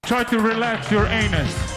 Try to relax your anus.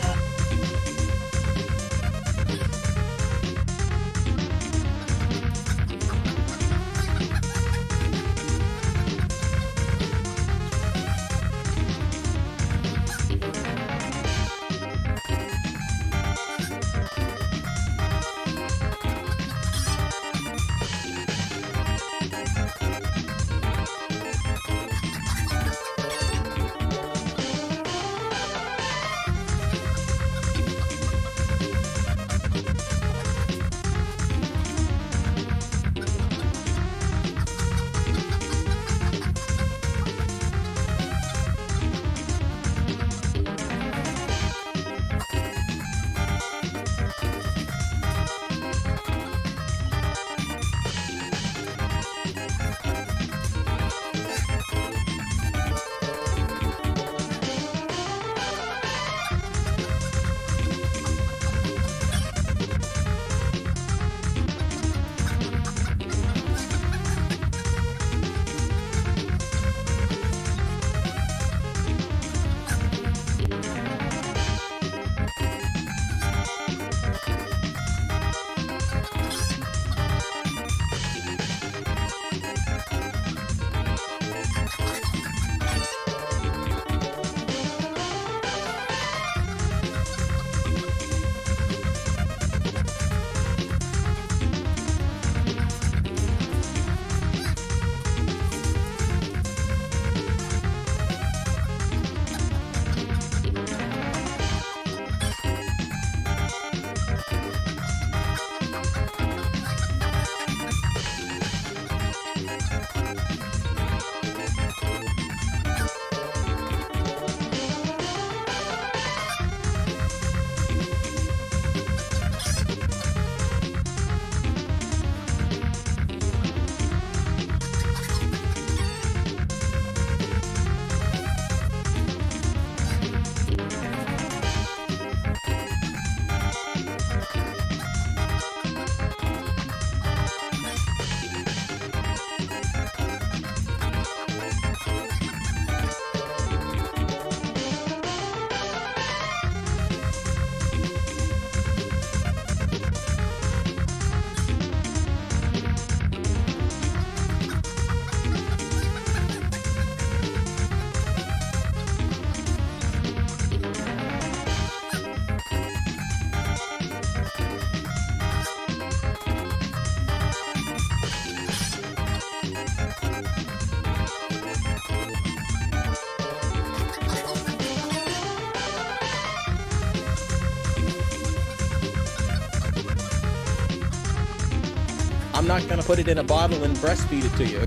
I'm not going to put it in a bottle and breastfeed it to you.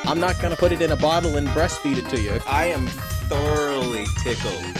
I'm not going to put it in a bottle and breastfeed it to you. I am thoroughly tickled.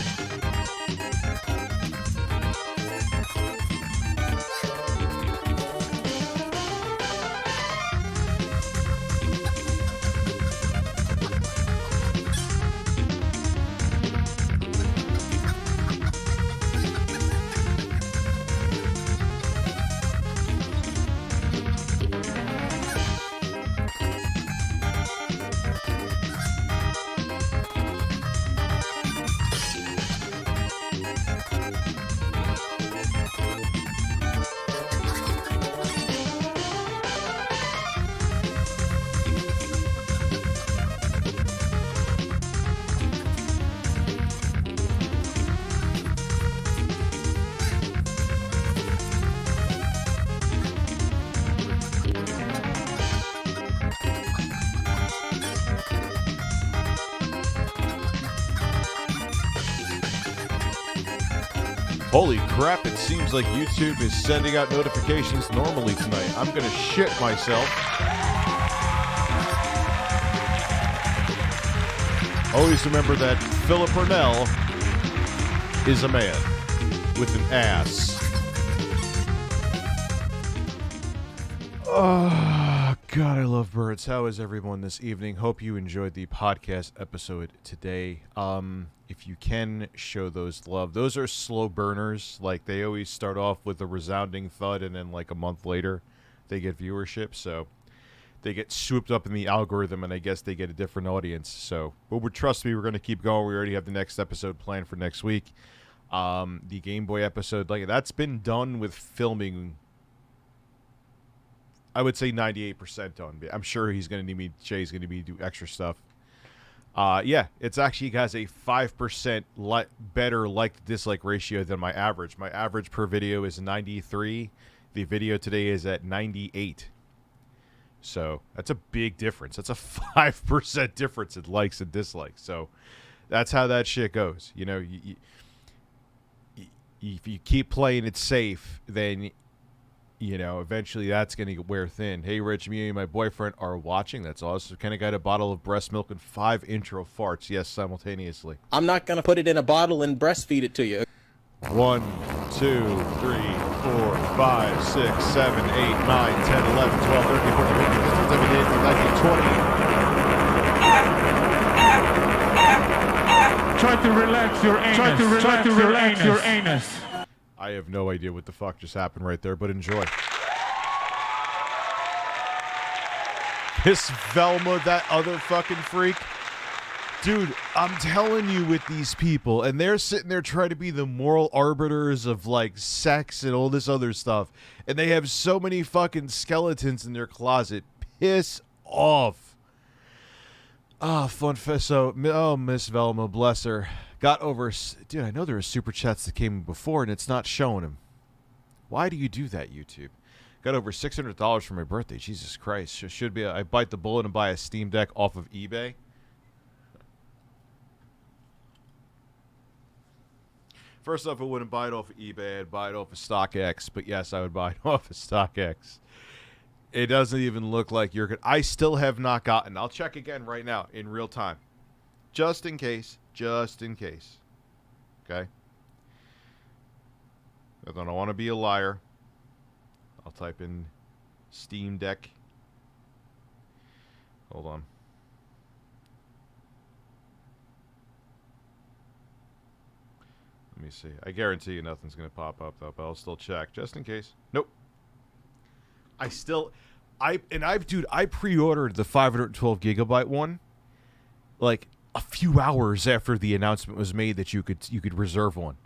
Holy crap, it seems like YouTube is sending out notifications normally tonight. I'm gonna shit myself. Always remember that Philip Burnell is a man with an ass. Oh, God, I love birds. How is everyone this evening? Hope you enjoyed the podcast episode today. If you can, show those love. Those are slow burners. Like, they always start off with a resounding thud, and then, like, a month later, they get viewership, so they get swooped up in the algorithm, and I guess they get a different audience. So, but trust me, we're going to keep going. We already have the next episode planned for next week. The Game Boy episode, like, that's been done with filming. I would say 98% done. I'm sure he's going to need me. Jay's going to be do extra stuff. Yeah, it's actually has a 5% better like-to-dislike ratio than my average. My average per video is 93. The video today is at 98. So that's a big difference. That's a 5% difference in likes and dislikes. So that's how that shit goes. You know, if you keep playing it safe, then, you know, eventually that's going to wear thin. Hey, Rich, me and my boyfriend are watching. That's awesome. Kind of got a bottle of breast milk and 5 intro farts. Yes, simultaneously. I'm not going to put it in a bottle and breastfeed it to you. 1, 2, 3, 4, 5, 6, 7, 8, 9, 10, 11, 12, 13, 14, 15, 16, 17, 18, 19, 20. Try to relax your anus. Try to relax your anus. I have no idea what the fuck just happened right there, but enjoy. Miss Velma, that other fucking freak. Dude, I'm telling you, with these people, and they're sitting there trying to be the moral arbiters of, like, sex and all this other stuff, and they have so many fucking skeletons in their closet. Piss off. Ah, fun fest. So, oh, Miss Velma, bless her. Got over... Dude, I know there were super chats that came before, and it's not showing him. Why do you do that, YouTube? Got over $600 for my birthday. Jesus Christ. Should be I bite the bullet and buy a Steam Deck off of eBay. First off, I wouldn't buy it off of eBay. I'd buy it off of StockX. But yes, I would buy it off of StockX. It doesn't even look like you're good. I still have not gotten. I'll check again right now in real time. Just in case. Just in case. Okay? I don't want to be a liar. I'll type in Steam Deck. Hold on. Let me see. I guarantee you nothing's going to pop up, though, but I'll still check, just in case. Nope. Dude, I pre-ordered the 512 gigabyte one, like, a few hours after the announcement was made that you could reserve one.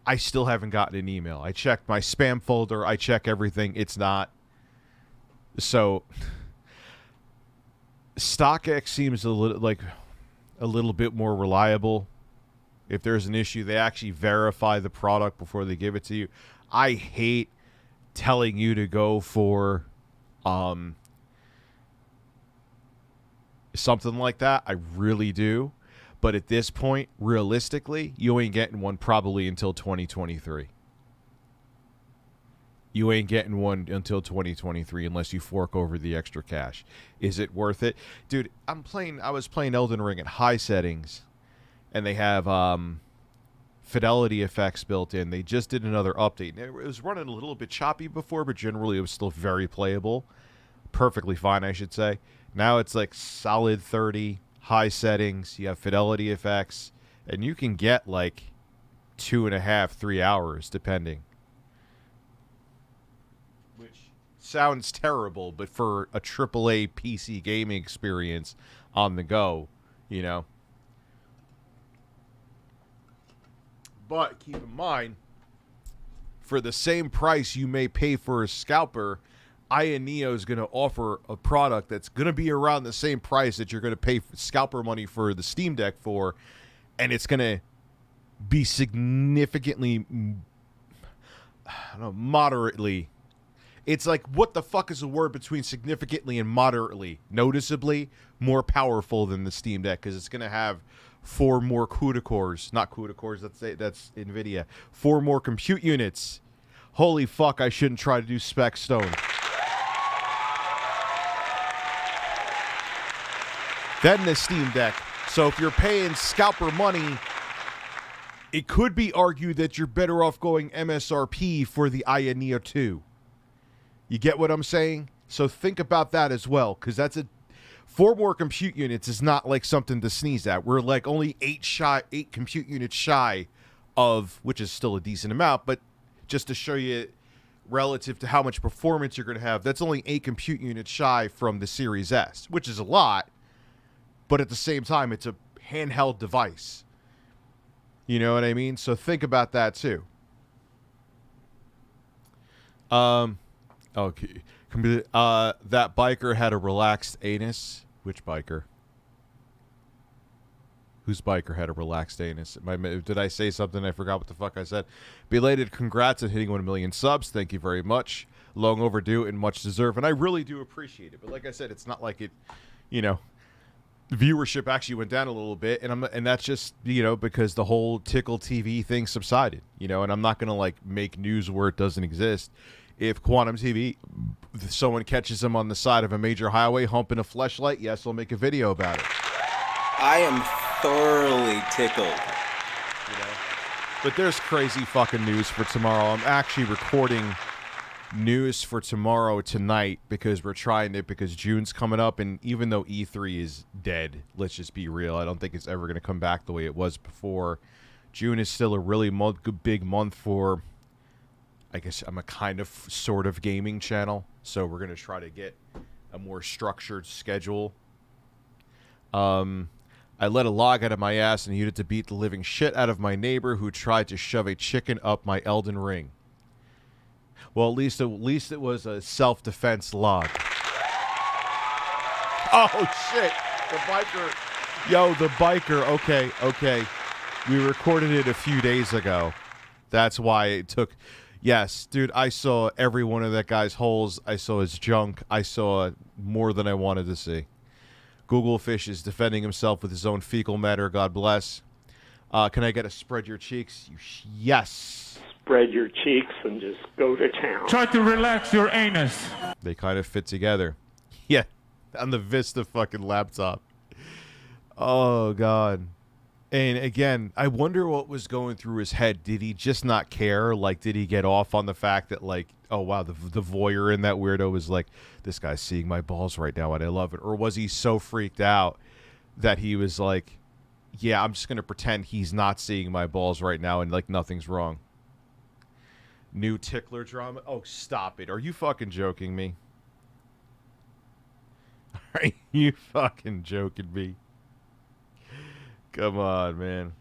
I still haven't gotten an email. I checked my spam folder. I check everything. It's not. So, StockX seems a little bit more reliable. If there's an issue, they actually verify the product before they give it to you. I hate telling you to go for something like that. I really do. But at this point, realistically, you ain't getting one probably until 2023. You ain't getting one until 2023 unless you fork over the extra cash. Is it worth it? Dude, I was playing Elden Ring at high settings, and they have fidelity effects built in. They just did another update. It was running a little bit choppy before, but generally it was still very playable. Perfectly fine, I should say. Now it's like solid 30, high settings. You have fidelity effects, and you can get like 2.5, 3 hours, depending. Which sounds terrible, but for a AAA PC gaming experience on the go, you know. But keep in mind, for the same price you may pay for a scalper, Aya Neo is going to offer a product that's going to be around the same price that you're going to pay for scalper money for the Steam Deck for, and it's going to be significantly, I don't know, moderately. It's like, what the fuck is the word between significantly and moderately? Noticeably more powerful than the Steam Deck, because it's going to have 4 more CUDA cores. Not CUDA cores, that's NVIDIA. 4 more compute units. Holy fuck, I shouldn't try to do spec stone. Then the Steam Deck. So if you're paying scalper money, it could be argued that you're better off going MSRP for the Aya Neo 2. You get what I'm saying? So think about that as well, because that's 4 more compute units is not like something to sneeze at. We're like only 8 compute units shy of, which is still a decent amount, but just to show you relative to how much performance you're going to have, that's only 8 compute units shy from the Series S, which is a lot, but at the same time, it's a handheld device. You know what I mean? So think about that too. Okay. That biker had a relaxed anus. Which biker? Whose biker had a relaxed anus? Did I say something? I forgot what the fuck I said. Belated congrats on hitting 1 million subs. Thank you very much. Long overdue and much deserved. And I really do appreciate it. But like I said, it's not like it, you know, viewership actually went down a little bit. And that's just, you know, because the whole Tickle TV thing subsided, you know, and I'm not going to like make news where it doesn't exist. If Quantum TV, someone catches him on the side of a major highway humping a fleshlight, yes, I'll make a video about it. I am thoroughly tickled. You know? But there's crazy fucking news for tomorrow. I'm actually recording news for tomorrow tonight because because June's coming up, and even though E3 is dead, let's just be real, I don't think it's ever going to come back the way it was before. June is still a really big month for, I guess I'm a kind of sort of gaming channel, so we're going to try to get a more structured schedule. I let a log out of my ass and used it to beat the living shit out of my neighbor who tried to shove a chicken up my Elden Ring. Well, at least it was a self-defense log. Oh, shit. The biker. Yo, the biker. Okay. We recorded it a few days ago. That's why it took... Yes, dude, I saw every one of that guy's holes. I saw his junk. I saw more than I wanted to see. Google Fish is defending himself with his own fecal matter. God bless. Can I get a spread your cheeks? Yes. Spread your cheeks and just go to town. Try to relax your anus. They kind of fit together. Yeah, on the Vista fucking laptop. Oh, God. And again, I wonder what was going through his head. Did he just not care? Like, did he get off on the fact that, like, oh, wow, the voyeur in that weirdo was like, this guy's seeing my balls right now and I love it? Or was he so freaked out that he was like, yeah, I'm just going to pretend he's not seeing my balls right now and, like, nothing's wrong? New tickler drama? Oh, stop it. Are you fucking joking me? Are you fucking joking me? Come on, man.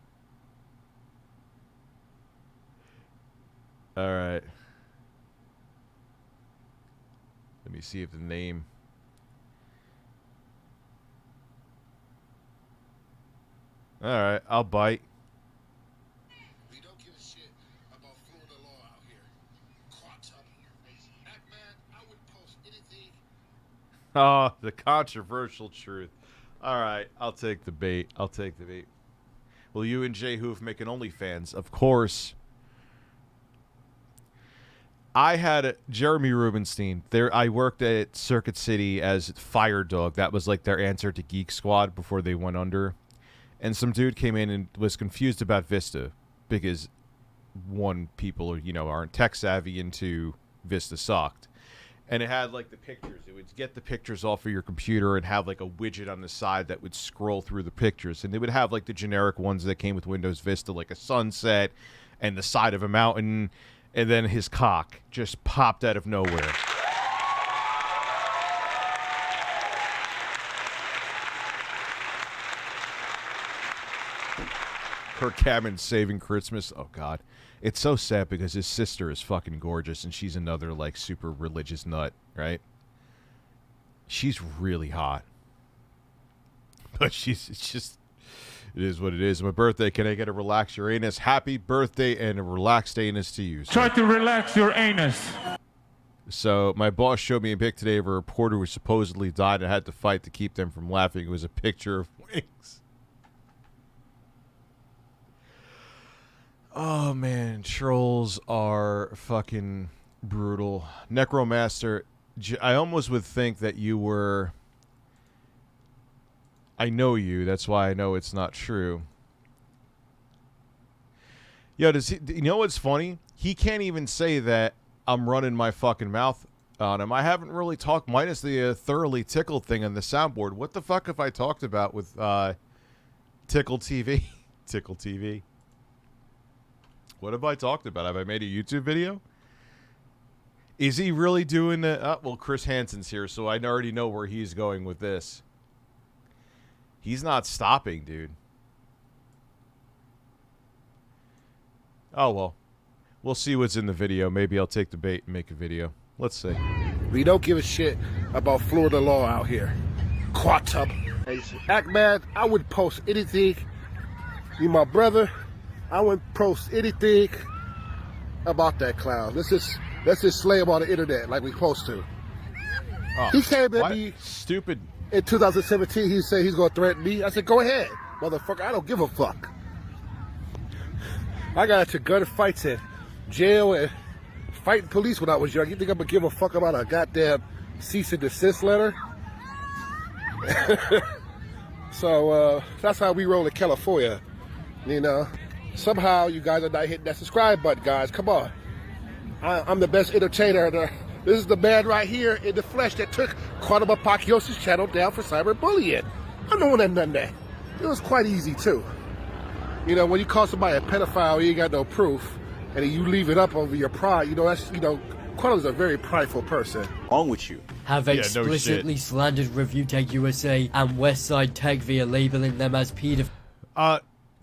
All right. Let me see if the name... All right, I'll bite. We don't give a shit about Florida law out here. Quantum. That man, I would post anything. Oh, the controversial truth. All right, I'll take the bait. Will you and Jay Hoof make an OnlyFans? Of course. I had Jeremy Rubenstein. I worked at Circuit City as Fire Dog. That was like their answer to Geek Squad before they went under. And some dude came in and was confused about Vista because, one, people aren't tech savvy, and two, Vista sucked. And it had, like, the pictures. It would get the pictures off of your computer and have, like, a widget on the side that would scroll through the pictures. And they would have, like, the generic ones that came with Windows Vista, like a sunset and the side of a mountain. And then his cock just popped out of nowhere. Kirk Cameron saving Christmas. Oh, God. It's so sad because his sister is fucking gorgeous, and she's another, like, super religious nut, right? She's really hot. But it is what it is. My birthday, can I get a relax your anus? Happy birthday and a relaxed anus to you, sir. Try to relax your anus. So, my boss showed me a pic today of a reporter who supposedly died and had to fight to keep them from laughing. It was a picture of wings. Oh, man. Trolls are fucking brutal. Necromaster, I almost would think that you were... I know you. That's why I know it's not true. Yo, you know what's funny? He can't even say that I'm running my fucking mouth on him. I haven't really talked, minus the thoroughly tickled thing on the soundboard. What the fuck have I talked about with Tickle TV? Tickle TV. What have I talked about? Have I made a YouTube video? Is he really doing that? Well, Chris Hansen's here, so I already know where he's going with this. He's not stopping, dude. Oh, well. We'll see what's in the video. Maybe I'll take the bait and make a video. Let's see. We don't give a shit about Florida law out here. Quat up. Act man, I would post anything. You my brother. I wouldn't post anything about that clown. Let's just slay him on the internet like we supposed to. Oh, He came at me stupid. in 2017. He said he's gonna threaten me. I said, go ahead, motherfucker. I don't give a fuck. I got into gun fights in jail and fighting police when I was young. You think I'm gonna give a fuck about a goddamn cease and desist letter? So that's how we roll in California. You know, somehow you guys are not hitting that subscribe button, guys. Come on. I'm the best entertainer. This is the man right here in the flesh that took Quantum Apociosis channel down for cyberbullying. I'm the one that done that. It was quite easy too. You know, when you call somebody a pedophile, you ain't got no proof, and then you leave it up over your pride. You know, that's, you know, Quantum's a very prideful person. Wrong with you? Have explicitly slandered ReviewTechUSA and Westside Tech via labeling them as pedophiles.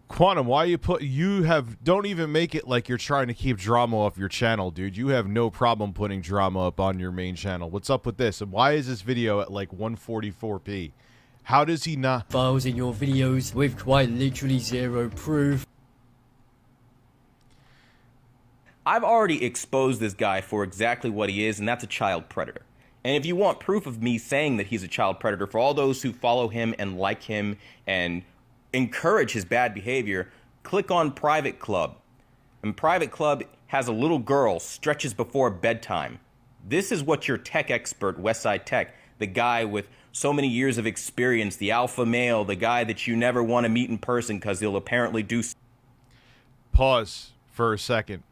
Quantum, why don't even make it like you're trying to keep drama off your channel, dude. You have no problem putting drama up on your main channel. What's up with this? And why is this video at like 144p? How does he not? Files in your videos with quite literally zero proof. I've already exposed this guy for exactly what he is, and that's a child predator. And if you want proof of me saying that he's a child predator, for all those who follow him and like him and encourage his bad behavior, click on Private Club. And Private Club has a little girl stretches before bedtime. This is what your tech expert, Westside Tech, the guy with so many years of experience, the alpha male, the guy that you never want to meet in person because he'll apparently do... Pause for a second.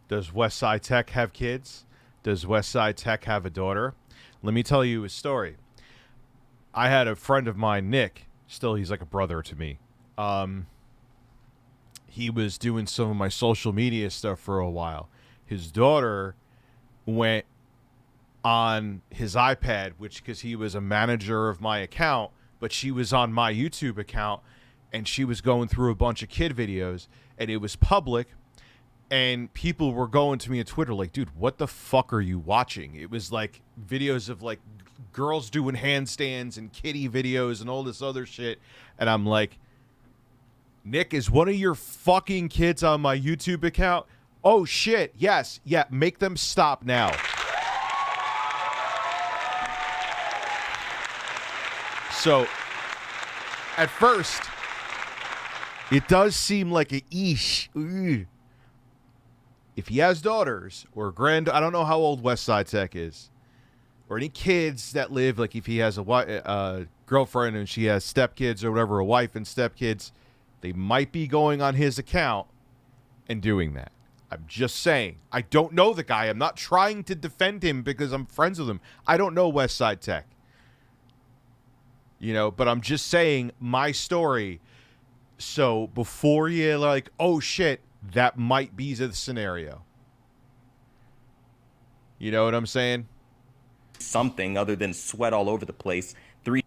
Does Westside Tech have kids? Does Westside Tech have a daughter? Let me tell you a story. I had a friend of mine, Nick. Still, he's like a brother to me. He was doing some of my social media stuff for a while. His daughter went on his iPad, because he was a manager of my account, but she was on my YouTube account, and she was going through a bunch of kid videos, and it was public, and people were going to me on Twitter like, dude, what the fuck are you watching? It was like videos of like girls doing handstands and kitty videos and all this other shit. And I'm like, Nick, is one of your fucking kids on my YouTube account? Oh shit, yes. Yeah, make them stop now. So at first it does seem like a eesh. If he has daughters or I don't know how old Westside Tech is, or any kids that live, like if he has a girlfriend and she has stepkids or whatever, a wife and stepkids, they might be going on his account and doing that. I'm just saying. I don't know the guy. I'm not trying to defend him because I'm friends with him. I don't know Westside Tech. You know, but I'm just saying my story. So before you're like, oh shit, that might be the scenario. You know what I'm saying? Something other than sweat all over the place. The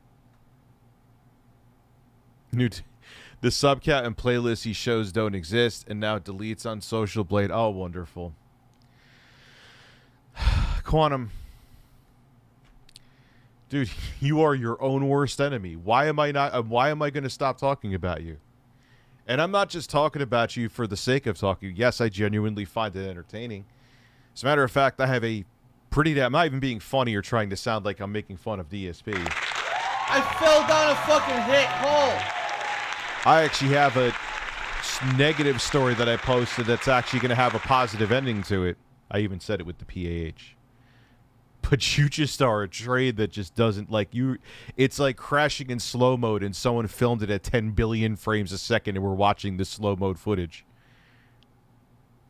subcat and playlist he shows don't exist, and now deletes on Social Blade. Oh, wonderful. Quantum. Dude, you are your own worst enemy. Why am I going to stop talking about you? And I'm not just talking about you for the sake of talking. Yes, I genuinely find it entertaining. As a matter of fact, I have a I'm not even being funny or trying to sound like I'm making fun of DSP. I fell down a fucking hole. I actually have a negative story that I posted that's actually going to have a positive ending to it. I even said it with the PAH. But you just are a trade that just doesn't like you. It's like crashing in slow mode and someone filmed it at 10 billion frames a second and we're watching the slow mode footage.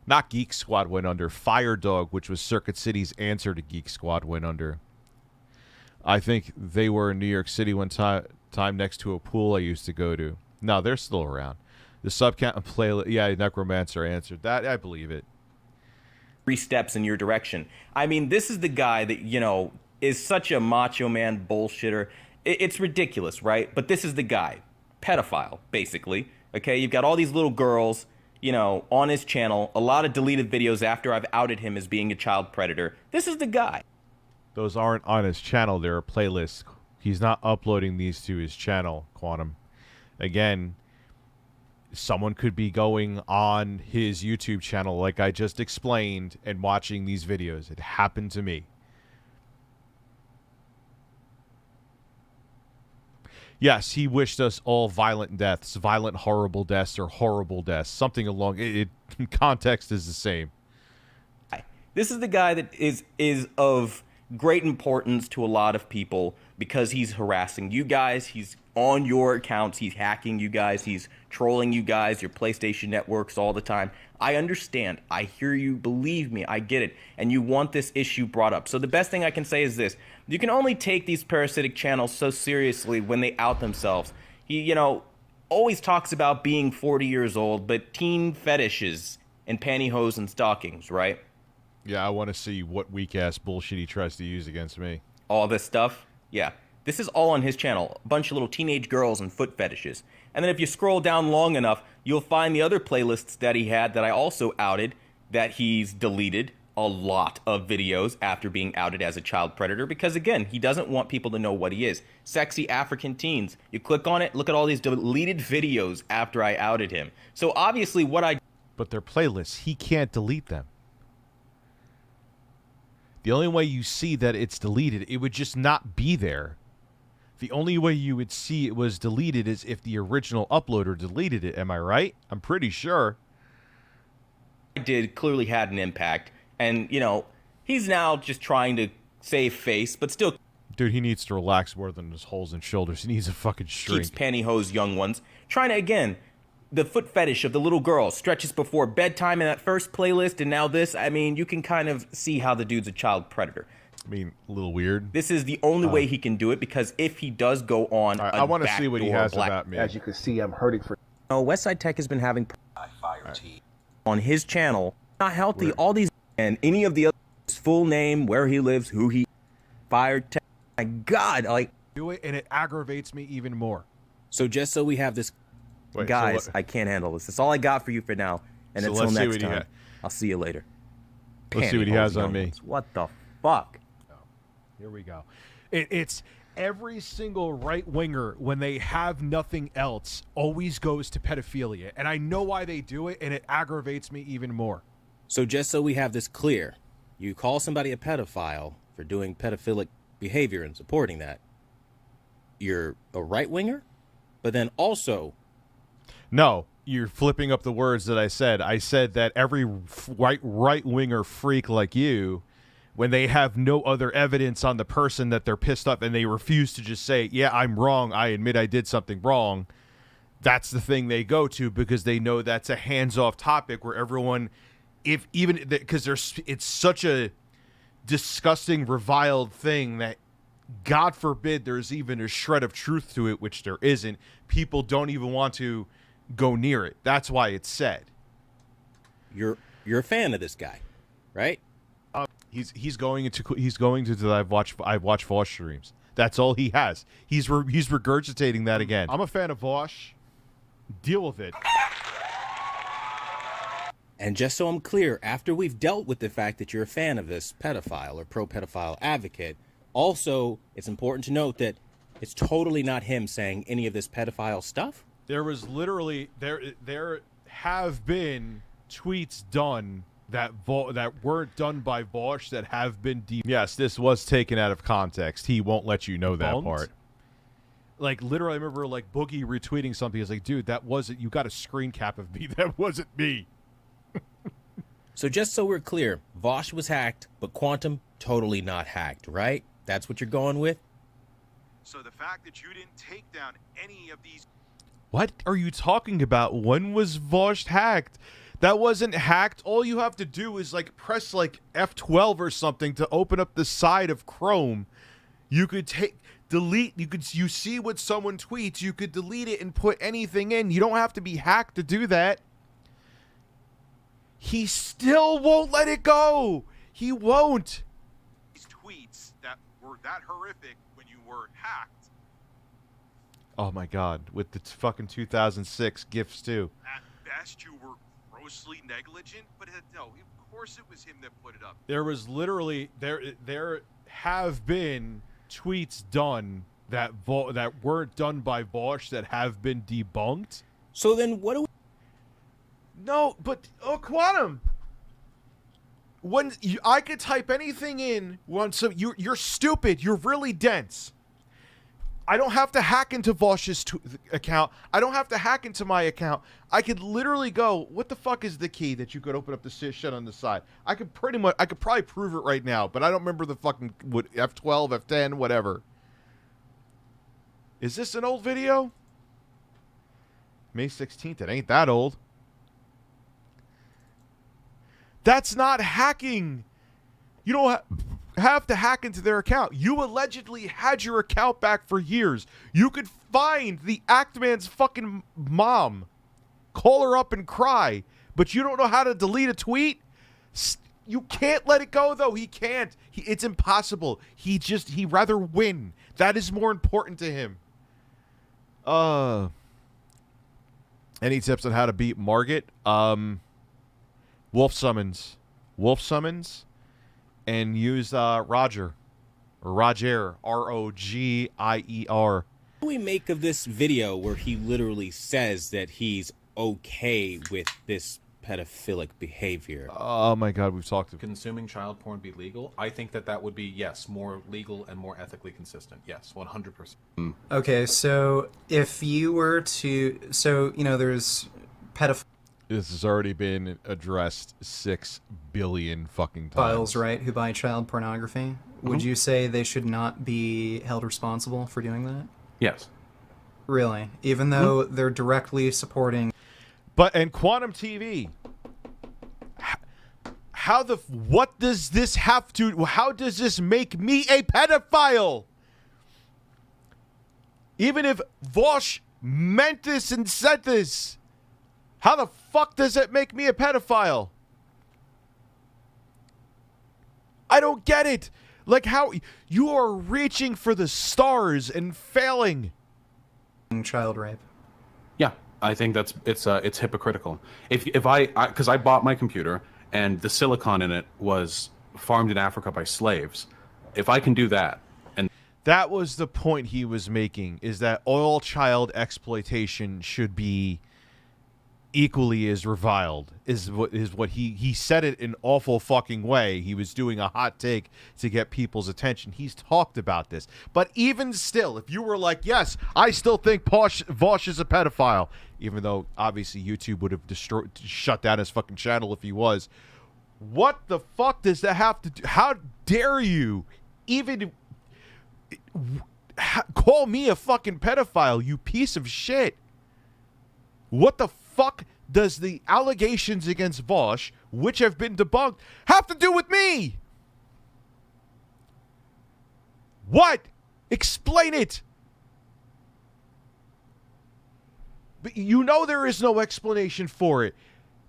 Not Geek Squad went under. Fire Dog, which was Circuit City's answer to Geek Squad, went under. I think they were in New York City one time next to a pool I used to go to. No, they're still around. The subcat and playlist. Yeah, Necromancer answered that. I believe it. 3 steps in your direction. I mean, this is the guy that, you know, is such a macho man bullshitter. It's ridiculous, right? But this is the guy. Pedophile, basically. Okay, you've got all these little girls, you know, on his channel. A lot of deleted videos after I've outed him as being a child predator. This is the guy. Those aren't on his channel. They're playlists. He's not uploading these to his channel, Quantum. Again, someone could be going on his YouTube channel, like I just explained, and watching these videos. It happened to me. Yes, he wished us all violent deaths, violent, horrible deaths, or horrible deaths. Something along it. Context is the same. This is the guy that is of great importance to a lot of people because he's harassing you guys. He's on your accounts. He's hacking you guys. He's trolling you guys, your PlayStation networks all the time. I understand. I hear you. Believe me, I get it. And you want this issue brought up. So the best thing I can say is this. You can only take these parasitic channels so seriously when they out themselves. He, you know, always talks about being 40 years old, but teen fetishes and pantyhose and stockings, right? Yeah, I want to see what weak-ass bullshit he tries to use against me. All this stuff? Yeah. This is all on his channel. A bunch of little teenage girls and foot fetishes. And then if you scroll down long enough, you'll find the other playlists that he had that I also outed that he's deleted a lot of videos after being outed as a child predator because, again, he doesn't want people to know what he is. Sexy African teens. You click on it, look at all these deleted videos after I outed him. So obviously what I... But they're playlists. He can't delete them. The only way you see that it's deleted, it would just not be there. The only way you would see it was deleted is if the original uploader deleted it. Am I right? I'm pretty sure. I did clearly had an impact. And, you know, he's now just trying to save face, but still... Dude, he needs to relax more than his holes and shoulders. He needs a fucking shrink. Keeps pantyhose young ones. Trying to, again... The foot fetish of the little girl stretches before bedtime in that first playlist, and now this. I mean, you can kind of see how the dude's a child predator. I mean, a little weird. This is the only way he can do it, because if he does go on I want to see what he has about me. As you can see, I'm hurting for... Oh, Westside Tech has been having on his channel. Not healthy. All these and any of the other, his full name, where he lives, who he fired. My God, like... Do it, and it aggravates me even more. So just so we have this... Wait, guys, so I can't handle this. That's all I got for you for now. And so until next time, I'll see you later. Let's see what he has on me. What the fuck? Oh, here we go. It's every single right-winger, when they have nothing else, always goes to pedophilia. And I know why they do it, and it aggravates me even more. So just so we have this clear, you call somebody a pedophile for doing pedophilic behavior and supporting that. You're a right-winger? But then also... No, you're flipping up the words that I said. I said that every right-winger freak like you, when they have no other evidence on the person that they're pissed off and they refuse to just say, yeah, I'm wrong, I admit I did something wrong, that's the thing they go to because they know that's a hands-off topic where everyone, because it's such a disgusting, reviled thing that God forbid there's even a shred of truth to it, which there isn't. People don't even want to go near it. That's why it's said. You're a fan of this guy, right? He's going to I've watched Vosh streams. That's all he has. He's regurgitating that again. I'm a fan of Vosh. Deal with it. And just so I'm clear, after we've dealt with the fact that you're a fan of this pedophile or pro-pedophile advocate, also it's important to note that it's totally not him saying any of this pedophile stuff. There was literally there have been tweets done that weren't done by Vosh that have been yes, this was taken out of context. He won't let you know that part. Like literally, I remember like Boogie retweeting something. He's like, "Dude, that wasn't. You got a screen cap of me. That wasn't me." So just so we're clear, Vosh was hacked, but Quantum totally not hacked, right? That's what you're going with. So the fact that you didn't take down any of these... What are you talking about? When was Vosh hacked? That wasn't hacked. All you have to do is like press like F12 or something to open up the side of Chrome. You could delete. You see what someone tweets. You could delete it and put anything in. You don't have to be hacked to do that. He still won't let it go. He won't. These tweets that were that horrific when you were hacked. Oh my God, with the fucking 2006 gifts too. At best, you were grossly negligent, but no, of course it was him that put it up. There was literally there have been tweets done that weren't done by Vosh that have been debunked. So then what do we... No, but Quantum. When I could type anything in once, so you're stupid. You're really dense. I don't have to hack into Vosh's account. I don't have to hack into my account. I could literally go, what the fuck is the key that you could open up the shit on the side? I could probably prove it right now, but I don't remember the fucking F12, F10, whatever. Is this an old video? May 16th. It ain't that old. That's not hacking. You don't have to hack into their account. You allegedly had your account back for years. You could find the Actman's fucking mom, call her up and cry, but you don't know how to delete a tweet? You can't let it go, though. He can't. It's impossible. He rather win. That is more important to him. Any tips on how to beat Margit? Wolf summons. Wolf summons. And use Roger. Or Roger. R-O-G-I-E-R. What do we make of this video where he literally says that he's okay with this pedophilic behavior? Oh my God, we've talked about consuming child porn be legal? I think that would be, yes, more legal and more ethically consistent. Yes, 100%. Okay, so if you were to, there's pedophiles. This has already been addressed 6 billion fucking times. Right, who buy child pornography. Would you say they should not be held responsible for doing that? Yes. Really? Even though they're directly supporting... And Quantum TV, how does this make me a pedophile? Even if Vosh meant this and said this, how the fuck does it make me a pedophile? I don't get it. Like, how you are reaching for the stars and failing. Child rape. Yeah, I think it's hypocritical. Because I bought my computer and the silicon in it was farmed in Africa by slaves. If I can do that, and that was the point he was making, is that all child exploitation should be equally as reviled, is what he said it in an awful fucking way. He was doing a hot take to get people's attention. He's talked about this. But even still, if you were like, yes, I still think Vosh is a pedophile, even though obviously YouTube would have shut down his fucking channel if he was, what the fuck does that have to do? How dare you even call me a fucking pedophile, you piece of shit? What the fuck does the allegations against Vosh, which have been debunked, have to do with me? What? Explain it. But you know there is no explanation for it.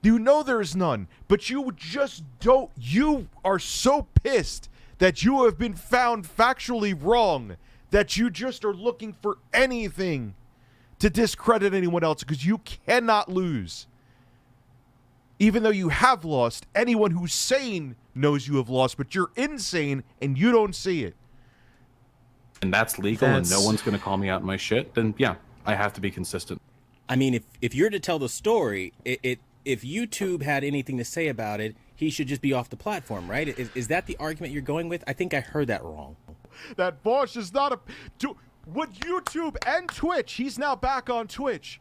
You know there is none. But you just don't. You are so pissed that you have been found factually wrong that you just are looking for anything to discredit anyone else, because you cannot lose. Even though you have lost, anyone who's sane knows you have lost, but you're insane and you don't see it. And that's legal and no one's going to call me out in my shit, then yeah, I have to be consistent. I mean, if you're to tell the story, if YouTube had anything to say about it, he should just be off the platform, right? Is that the argument you're going with? I think I heard that wrong. That Vosh is not a... Would YouTube and Twitch, he's now back on Twitch,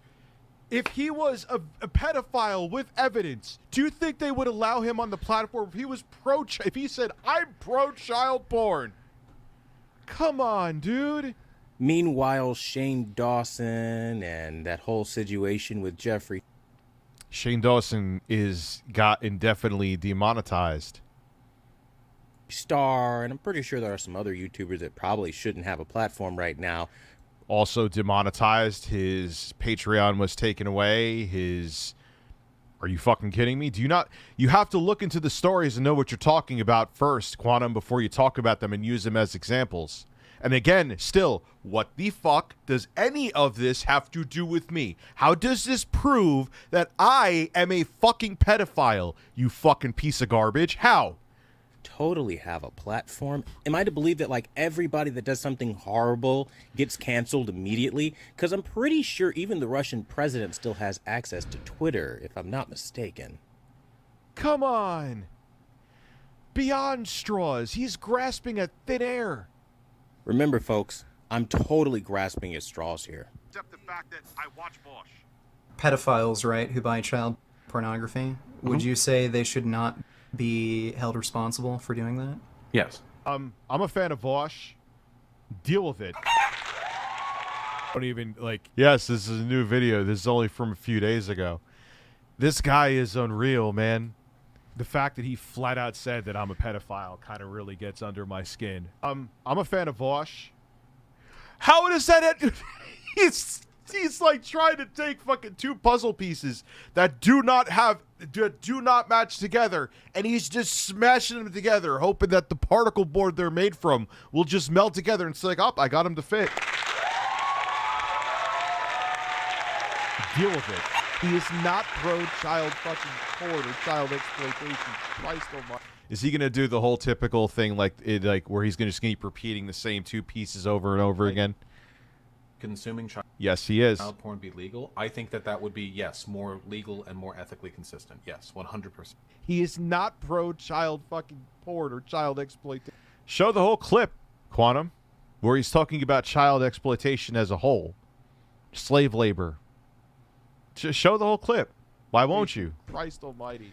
if he was a pedophile with evidence, do you think they would allow him on the platform if he was if he said, I'm pro-child porn? Come on, dude. Meanwhile, Shane Dawson and that whole situation with Jeffree. Shane Dawson got indefinitely demonetized. Star, and I'm pretty sure there are some other YouTubers that probably shouldn't have a platform right now. Also demonetized. His Patreon was taken away. His Are you fucking kidding me? Do you not? You have to look into the stories and know what you're talking about first, Quantum, before you talk about them and use them as examples. And again, still, what the fuck does any of this have to do with me? How does this prove that I am a fucking pedophile, you fucking piece of garbage? How? Totally have a platform. Am I to believe that like everybody that does something horrible gets canceled immediately? Because I'm pretty sure even the Russian president still has access to Twitter, if I'm not mistaken. Come on. Beyond straws. He's grasping at thin air. Remember, folks, I'm totally grasping at straws here. Except the fact that I watch Bosch. Pedophiles, right, who buy child pornography, would you say they should not be held responsible for doing that? Yes. I'm a fan of Bosch. Deal with it. Don't even, like... Yes, this is a new video. This is only from a few days ago. This guy is unreal, man. The fact that he flat out said that I'm a pedophile kind of really gets under my skin. I'm a fan of Bosch. How does that... He's like trying to take fucking two puzzle pieces that do not match together, and he's just smashing them together, hoping that the particle board they're made from will just melt together and say, like, oh, I got them to fit. Deal with it. He is not pro-child fucking porn or child exploitation. Christ almighty. Is he gonna do the whole typical thing like where he's gonna just keep repeating the same two pieces over and over again? Consuming child Yes, he is. porn be legal? I think that would be, yes, more legal and more ethically consistent. Yes, 100%. He is not pro-child fucking porn or child exploitation. Show the whole clip, Quantum, where he's talking about child exploitation as a whole. Slave labor. Just show the whole clip. Why won't you? Christ almighty.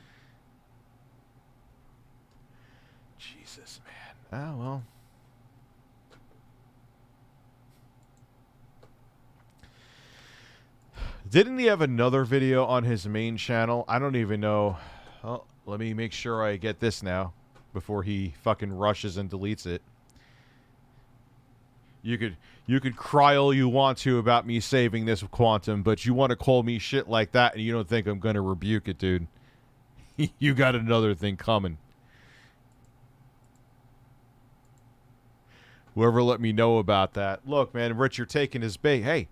Jesus, man. Oh, well. Didn't he have another video on his main channel? I don't even know. Oh, let me make sure I get this now before he fucking rushes and deletes it. You could cry all you want to about me saving this Quantum, but you want to call me shit like that and you don't think I'm going to rebuke it, dude. You got another thing coming. Whoever let me know about that. Look, man, Rich, you're taking his bait. Hey.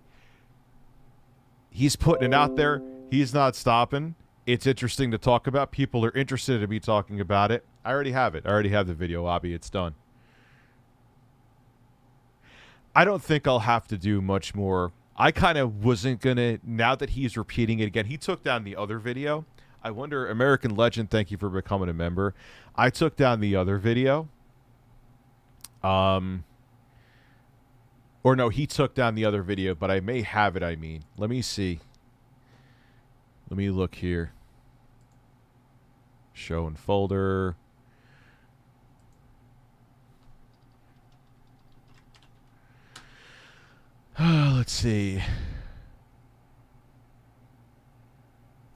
He's putting it out there. He's not stopping. It's interesting to talk about. People are interested in me talking about it. I already have it. I already have the video, Abby. It's done. I don't think I'll have to do much more. I kind of wasn't going to, now that he's repeating it again. He took down the other video. I wonder, American Legend, thank you for becoming a member. I took down the other video. Or no, he took down the other video, but I may have it, I mean. Let me see. Let me look here. Show and folder. Let's see.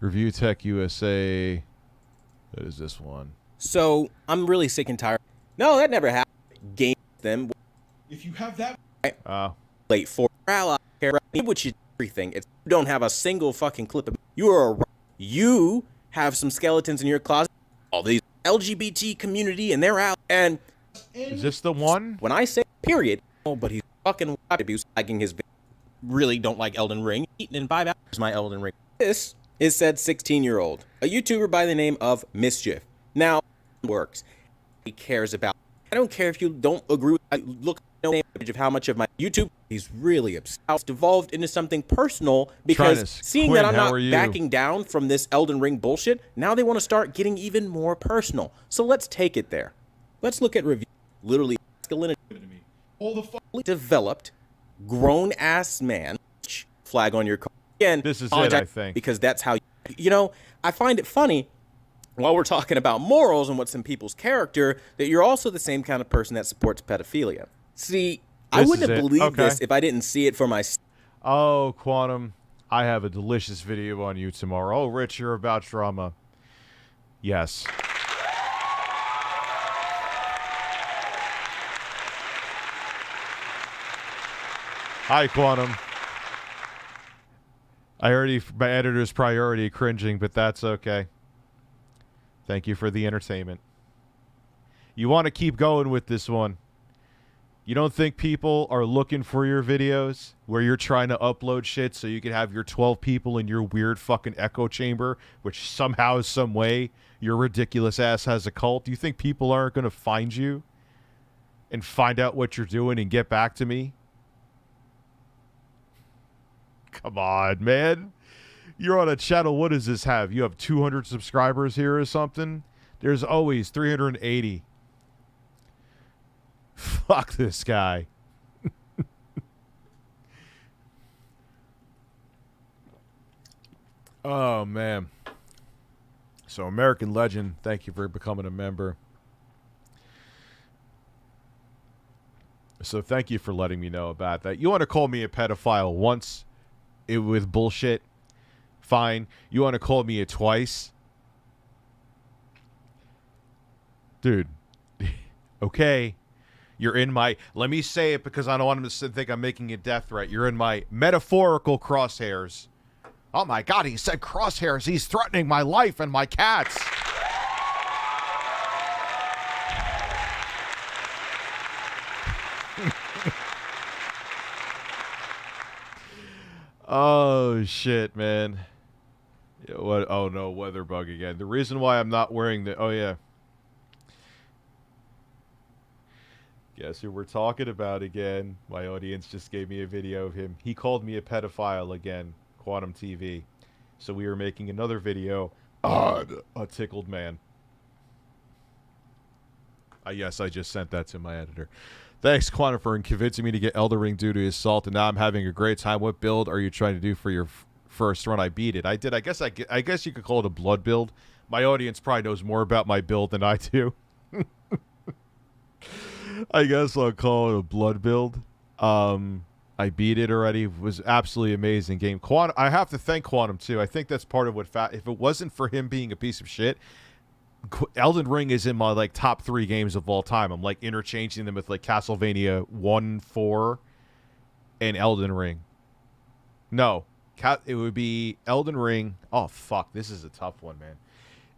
ReviewTechUSA. That is this one. So, I'm really sick and tired. No, that never happened. Game them. If you have that... late for which is everything. It's you don't have a single fucking clip of you have some skeletons in your closet. All these LGBT community and they're out. And is this the one? When I say period, oh, but he's fucking abuse lagging his really don't like Elden Ring. Eaten in 5 hours my Elden Ring. This is said 16-year-old, a YouTuber by the name of Mischief. Now works. He cares about. I don't care if you don't agree with. I look no image of how much of my YouTube he's really obsessed. It's devolved into something personal because seeing that I'm not backing down from this Elden Ring bullshit, now they want to start getting even more personal. So let's take it there. Let's look at review. Literally masculinity. All the developed, grown ass man. Flag on your car. Again, this is it, I think, because that's how you know. I find it funny. While we're talking about morals and what's in people's character, that you're also the same kind of person that supports pedophilia. See, I wouldn't have believed this if I didn't see it for myself. Oh, Quantum, I have a delicious video on you tomorrow. Oh, Rich, you're about drama. Yes. Hi, Quantum. My editor's priority cringing, but that's okay. Thank you for the entertainment. You want to keep going with this one. You don't think people are looking for your videos where you're trying to upload shit so you can have your 12 people in your weird fucking echo chamber, which somehow, some way, your ridiculous ass has a cult? Do you think people aren't going to find you and find out what you're doing and get back to me? Come on, man. You're on a channel. What does this have? You have 200 subscribers here or something? There's always 380. Fuck this guy. Oh, man. So, American Legend, thank you for becoming a member. So, thank you for letting me know about that. You want to call me a pedophile once with bullshit? Fine. You want to call me it twice? Dude. Okay. You're in my... Let me say it because I don't want him to think I'm making a death threat. You're in my metaphorical crosshairs. Oh my god, he said crosshairs. He's threatening my life and my cats. Oh, shit, man. What? Oh, no, weather bug again. The reason why I'm not wearing the... Oh, yeah. Guess who we're talking about again? My audience just gave me a video of him. He called me a pedophile again. Quantum TV. So we were making another video on a tickled man. Yes, I just sent that to my editor. Thanks, Quantum, for convincing me to get Elden Ring due to Assault, and now I'm having a great time. What build are you trying to do for your first run? I beat it. I did. I guess you could call it a blood build. My audience probably knows more about my build than I do. I guess I'll call it a blood build. I beat it already. It was absolutely amazing game. Quantum, I have to thank Quantum too. I think that's part of what if it wasn't for him being a piece of shit, Elden Ring is in my like top 3 games of all time. I'm like interchanging them with like Castlevania 1, 4, and Elden Ring. No, it would be Elden Ring. Oh fuck, this is a tough one, man.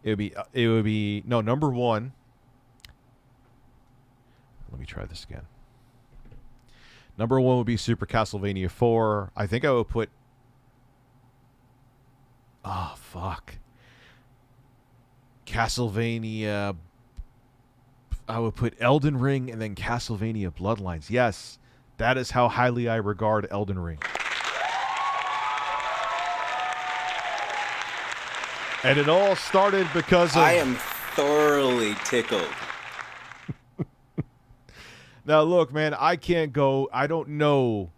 It would be no, number 1. Let me try this again. Number 1 would be Super Castlevania 4. I think I would put... Oh, fuck. Castlevania... I would put Elden Ring and then Castlevania Bloodlines. Yes, that is how highly I regard Elden Ring. And it all started because of... I am thoroughly tickled. Now, look, man, I can't go. I don't know.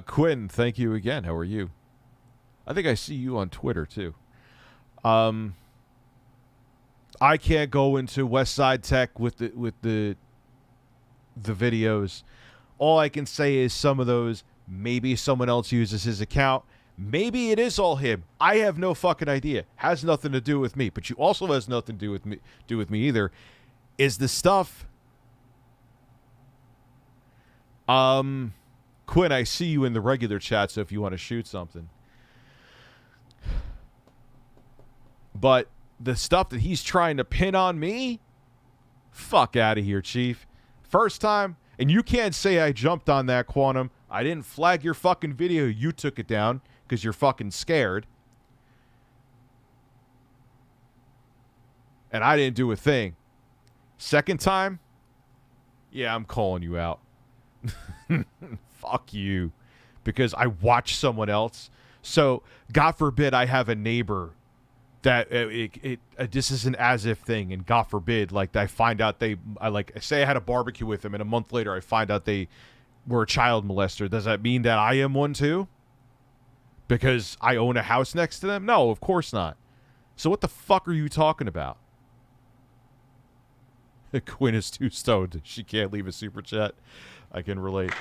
Quinn, thank you again. How are you? I think I see you on Twitter, too. I can't go into Westside Tech with the videos. All I can say is some of those, maybe someone else uses his account. Maybe it is all him. I have no fucking idea. Has nothing to do with me. But you also has nothing to do with me either. Is the stuff... Quinn, I see you in the regular chat, so if you want to shoot something. But the stuff that he's trying to pin on me? Fuck out of here, Chief. First time, and you can't say I jumped on that, Quantum. I didn't flag your fucking video. You took it down because you're fucking scared. And I didn't do a thing. Second time? Yeah, I'm calling you out. Fuck you. Because I watch someone else. So, God forbid I have a neighbor that this is an as if thing, and God forbid, like, I find out say I had a barbecue with them, and a month later I find out they were a child molester. Does that mean that I am one too? Because I own a house next to them? No, of course not. So what the fuck are you talking about? Quinn is too stoned. She can't leave a super chat. I can relate.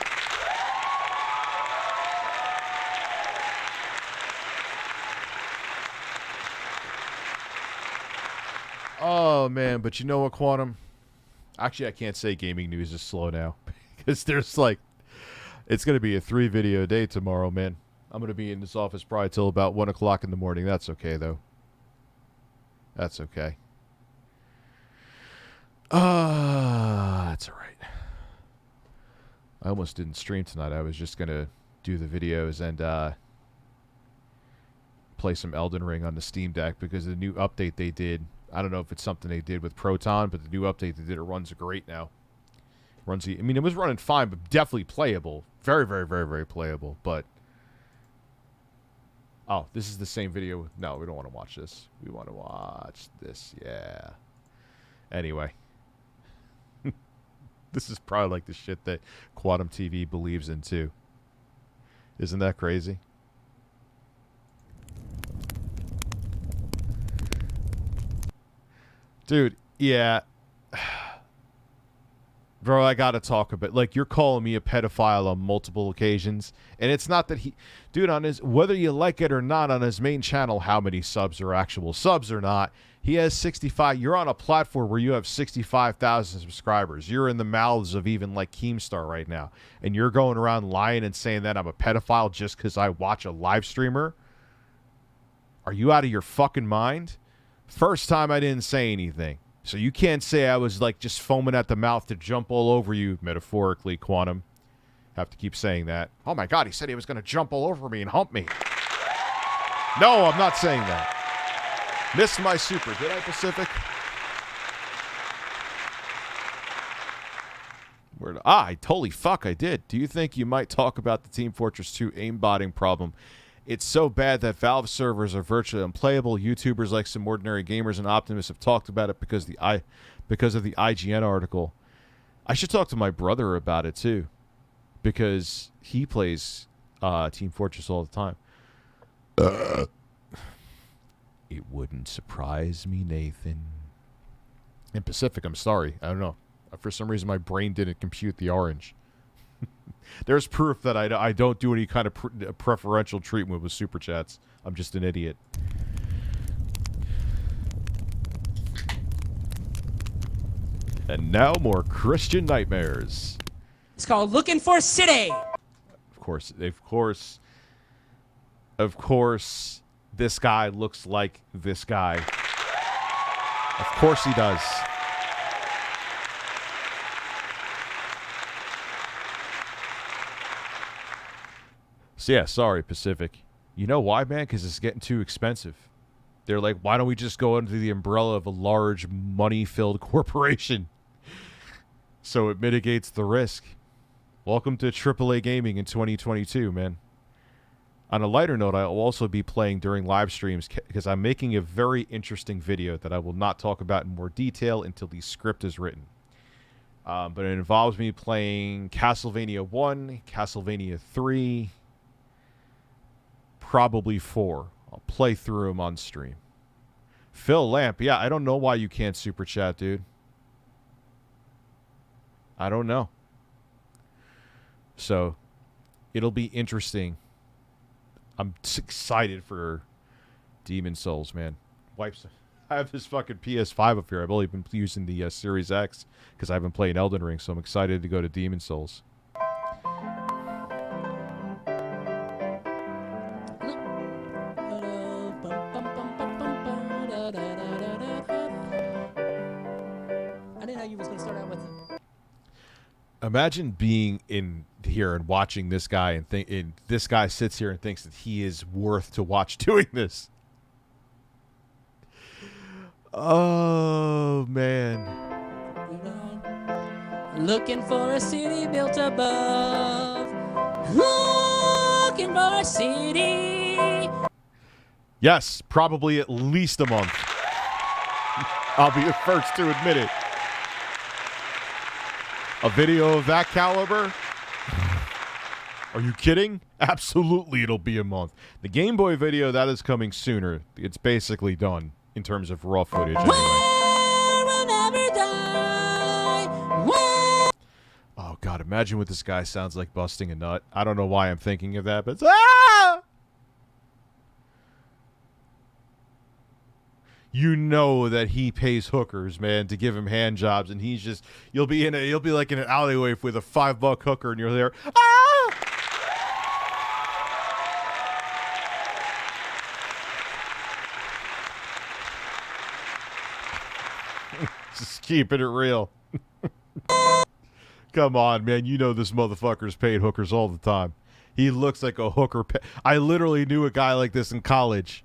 Oh, man. But you know what, Quantum? Actually, I can't say gaming news is slow now. Because there's like... It's going to be a 3-video day tomorrow, man. I'm going to be in this office probably till about 1 o'clock in the morning. That's okay, though. That's okay. That's all right. I almost didn't stream tonight. I was just going to do the videos and play some Elden Ring on the Steam Deck because the new update they did, I don't know if it's something they did with Proton, but the new update they did, it runs great now. I mean, it was running fine, but definitely playable. Very, very, very, very playable, but... Oh, this is the same video. No, we don't want to watch this. We want to watch this. Yeah. Anyway. This is probably like the shit that Quantum TV believes in, too. Isn't that crazy? Dude, yeah. Bro, I gotta talk about, like, you're calling me a pedophile on multiple occasions, and it's not that he, dude, on his, whether you like it or not, on his main channel, how many subs are actual subs or not, he has 65, you're on a platform where you have 65,000 subscribers, you're in the mouths of even, like, Keemstar right now, and you're going around lying and saying that I'm a pedophile just because I watch a live streamer? Are you out of your fucking mind? First time I didn't say anything. So you can't say I was, like, just foaming at the mouth to jump all over you, metaphorically, Quantum. Have to keep saying that. Oh, my God, he said he was going to jump all over me and hump me. No, I'm not saying that. Missed my super. Did I, Pacific? Holy fuck, I did. Do you think you might talk about the Team Fortress 2 aimbotting problem? It's so bad that Valve servers are virtually unplayable. YouTubers like Some Ordinary Gamers and Optimists have talked about it because of the IGN article. I should talk to my brother about it too, because he plays Team Fortress all the time. It wouldn't surprise me, Nathan. In Pacific, I'm sorry. I don't know. For some reason, my brain didn't compute the orange. There's proof that I don't do any kind of preferential treatment with Super Chats. I'm just an idiot. And now more Christian nightmares. It's called Looking for City. Of course, this guy looks like this guy. Of course he does. So yeah, sorry, Pacific. You know why, man? Because it's getting too expensive. They're like, why don't we just go under the umbrella of a large, money-filled corporation? So it mitigates the risk. Welcome to AAA gaming in 2022, man. On a lighter note, I will also be playing during live streams because I'm making a very interesting video that I will not talk about in more detail until the script is written. But it involves me playing Castlevania 1, Castlevania 3... probably 4. I'll play through them on stream. Phil Lamp, yeah, I don't know why you can't super chat, dude. I don't know. So, it'll be interesting. I'm excited for Demon Souls, man. I have this fucking PS5 up here. I've only been using the Series X because I've been playing Elden Ring, so I'm excited to go to Demon Souls. Imagine being in here and watching this guy and this guy sits here and thinks that he is worth to watch doing this. Oh, man. Looking for a city built above. Looking for a city. Yes, probably at least a month. I'll be the first to admit it. A video of that caliber? Are you kidding? Absolutely, it'll be a month. The Game Boy video, that is coming sooner. It's basically done in terms of raw footage anyway. Oh, God, imagine what this guy sounds like busting a nut. I don't know why I'm thinking of that, but it's... Ah! You know that he pays hookers, man, to give him hand jobs, and he's just... You'll be like in an alleyway with a $5 hooker, and you're there... Ah! Just keeping it real. Come on, man. You know this motherfucker's paid hookers all the time. He looks like a hooker. I literally knew a guy like this in college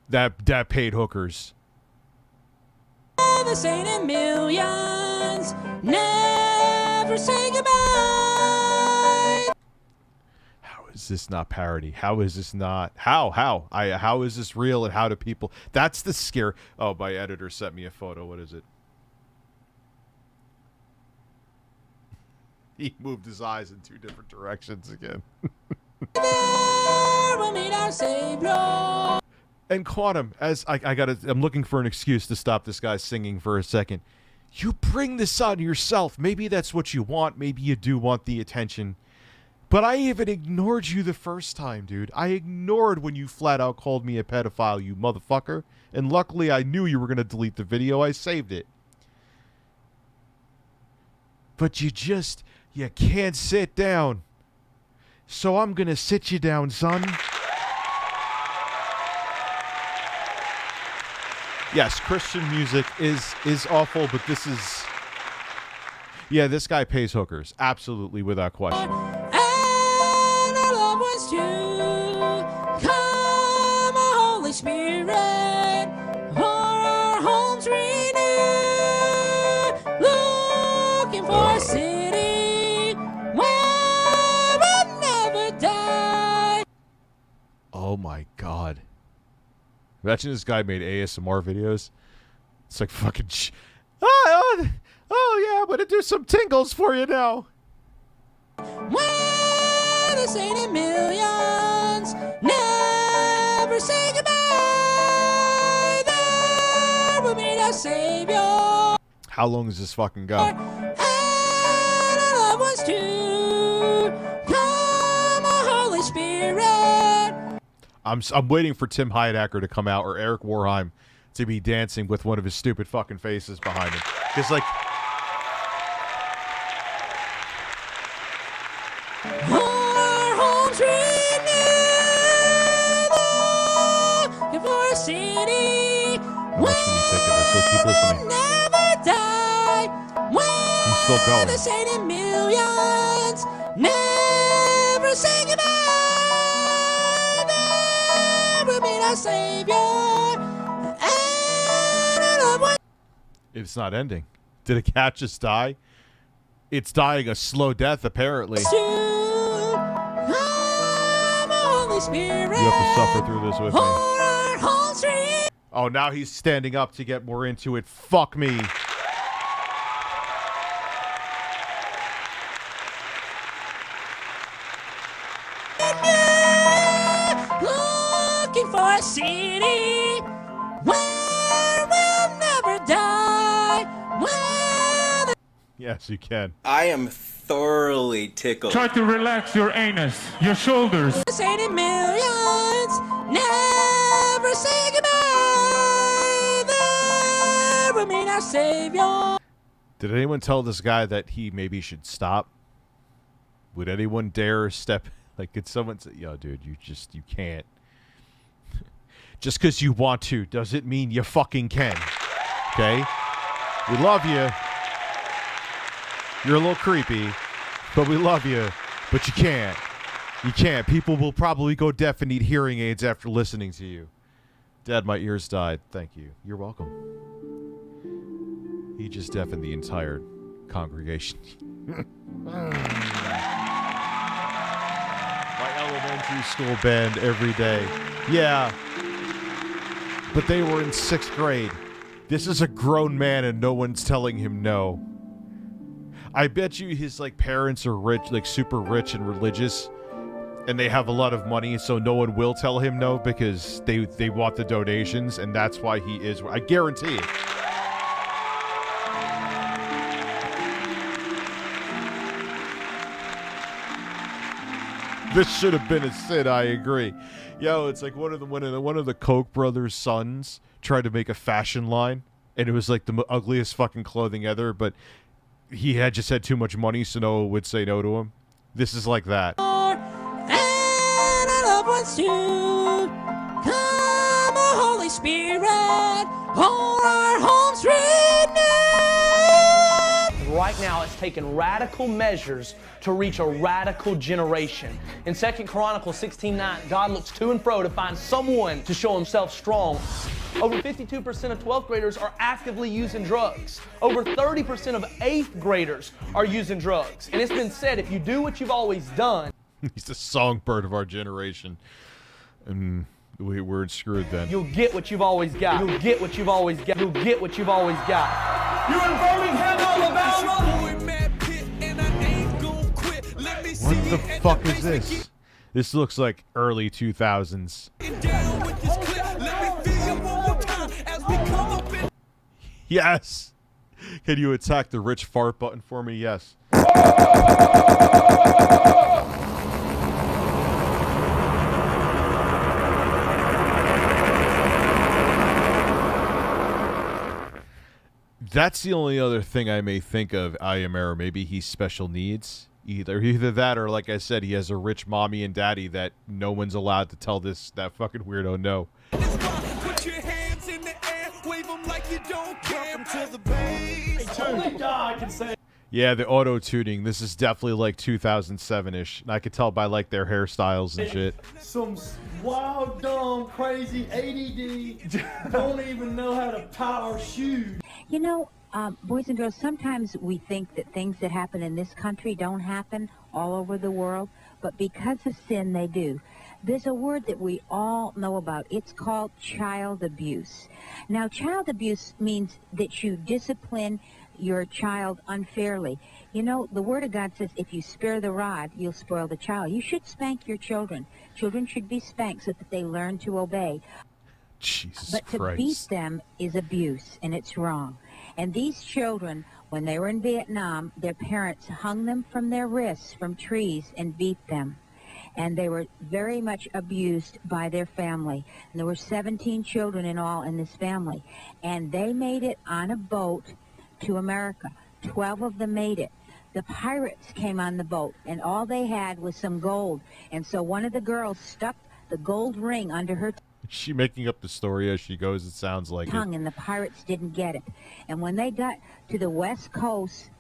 that paid hookers. This ain't in millions. Never say goodbye. How is this not parody? How is this not? How is this real, and how do people? That's the scare. Oh, my editor sent me a photo. What is it? He moved his eyes in two different directions again. And Quantum, as I'm looking for an excuse to stop this guy singing for a second. You bring this on yourself. Maybe that's what you want. Maybe you do want the attention. But I even ignored you the first time, dude. I ignored when you flat out called me a pedophile, you motherfucker. And luckily I knew you were going to delete the video. I saved it. But you can't sit down. So I'm going to sit you down, son. Yes, Christian music is awful, but this is... Yeah, this guy pays hookers. Absolutely, without question. And our loved ones too. Come, Holy Spirit, for our homes renew. Looking for a city where we'll never die. Oh my God. Imagine this guy made ASMR videos. It's like fucking... Oh, yeah, I'm going to do some tingles for you now. Well, this ain't in millions. Never say goodbye. There will meet our Savior. How long does this fucking go? And our loved ones too. Come, Holy Spirit. I'm waiting for Tim Heidecker to come out or Eric Warheim to be dancing with one of his stupid fucking faces behind him. Because, like... Our homes renewed. Looking for a city Watch when you take it. I still keep listening. never die. Well, He's still going. this ain't in millions. Never say goodbye. Never meet our Savior. And our loved ones. It's not ending. Did a cat just die? It's dying a slow death, apparently. Come, Holy Spirit. You have to suffer through this with me. For our homes renewed. Oh, now he's standing up to get more into it. Fuck me. Looking for a city where we'll never die. Where Yes, you can. I am thoroughly tickled. Try to relax your anus, your shoulders. this ain't in millions. Never say goodbye. There will meet our Savior. Did anyone tell this guy that he maybe should stop? Would anyone dare step... Like, could someone say, yo, dude, you can't. Just because you want to doesn't mean you fucking can. Okay? We love you. You're a little creepy, but we love you. But you can't. You can't. People will probably go deaf and need hearing aids after listening to you. Dad, my ears died. Thank you. You're welcome. He just deafened the entire congregation. My elementary school band every day. Yeah. But they were in 6th grade. This is a grown man and no one's telling him no. I bet you his like parents are rich, like super rich and religious, and they have a lot of money, so no one will tell him no because they want the donations, and that's why he is. I guarantee it. This should have been a sin. I agree. Yo, it's like one of the Koch brothers' sons tried to make a fashion line, and it was like the ugliest fucking clothing ever. But he had just had too much money, so no one would say no to him. This is like that. And our loved ones too. Come, Holy Spirit, for our homes renewed. right now is taking radical measures to reach a radical generation. In 2 Chronicles 16:9, God looks to and fro to find someone to show himself strong. Over 52% of 12th graders are actively using drugs. Over 30% of 8th graders are using drugs. And it's been said, if you do what you've always done... He's the songbird of our generation. And we're screwed then. You'll get what you've always got. You'll get what you've always got. You'll get what you've always got. You're in Birmingham, Alabama! What the fuck is this? This looks like early 2000s. Yes! Can you attack the rich fart button for me? Yes. That's the only other thing I may think of Ayamero. Maybe he's special needs. Either that or, like I said, he has a rich mommy and daddy that no one's allowed to tell that fucking weirdo no. Put your hands in the air, wave them like you don't care. To the base. Only God can say. Yeah, the auto-tuning. This is definitely like 2007-ish. And I could tell by like their hairstyles and shit. Some wild, dumb, crazy ADD don't even know how to tie our shoes. You know, boys and girls, sometimes we think that things that happen in this country don't happen all over the world, but because of sin, they do. There's a word that we all know about. It's called child abuse. Now, child abuse means that you discipline your child unfairly. You know, the Word of God says if you spare the rod, you'll spoil the child. You should spank your children. Children should be spanked so that they learn to obey. Jesus But to beat them is abuse, and it's wrong. And these children, when they were in Vietnam, their parents hung them from their wrists from trees and beat them. And they were very much abused by their family. And there were 17 children in all in this family. And they made it on a boat to America. 12 of them made it. The pirates came on the boat, and all they had was some gold. And so one of the girls stuck the gold ring under her Is she making up the story as she goes? It sounds like tongue, and the pirates didn't get it. And when they got to the West Coast,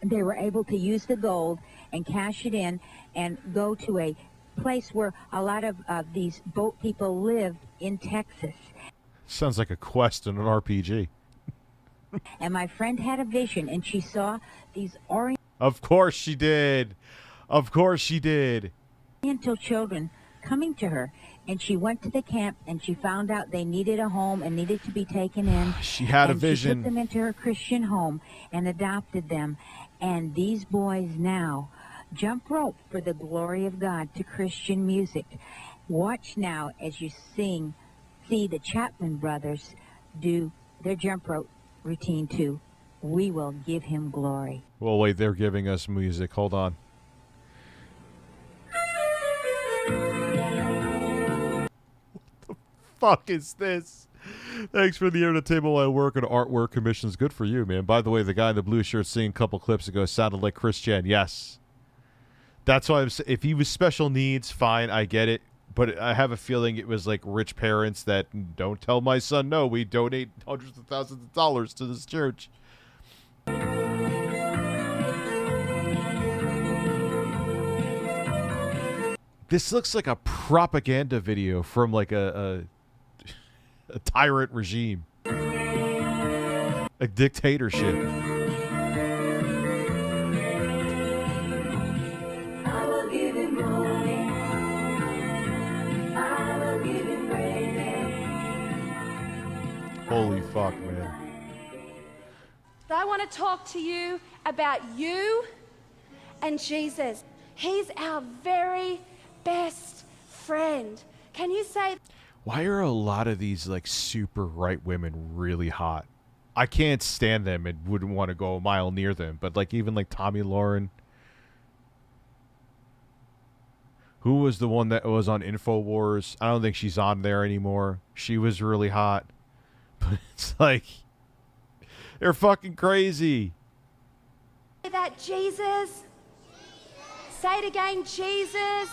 they were able to use the gold and cash it in and go to a place where a lot of these boat people lived in Texas. Sounds like a quest in an RPG. And my friend had a vision, and she saw these Oriental Of course she did. Of course she did. children coming to her. And she went to the camp, and she found out they needed a home and needed to be taken in. She had a She vision. took them into her Christian home and adopted them. And these boys now jump rope for the glory of God to Christian music. Watch now as you see the Chapman brothers do their jump rope routine to We Will Give Him Glory. Well, wait, they're giving us music. Hold on. Fuck is this? Thanks for the entertainment while I work on artwork commissions. Good for you, man. By the way, the guy in the blue shirt singing a couple clips ago sounded like Chris Chen. Yes. That's why I'm saying, if he was special needs, fine, I get it. But I have a feeling it was like rich parents that don't tell my son no, we donate hundreds of thousands of dollars to this church. This looks like a propaganda video from like a tyrant regime. A dictatorship. Holy fuck, man. I want to talk to you about you and Jesus. He's our very best friend. Can you say... Why are a lot of these like super right women really hot? I can't stand them and wouldn't want to go a mile near them. But like even like Tommy Lauren. Who was the one that was on InfoWars? I don't think she's on there anymore. She was really hot. But it's like, they're fucking crazy. that Jesus? Say it again, Jesus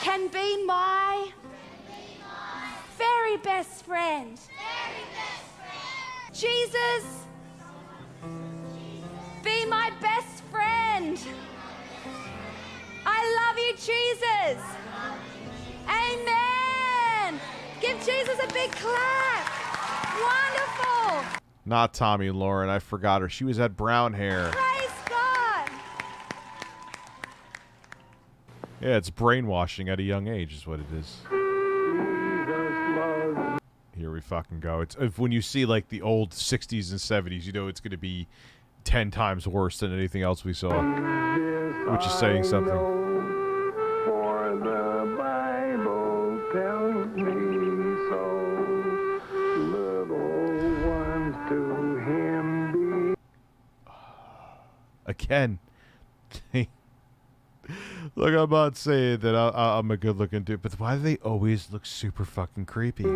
can be my very best friend. Jesus, be Jesus. Amen. Give Jesus a big clap. Wonderful. Not Tommy Lauren. I forgot her. She had brown hair. Praise God. Yeah, it's brainwashing at a young age is what it is. Here we fucking go. It's when you see like the old 60s and 70s, you know it's going to be 10 times worse than anything else we saw. Which is saying something. For the Bible tells me so. Little ones to him be. Again. Look, I'm not saying that I'm a good-looking dude, but why do they always look super fucking creepy? They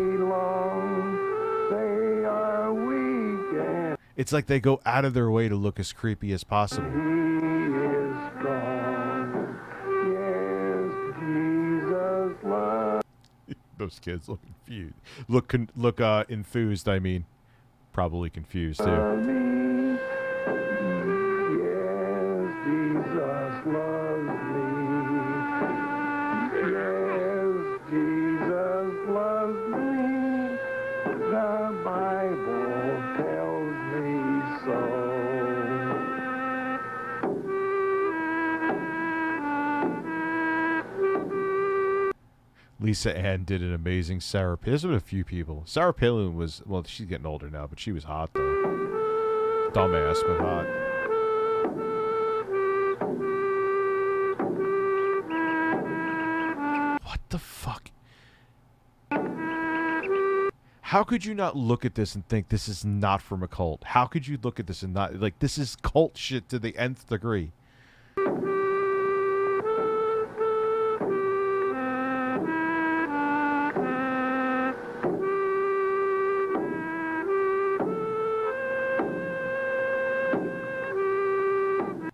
are weak and It's like they go out of their way to look as creepy as possible. he is strong. Yes, Jesus loves Those kids look confused. Look enthused, I mean. Probably confused, too. me. Yes, Jesus loves me. Yes, Jesus loves me. The Bible tells me so. Lisa Ann did an amazing Sarah Palin. There's been a few people. Sarah Palin was, well, she's getting older now, but she was hot, though. Dumbass, but hot. What the fuck? How could you not look at this and think this is not from a cult? How could you look at this and not, like, this is cult shit to the nth degree?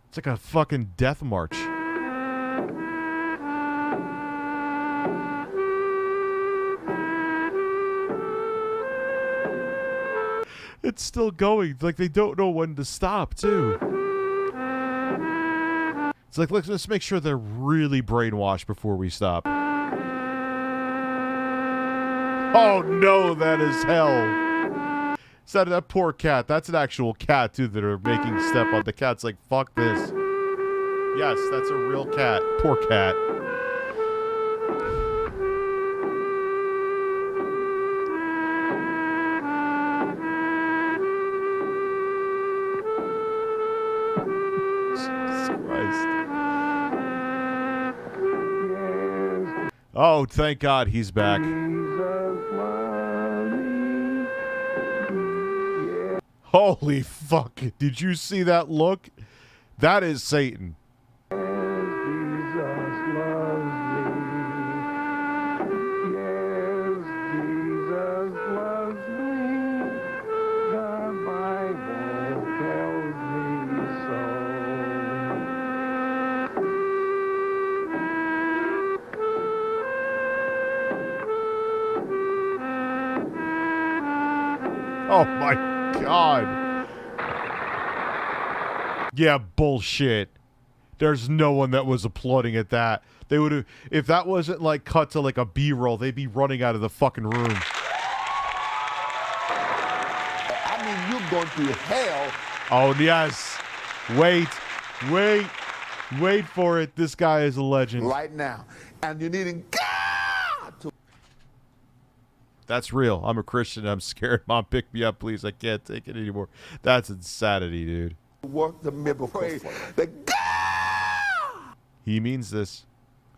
It's like a fucking death march. It's still going. Like, they don't know when to stop, too. It's like, let's make sure they're really brainwashed before we stop. Oh, no, that is hell. Is that poor cat? That's an actual cat, too, that are making step on. The cat's like, fuck this. Yes, that's a real cat. Poor cat. Jesus Christ. Oh, thank God he's back. Holy fuck. Did you see that look? That is Satan. Oh my God. Yeah, bullshit. There's no one that was applauding at that. They would have, if that wasn't like cut to like a B-roll, they'd be running out of the fucking room. I mean, you're going through hell. Oh, yes. Wait for it. This guy is a legend. Right now. And you're needing God to. That's real. I'm a Christian. I'm scared. Mom, pick me up, please. I can't take it anymore. That's insanity, dude. Work the miracle for you. That God He means this.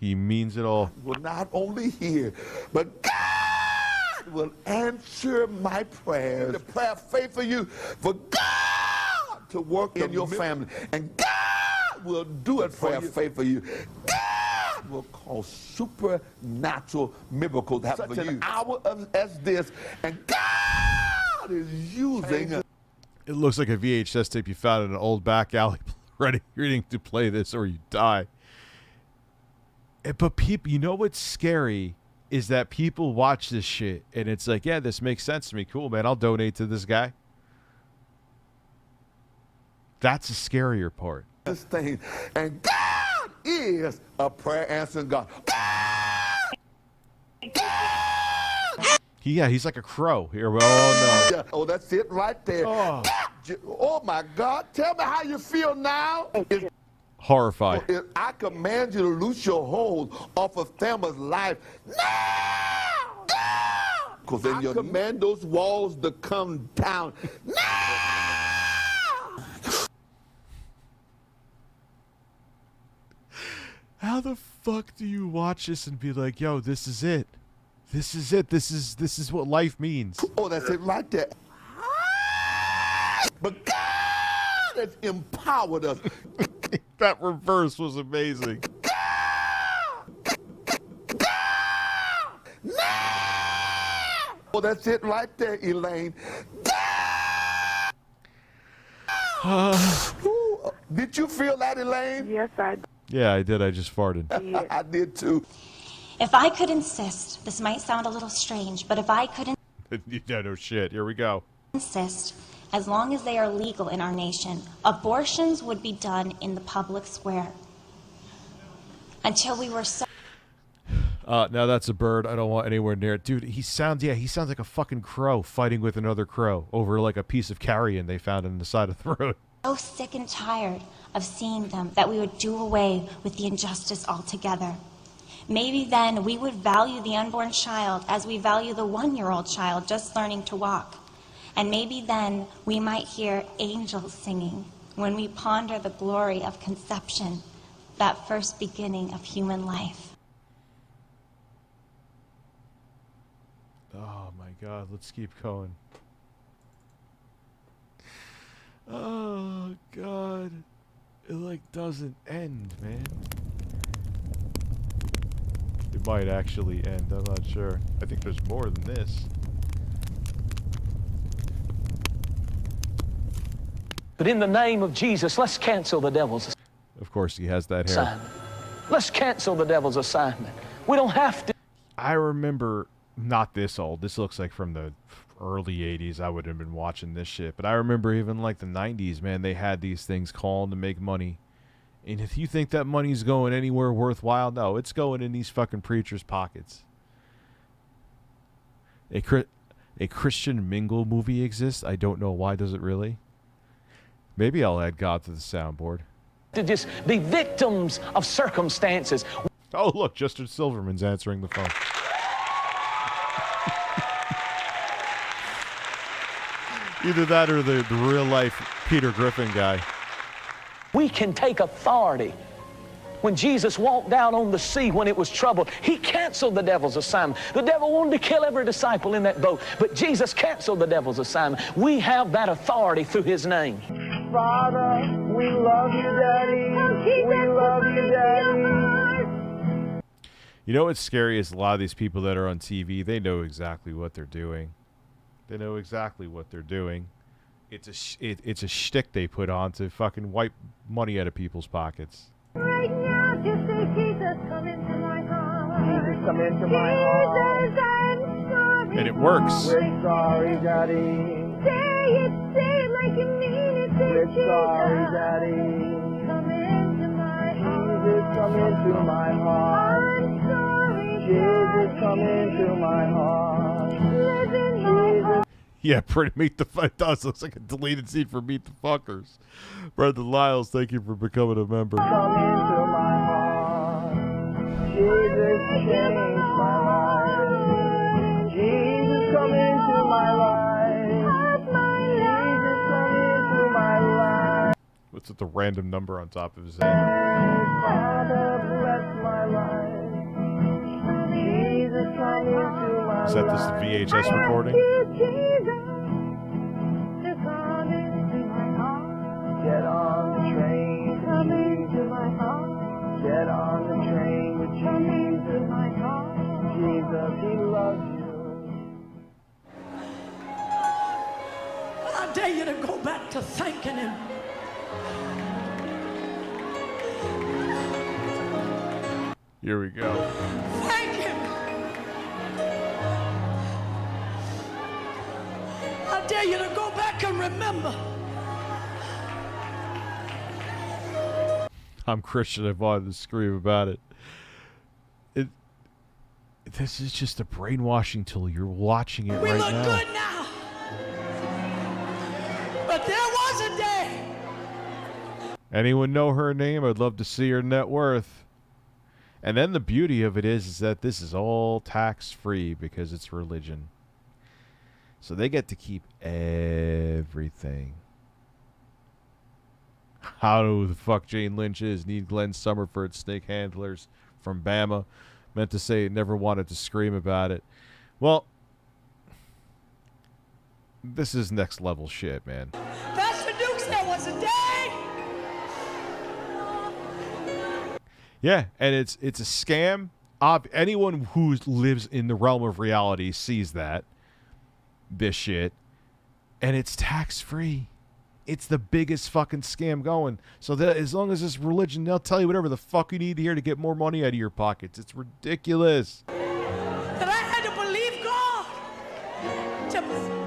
He means it all. will not only hear, but God will answer my prayers. The prayer of faith for you, for God to work in your family. And God will do it for faith for you. God will cause supernatural miracles to happen for you. Such an hour as this, and God is using. It looks like a VHS tape you found in an old back alley ready to play this or you die. But people, you know what's scary is that people watch this shit and it's like, yeah, this makes sense to me. Cool, man. I'll donate to this guy. That's the scarier part. This thing, and God is a prayer answering God. He's like a crow here. Oh no. Yeah, oh, that's it right there. Oh my God. Tell me how you feel now. Horrified. I command you to loose your hold off of Thelma's life now. Because then you command those walls to come down now. How the fuck do you watch this and be like, yo, this is it? This is it. This is what life means. Oh, that's it right there. But God has empowered us. That reverse was amazing. Oh, that's it right there, Elaine. Did you feel that, Elaine? Yes, I did. Yeah, I did. I just farted. I did too. If I could insist, this might sound a little strange, but if I could Yeah, no shit. Here we go. insist, as long as they are legal in our nation, abortions would be done in the public square. Until we were so... Now that's a bird. I don't want anywhere near it. Dude, he sounds like a fucking crow fighting with another crow over like a piece of carrion they found on the side of the road. so sick and tired of seeing them that we would do away with the injustice altogether. Maybe then we would value the unborn child as we value the 1-year-old child just learning to walk. And maybe then we might hear angels singing when we ponder the glory of conception, that first beginning of human life. Oh my God, let's keep going. Oh God, it like doesn't end, man. It might actually end, I'm not sure. I think there's more than this. But in the name of Jesus, let's cancel the devil's Of course he has that hair. assignment. Let's cancel the devil's assignment. We don't have to. I remember, not this old, this looks like from the early 80s, I would have been watching this shit, but I remember even like the 90s, man, they had these things calling to make money. And if you think that money's going anywhere worthwhile, no, it's going in these fucking preachers' pockets. A Christian Mingle movie exists. I don't know why. Does it really? Maybe I'll add God to the soundboard. To just be victims of circumstances. Oh, look, Justin Silverman's answering the phone. Either that or the real-life Peter Griffin guy. We can take authority. When Jesus walked down on the sea when it was troubled, he canceled the devil's assignment. The devil wanted to kill every disciple in that boat, but Jesus canceled the devil's assignment. We have that authority through his name. Father, we love you, Daddy. We love you, Daddy. You know what's scary is a lot of these people that are on TV, they know exactly what they're doing. They know exactly what they're doing. It's a shtick they put on to fucking wipe money out of people's pockets. Right now, just say, Jesus, come into my heart. Jesus, come into my heart. Jesus, I'm sorry. And it works. We're sorry, Daddy. Say it like you mean it. We're sorry, Daddy. Come into my heart. Jesus, come into my heart. I'm sorry, Jesus, come into my heart. Live in my heart. Yeah, Meet the Fuck does. Looks like a deleted scene for Meet the Fuckers. Brendan Lyles, thank you for becoming a member. Come into my heart. Jesus, change my life. Jesus, come into my life. Jesus, come into my life. What's with the random number on top of his head? Father, bless my life. Jesus, come into my life. Is that this VHS recording? Get on the train, come into my heart. Get on the train with Jesus, my heart. Jesus, he loves you. I dare you to go back to thanking him. Here we go. Thank him. I dare you to go back and remember. I'm Christian. I wanted to scream about it. This is just a brainwashing tool. You're watching it We right look now. good now. But there was a day. Anyone know her name? I'd love to see her net worth. And then the beauty of it is that this is all tax-free because it's religion. So they get to keep everything. How the fuck Jane Lynch is. Need Glenn Summerford, snake handlers from Bama. Meant to say never wanted to scream about it. Well, this is next level shit, man. Pastor Duke said there was a day. Yeah, and it's a scam. Anyone who lives in the realm of reality sees this shit, and it's tax-free. It's the biggest fucking scam going. So that as long as it's religion, they'll tell you whatever the fuck you need to hear to get more money out of your pockets. It's ridiculous. That I had to believe God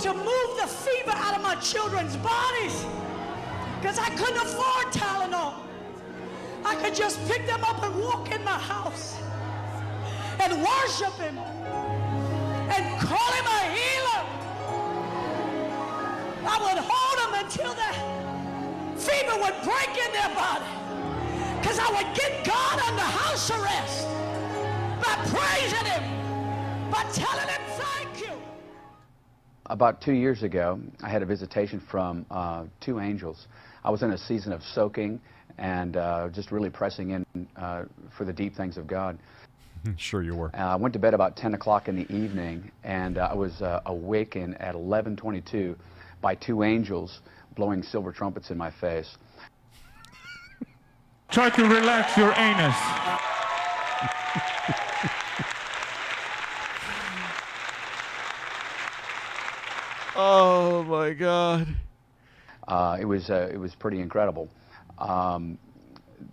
to move the fever out of my children's bodies. Because I couldn't afford Tylenol. I could just pick them up and walk in my house and worship Him and call Him a healer. I would hold them until the fever would break in their body. Because I would get God under house arrest by praising Him, by telling Him thank you. About 2 years ago, I had a visitation from two angels. I was in a season of soaking and just really pressing in for the deep things of God. Sure you were. I went to bed about 10 o'clock in the evening, and I was awakened at 11:22 by two angels blowing silver trumpets in my face. Try to relax your anus. Oh my God. It was pretty incredible.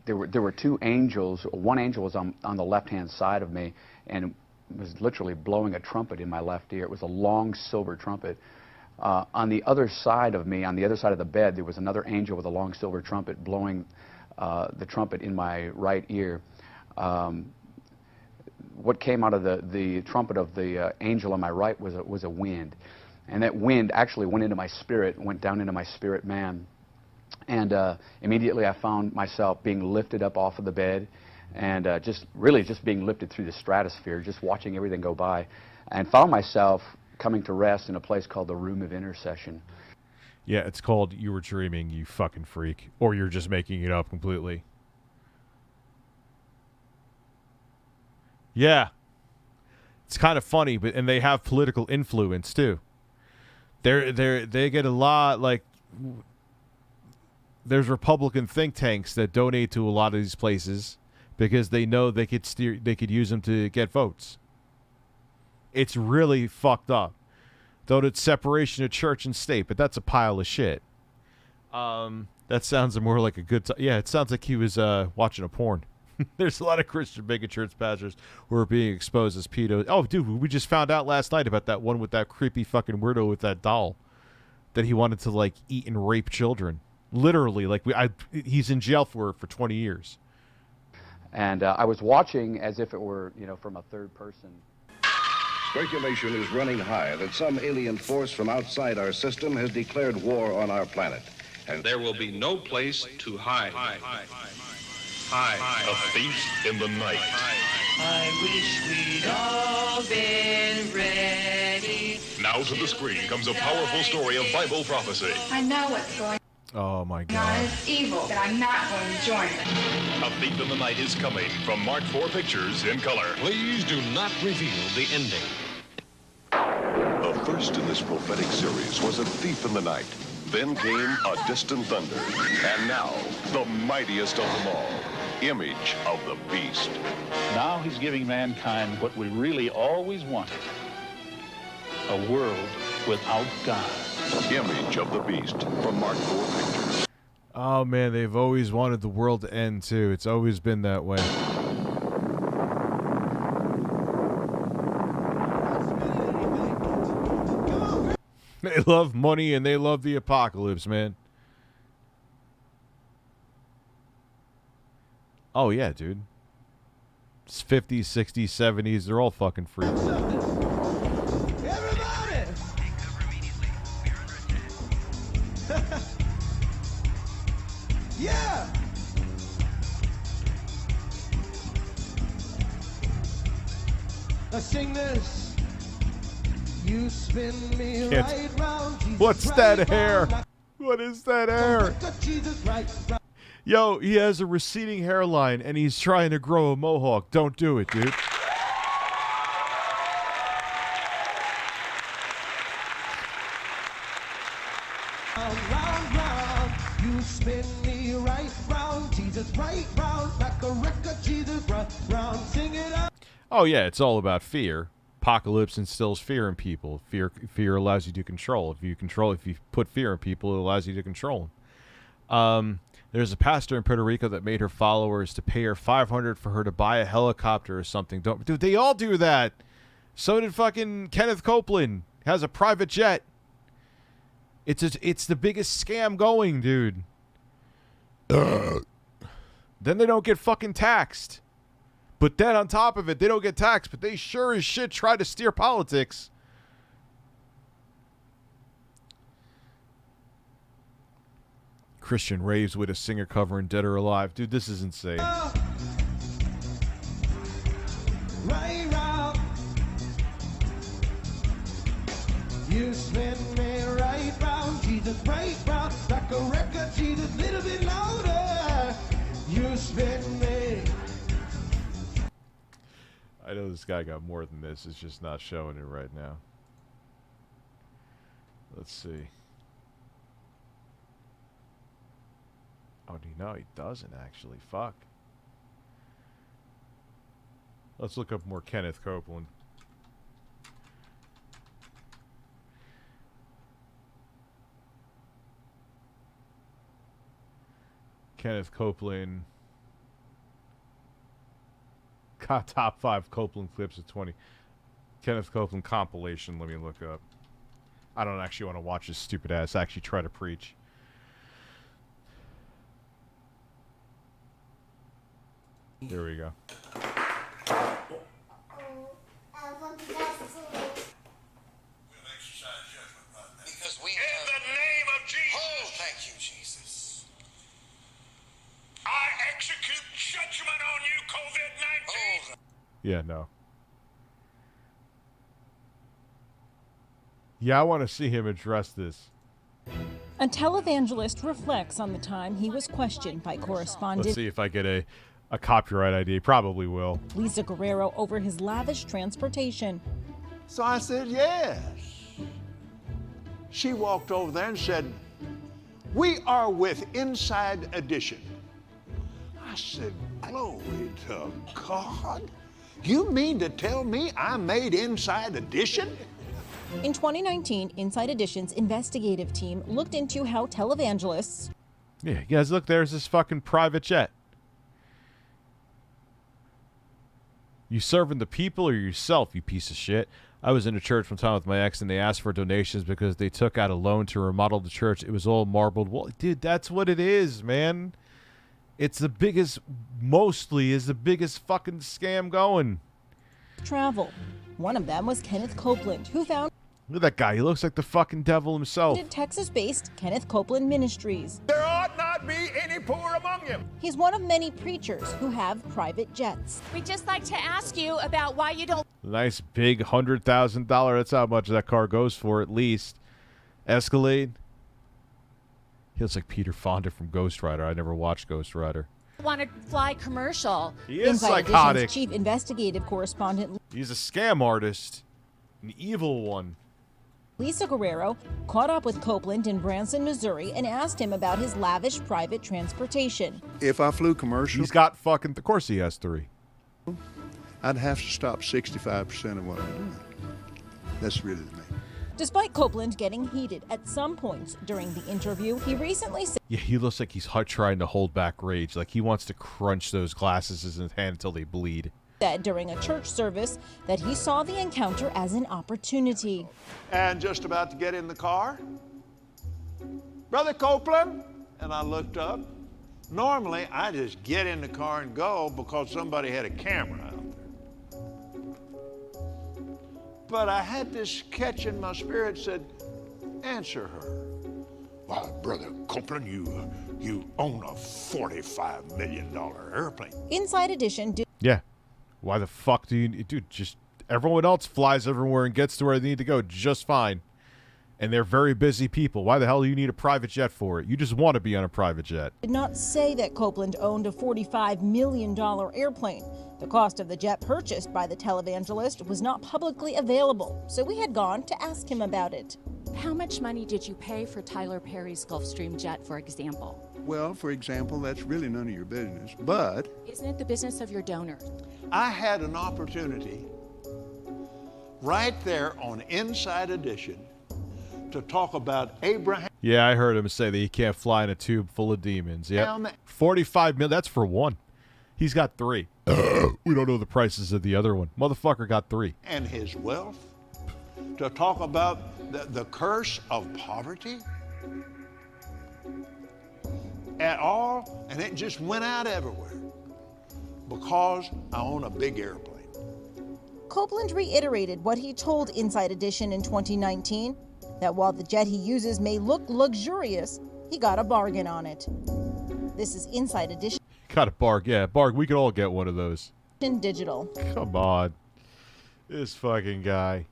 There were two angels. One angel was on the left-hand side of me and was literally blowing a trumpet in my left ear. It was a long silver trumpet. On the other side of me, on the other side of the bed, there was another angel with a long silver trumpet blowing the trumpet in my right ear. What came out of the trumpet of the angel on my right was a wind. And that wind actually went into my spirit, went down into my spirit man. And immediately I found myself being lifted up off of the bed and just being lifted through the stratosphere, just watching everything go by, and found myself coming to rest in a place called the Room of Intercession. Yeah, it's called You Were Dreaming, you fucking freak. Or you're just making it up completely. Yeah. It's kind of funny, and they have political influence too. They get a lot, like, there's Republican think tanks that donate to a lot of these places because they know they could use them to get votes. It's really fucked up. Though it's separation of church and state, but that's a pile of shit. That sounds more like a good time. Yeah, it sounds like he was watching a porn. There's a lot of Christian mega church pastors who are being exposed as pedos. Oh, dude, we just found out last night about that one with that creepy fucking weirdo with that doll that he wanted to, like, eat and rape children. Literally, like, he's in jail for 20 years. And I was watching as if it were, from a third person. Speculation is running high that some alien force from outside our system has declared war on our planet. And there will be no place to hide. A thief in the night. I wish we'd all been ready. Now to the screen comes a powerful story of Bible prophecy. I know what's going Oh my on. God. It's evil, but I'm not going to join it. A Thief in the Night is coming from Mark IV Pictures in color. Please do not reveal the ending. The first in this prophetic series was A Thief in the Night. Then came A Distant Thunder. And now, the mightiest of them all, Image of the Beast. Now he's giving mankind what we really always wanted. A world without God. Image of the Beast from Mark IV Pictures. Oh man, they've always wanted the world to end too. It's always been that way. They love money and they love the apocalypse, man. Oh, yeah, dude. It's 50s, 60s, 70s. They're all fucking free. Everybody! Yeah! Let's sing this. You spin me Can't- right round. Jesus, What's right that round, hair? like What is that hair? Jesus, right round. Yo, he has a receding hairline, and he's trying to grow a mohawk. Don't do it, dude. Round, round, round. You spin me right round. Jesus, right round. Like a record, Jesus, right round. Sing it out. Oh, yeah, it's all about fear. Apocalypse instills fear in people. Fear allows you to control. If you put fear in people, it allows you to control them. There's a pastor in Puerto Rico that made her followers to pay her $500 for her to buy a helicopter or something. Dude, they all do that. So did fucking Kenneth Copeland. Has a private jet. It's the biggest scam going, dude. Then they don't get fucking taxed. But then on top of it, they don't get taxed, but they sure as shit try to steer politics. Christian raves with a singer covering Dead or Alive. Dude, this is insane. Right round. You spin me right round. Jesus, right round. Like a record, Jesus, little bit louder. You spin me. I know this guy got more than this. It's just not showing it right now. Let's see. Oh, no, he doesn't actually. Fuck. Let's look up more Kenneth Copeland. Kenneth Copeland. Top 5 Copeland clips of 20. Kenneth Copeland compilation. Let me look up. I don't actually want to watch this stupid ass actually try to preach. There we go. Because we in the name of Jesus. Oh, thank you, Jesus. I execute judgment on you, COVID-19. Yeah, no. Yeah, I want to see him address this. A televangelist reflects on the time he was questioned by correspondent Let's see if I get a copyright ID. Probably will. Lisa Guerrero over his lavish transportation. So I said, yes. She walked over there and said, we are with Inside Edition. I said, glory to God. You mean to tell me I made Inside Edition? In 2019, Inside Edition's investigative team looked into how televangelists... Yeah, you guys, look, there's this fucking private jet. You serving the people or yourself, you piece of shit? I was in a church one time with my ex, and they asked for donations because they took out a loan to remodel the church. It was all marbled wall. Dude, that's what it is, man. It's the biggest, mostly is the biggest fucking scam going. travel. One of them was Kenneth Copeland, who founded Look at that guy. He looks like the fucking devil himself. Texas-based Kenneth Copeland Ministries. There ought not be any poor among you. He's one of many preachers who have private jets. We'd just like to ask you about why you don't... Nice big $100,000. That's how much that car goes for, at least. Escalade. He looks like Peter Fonda from Ghost Rider. I never watched Ghost Rider. want to fly commercial. He is Inside psychotic. Edition's chief investigative correspondent He's a scam artist. An evil one. Lisa Guerrero caught up with Copeland in Branson, Missouri, and asked him about his lavish private transportation. If I flew commercial, He's got fucking... Of course he has 3. I'd have to stop 65% of what I'm doing. That's really me. Despite Copeland getting heated at some points during the interview, he recently said Yeah, he looks like he's trying to hold back rage. Like he wants to crunch those glasses in his hand until they bleed. during a church service that he saw the encounter as an opportunity. And just about to get in the car, Brother Copeland, and I looked up, Normally, I just get in the car and go because somebody had a camera out there. But I had this catch in my spirit said, answer her. Why, Brother Copeland, you own a $45 million airplane. Inside Edition. Yeah. Why the fuck do you... Dude, just... Everyone else flies everywhere and gets to where they need to go just fine. And they're very busy people. Why the hell do you need a private jet for it? You just want to be on a private jet. Did not say that Copeland owned a $45 million airplane. The cost of the jet purchased by the televangelist was not publicly available, so we had gone to ask him about it. How much money did you pay for Tyler Perry's Gulfstream jet, for example? Well, for example, that's really none of your business, but... Isn't it the business of your donor? I had an opportunity right there on Inside Edition to talk about Abraham. Yeah, I heard him say that he can't fly in a tube full of demons. Yeah, 45 million. That's for one. He's got 3. We don't know the prices of the other one. Motherfucker got 3. And his wealth. To talk about the curse of poverty. At all. And it just went out everywhere. Because I own a big airplane. Copeland reiterated what he told Inside Edition in 2019, that while the jet he uses may look luxurious, he got a bargain on it. This is Inside Edition. Got a bargain. Yeah, bargain. We could all get one of those. Digital. Come on. This fucking guy.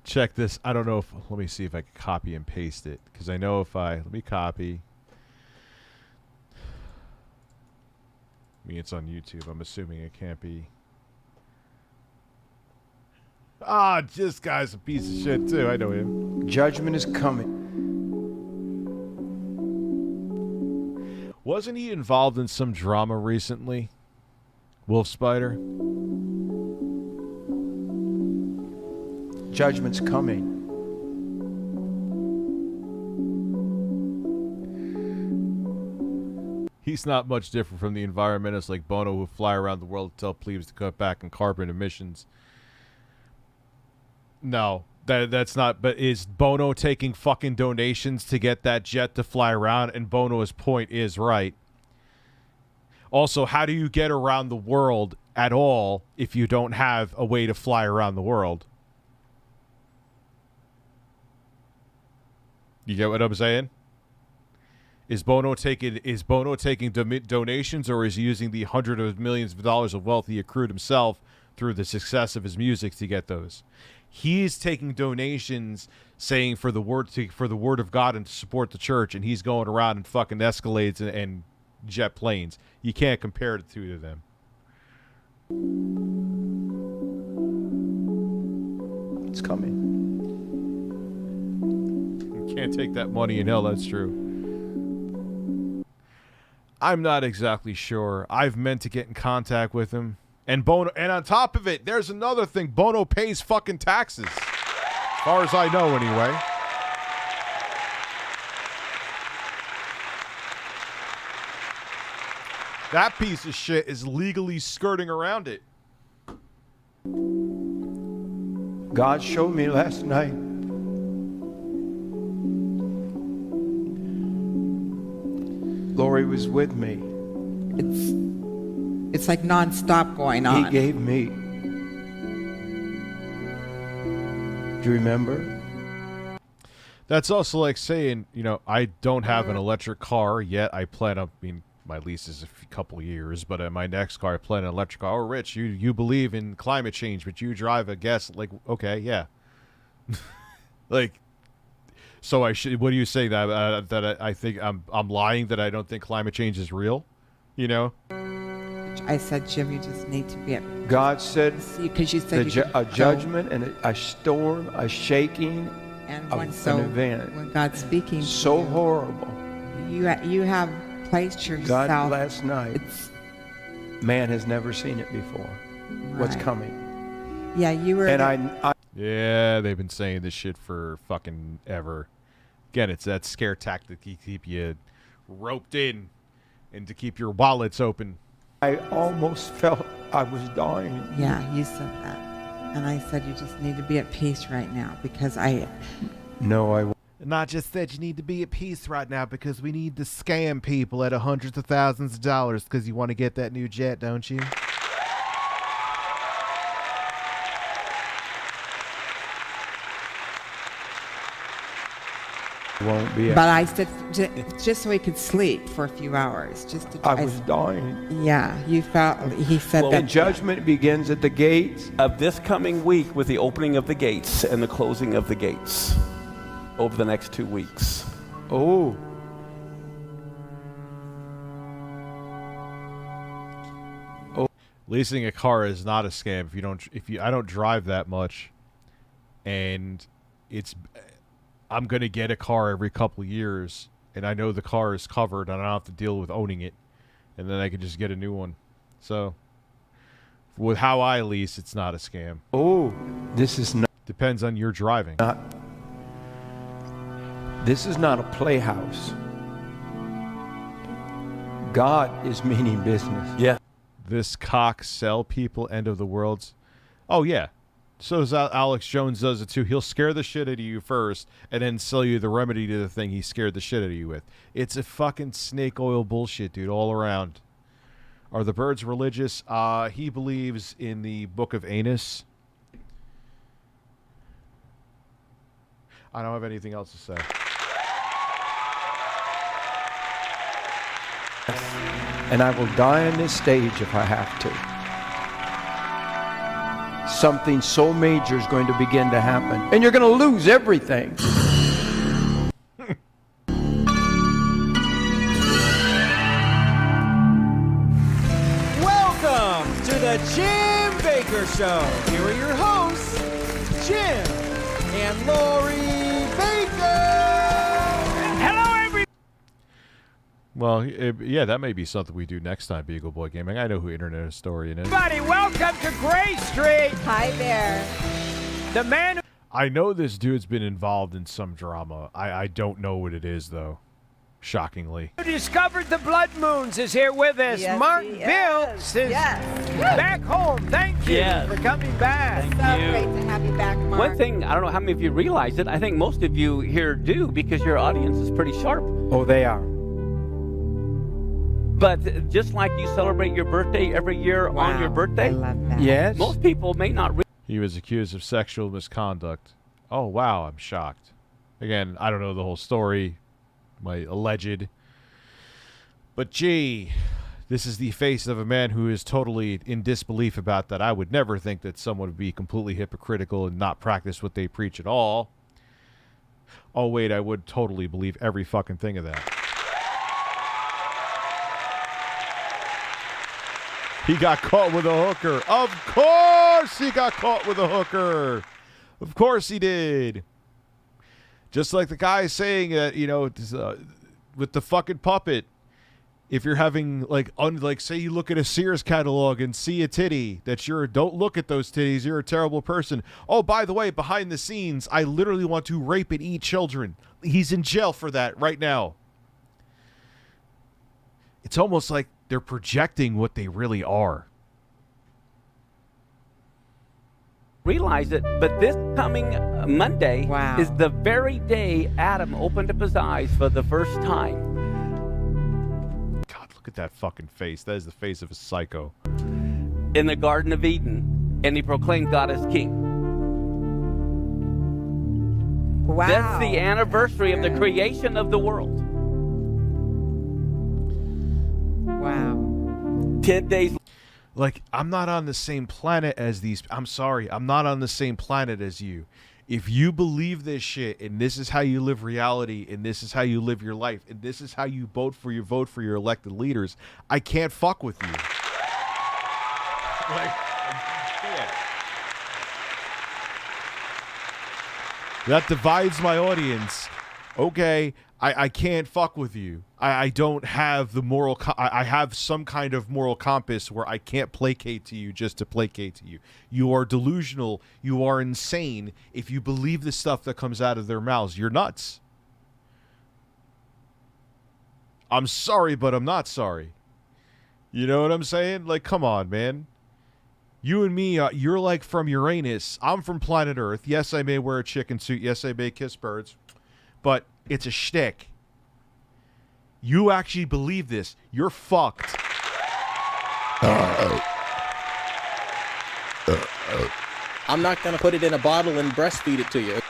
Check this. I don't know if... Let me see if I can copy and paste it. Because I know if I... Let me copy. I mean, it's on YouTube. I'm assuming it can't be... Ah, this guy's a piece of shit, too. I know him. Judgment is coming. Wasn't he involved in some drama recently? Wolf Spider? Judgment's coming. He's not much different from the environmentalists like Bono who fly around the world to tell plebes to cut back on carbon emissions. No, that's not. But is Bono taking fucking donations to get that jet to fly around? And Bono's point is right. Also, how do you get around the world at all if you don't have a way to fly around the world? You get what I'm saying? Is Bono taking donations, or is he using the hundreds of millions of dollars of wealth he accrued himself through the success of his music to get those? He's taking donations, saying for the word of God and to support the church, and he's going around in fucking Escalades and jet planes. You can't compare the two of them. It's coming. You can't take that money in hell. That's true. I'm not exactly sure. I've meant to get in contact with him. And Bono, and on top of it, there's another thing. Bono pays fucking taxes. As far as I know, anyway. That piece of shit is legally skirting around it. God showed me last night. Lori was with me. It's like nonstop going on. He gave me. Do you remember? That's also like saying, you know, I don't have an electric car yet. I plan on, I mean, my lease is a couple years, but my next car, I plan an electric car. Oh, Rich, you believe in climate change, but you drive a gas, like, okay, yeah. Like, so I should, what do you say, that I think I'm lying that I don't think climate change is real? You know? I said, Jim, you just need to be at... God said, because you said a judgment and a storm, a shaking, and an event. When God's speaking, so horrible. You have placed yourself. God last night. Man has never seen it before. Right. What's coming? Yeah, you were. And yeah, they've been saying this shit for fucking ever. Again, it's that scare tactic to keep you roped in and to keep your wallets open. I almost felt I was dying. Yeah, you said that. And I said, you just need to be at peace right now because No, Not just said you need to be at peace right now because we need to scam people at hundreds of thousands of dollars because you want to get that new jet, don't you? Won't be. But I said just so he could sleep for a few hours. Just to, I was dying. Yeah, you felt. He said Well, that. and Judgment begins at the gates of this coming week with the opening of the gates and the closing of the gates over the next 2 weeks. Oh. Leasing a car is not a scam I don't drive that much, and I'm gonna get a car every couple of years, and I know the car is covered, and I don't have to deal with owning it, and then I can just get a new one. So, with how I lease, it's not a scam. Oh, this is not. Depends on your driving. This is not a playhouse. God is meaning business. Yeah. This cock sell people end of the worlds. Oh yeah. So does Alex Jones does it too. He'll scare the shit out of you first and then sell you the remedy to the thing he scared the shit out of you with. It's a fucking snake oil bullshit, dude, all around. Are the birds religious? He believes in the Book of Anus. I don't have anything else to say. And I will die on this stage if I have to. Something so major is going to begin to happen. And you're going to lose everything. Welcome to the Jim Baker Show. Here are your hosts, Jim and Lori Baker. Hello, everybody. Well, yeah, that may be something we do next time, Beagle Boy Gaming. I know who Internet Historian is. Welcome to Gray Street. Hi there. The man. I know this dude's been involved in some drama. I don't know what it is, though. Shockingly. Who discovered the blood moons is here with us. Yes, Mark he Bills is back home. Thank you for coming back. So great to have you back, Mark. One thing, I don't know how many of you realize it, I think most of you here do because your audience is pretty sharp. Oh, they are. But just like you celebrate your birthday every year on your birthday, I love that. Yes. most people may not He was accused of sexual misconduct. Oh, wow, I'm shocked. Again, I don't know the whole story. My alleged. But gee, this is the face of a man who is totally in disbelief about that. I would never think that someone would be completely hypocritical and not practice what they preach at all. Oh, wait, I would totally believe every fucking thing of that. He got caught with a hooker. Of course he got caught with a hooker. Of course he did. Just like the guy saying that, with the fucking puppet, if you're having, say you look at a Sears catalog and see a titty, don't look at those titties, you're a terrible person. Oh, by the way, behind the scenes, I literally want to rape and eat children. He's in jail for that right now. It's almost like they're projecting what they really are. realize it, but this coming Monday is the very day Adam opened up his eyes for the first time. God, look at that fucking face. That is the face of a psycho. In the Garden of Eden, and he proclaimed God as king. Wow. That's the anniversary of the creation of the world. Wow. 10 days. Like, I'm not on the same planet as these. I'm sorry. I'm not on the same planet as you. If you believe this shit, and this is how you live reality, and this is how you live your life, and this is how you vote for your elected leaders, I can't fuck with you. Like, yeah. That divides my audience. Okay, I can't fuck with you. I don't have the moral... I have some kind of moral compass where I can't placate to you just to placate to you. You are delusional. You are insane. If you believe the stuff that comes out of their mouths, you're nuts. I'm sorry, but I'm not sorry. You know what I'm saying? Like, come on, man. You and me, you're like from Uranus. I'm from planet Earth. Yes, I may wear a chicken suit. Yes, I may kiss birds. but it's a shtick. You actually believe this. You're fucked. I'm not going to put it in a bottle and breastfeed it to you.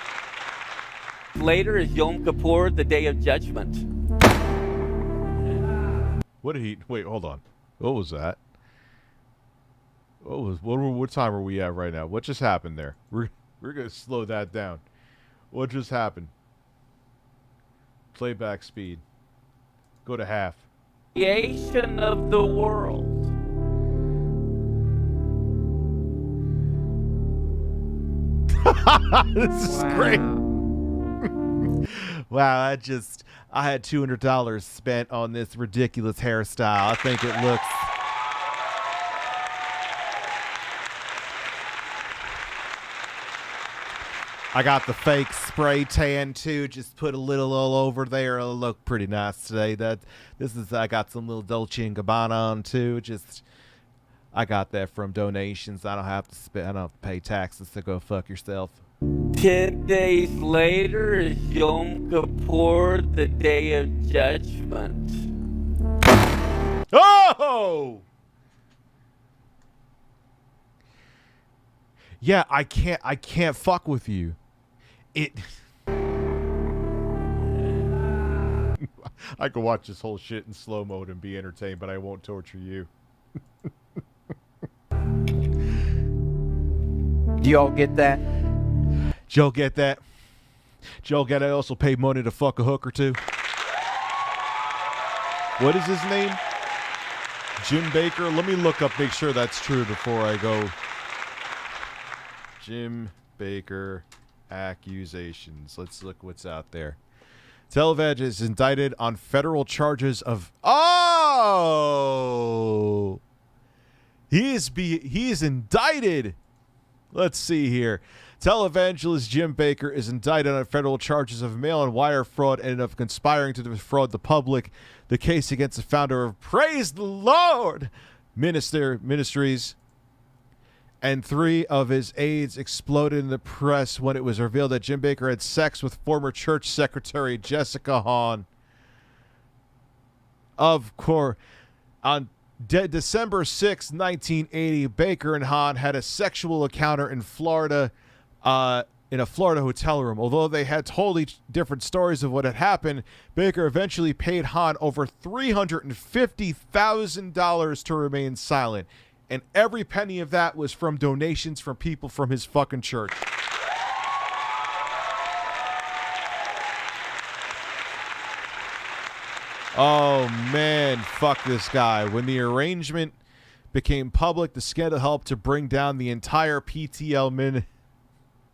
Later is Yom Kippur, the Day of Judgment. What did he... Wait, hold on. What was that? What time are we at right now? What just happened there? We're going to slow that down. What just happened? Playback speed. Go to half. Creation of the world. This is great. Wow, I had $200 spent on this ridiculous hairstyle. I think it looks... I got the fake spray tan too. Just put a little all over there. It'll look pretty nice today. I got some little Dolce & Gabbana on too. I got that from donations. I don't have to pay taxes, so go fuck yourself. 10 days later is Yom Kippur, the Day of Judgment. Oh! Yeah, I can't fuck with you. I could watch this whole shit in slow mode and be entertained, but I won't torture you. Do y'all get that? Joe get that? Joe get I also paid money to fuck a hooker too. What is his name? Jim Baker? Let me look up, make sure that's true before I go. Jim Baker accusations. Let's look what's out there. Televedge is indicted on federal charges of... Oh! He is indicted! Let's see here. Televangelist Jim Baker is indicted on federal charges of mail-and wire fraud and of conspiring to defraud the public. The case against the founder of Praise the Lord Ministries and 3 of his aides exploded in the press when it was revealed that Jim Baker had sex with former church secretary Jessica Hahn. Of course, on December 6, 1980, Baker and Hahn had a sexual encounter in Florida, in a Florida hotel room. Although they had totally different stories of what had happened, Baker eventually paid Hahn over $350,000 to remain silent. And every penny of that was from donations from people from his fucking church. Oh, man, fuck this guy. When the arrangement became public, the scandal helped to bring down the entire PTL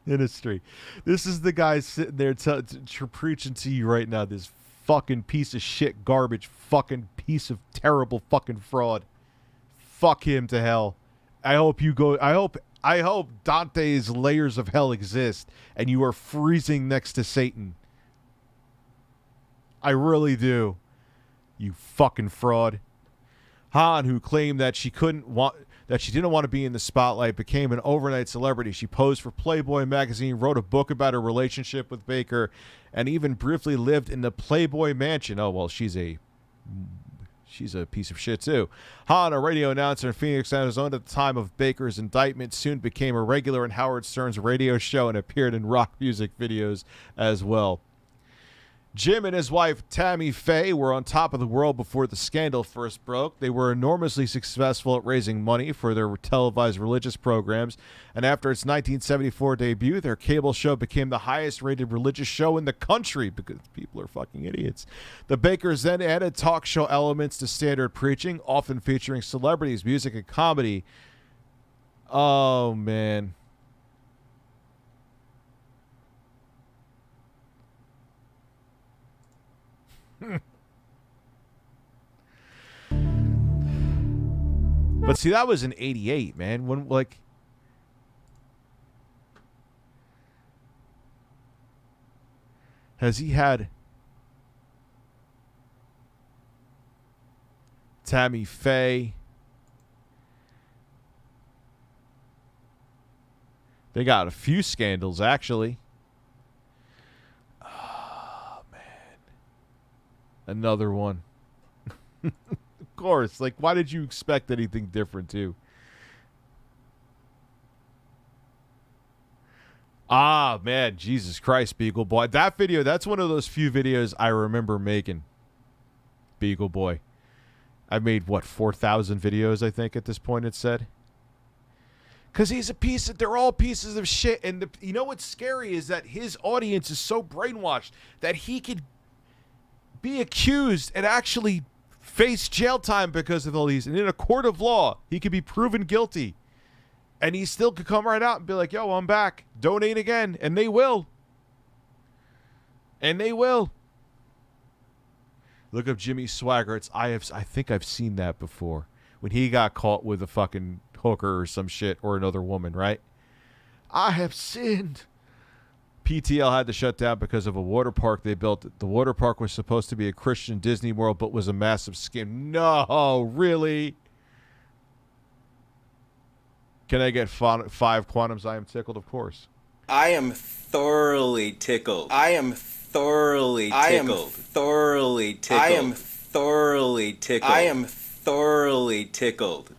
ministry. This is the guy sitting there preaching to you right now, this fucking piece of shit, garbage, fucking piece of terrible fucking fraud. Fuck him to hell. I hope Dante's layers of hell exist and you are freezing next to Satan. I really do. You fucking fraud. Hahn, who claimed that she didn't want to be in the spotlight, became an overnight celebrity. She posed for Playboy magazine, wrote a book about her relationship with Baker, and even briefly lived in the Playboy mansion. Oh, well, she's a piece of shit, too. Hahn, a radio announcer in Phoenix, Arizona at the time of Baker's indictment, soon became a regular in Howard Stern's radio show and appeared in rock music videos as well. Jim and his wife, Tammy Faye, were on top of the world before the scandal first broke. They were enormously successful at raising money for their televised religious programs, and after its 1974 debut, their cable show became the highest-rated religious show in the country because people are fucking idiots. The Bakers then added talk show elements to standard preaching, often featuring celebrities, music, and comedy. Oh, man. But see, that was in 88, man. When, like, has he had Tammy Faye? They got a few scandals, actually. Another one. Of course. Like, why did you expect anything different, too? Ah, man. Jesus Christ, Beagle Boy. That video, that's one of those few videos I remember making. Beagle Boy. I made, what, 4,000 videos, I think, at this point, it said. Because he's a piece of, they're all pieces of shit. And you know what's scary is that his audience is so brainwashed that he could be accused and actually face jail time because of all these. And in a court of law, he could be proven guilty. And he still could come right out and be like, yo, I'm back. Donate again. And they will. And they will. Look up Jimmy Swaggart's. I think I've seen that before. When he got caught with a fucking hooker or some shit or another woman, right? I have sinned. PTL had to shut down because of a water park they built. The water park was supposed to be a Christian Disney World, but was a massive scam. No, really? Can I get 5 quantums? I am tickled, of course. I am thoroughly tickled. I am thoroughly tickled. I am thoroughly tickled. I am thoroughly tickled. I am thoroughly tickled.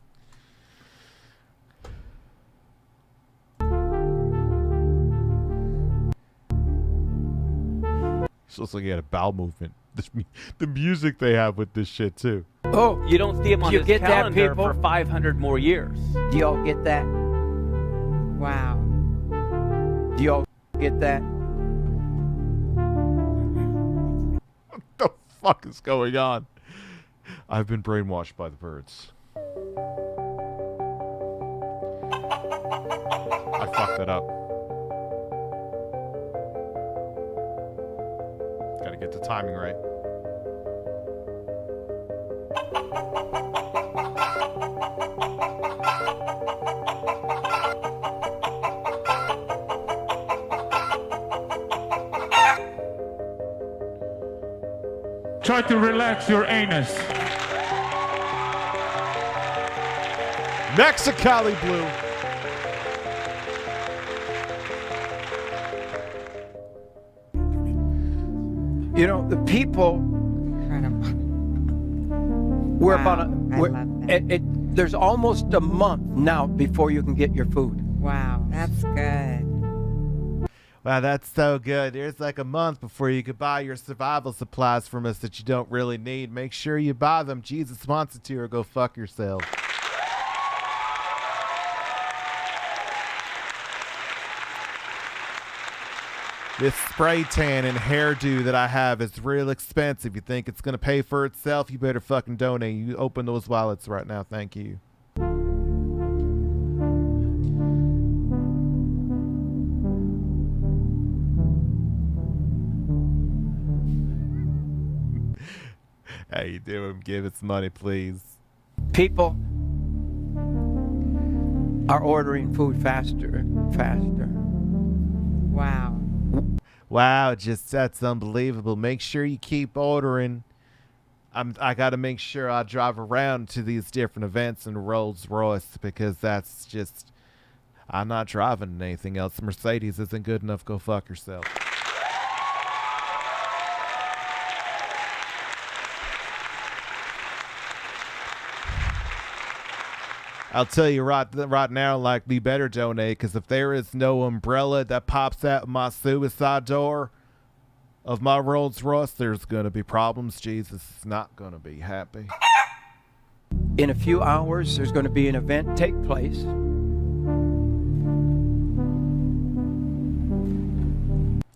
It's looks like he had a bowel movement. The music they have with this shit, too. Oh, you don't see him on you his get that, calendar people? for 500 more years. Do y'all get that? Wow. Do y'all get that? What the fuck is going on? I've been brainwashed by the birds. I fucked that up. Gotta get the timing right. Try to relax your anus. Mexicali Blue. You know, the people. Incredible. We're Wow, about there's almost a month now before you can get your food. Wow, that's good. Wow, that's so good. There's like a month before you could buy your survival supplies from us that you don't really need. Make sure you buy them. Jesus wants it to, or go fuck yourself. This spray tan and hairdo that I have is real expensive. You think it's going to pay for itself? You better fucking donate. You open those wallets right now. Thank you. How you doing? Give us money, please. People are ordering food faster and faster. Wow. Wow, just that's unbelievable. Make sure you keep ordering. I got to make sure I drive around to these different events in Rolls Royce because that's just, I'm not driving anything else. Mercedes isn't good enough. Go fuck yourself. I'll tell you right now, like, we better donate, because if there is no umbrella that pops out of my suicide door of my Rolls Royce, there's going to be problems. Jesus is not going to be happy. In a few hours, there's going to be an event take place.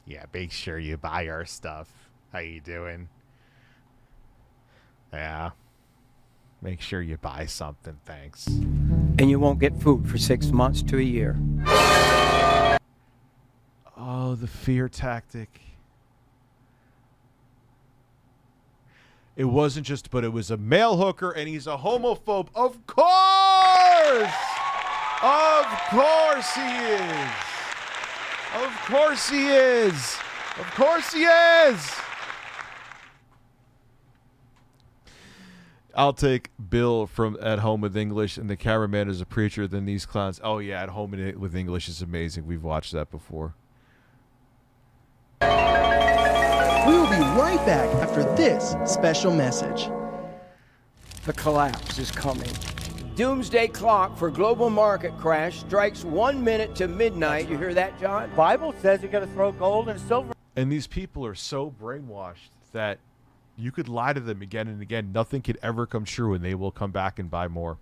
Yeah, make sure you buy our stuff. How you doing? Yeah. Make sure you buy something, thanks. And you won't get food for 6 months to a year. Oh, the fear tactic. It wasn't just, but it was a male hooker, and he's a homophobe. Of course! Of course he is! Of course he is! Of course he is! I'll take Bill from At Home with English, and the cameraman is a preacher, than these clowns. Oh, yeah, At Home with English is amazing. We've watched that before. We will be right back after this special message. The collapse is coming. Doomsday clock for global market crash strikes 1 minute to midnight. You hear that, John? Bible says you got to throw gold and silver. And these people are so brainwashed that you could lie to them again and again. Nothing could ever come true, and they will come back and buy more.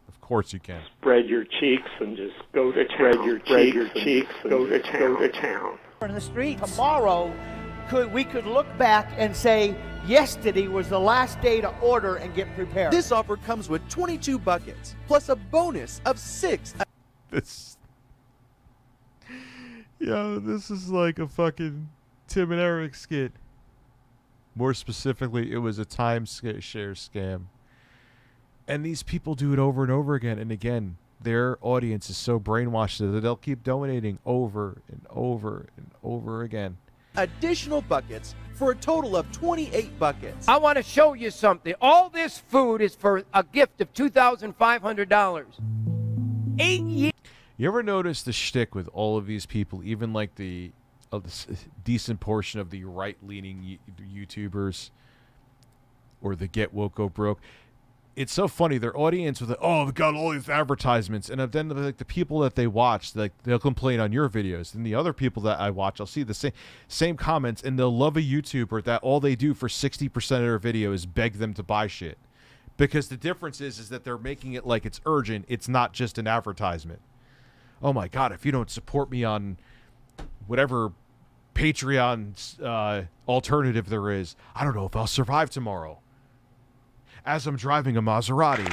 Of course you can. Spread your cheeks and just go to town. Spread your cheeks and go to town. In the street tomorrow, we could look back and say yesterday was the last day to order and get prepared. This offer comes with 22 buckets plus a bonus of 6. This is like a fucking Tim and Eric skit. More specifically, it was a timeshare scam. And these people do it over and over again. And again, their audience is so brainwashed that they'll keep donating over and over and over again. Additional buckets for a total of 28 buckets. I want to show you something. All this food is for a gift of $2,500. 8 years. You ever notice the shtick with all of these people, even like the decent portion of the right-leaning YouTubers or the Get Woke, Go Broke? It's so funny. Their audience with they got all these advertisements, and then like the people that they watch, like they'll complain on your videos. And the other people that I watch, I'll see the same comments, and they'll love a YouTuber that all they do for 60% of their video is beg them to buy shit. Because the difference is that they're making it like it's urgent. It's not just an advertisement. Oh my God, if you don't support me on whatever Patreon alternative there is, I don't know if I'll survive tomorrow. As I'm driving a Maserati.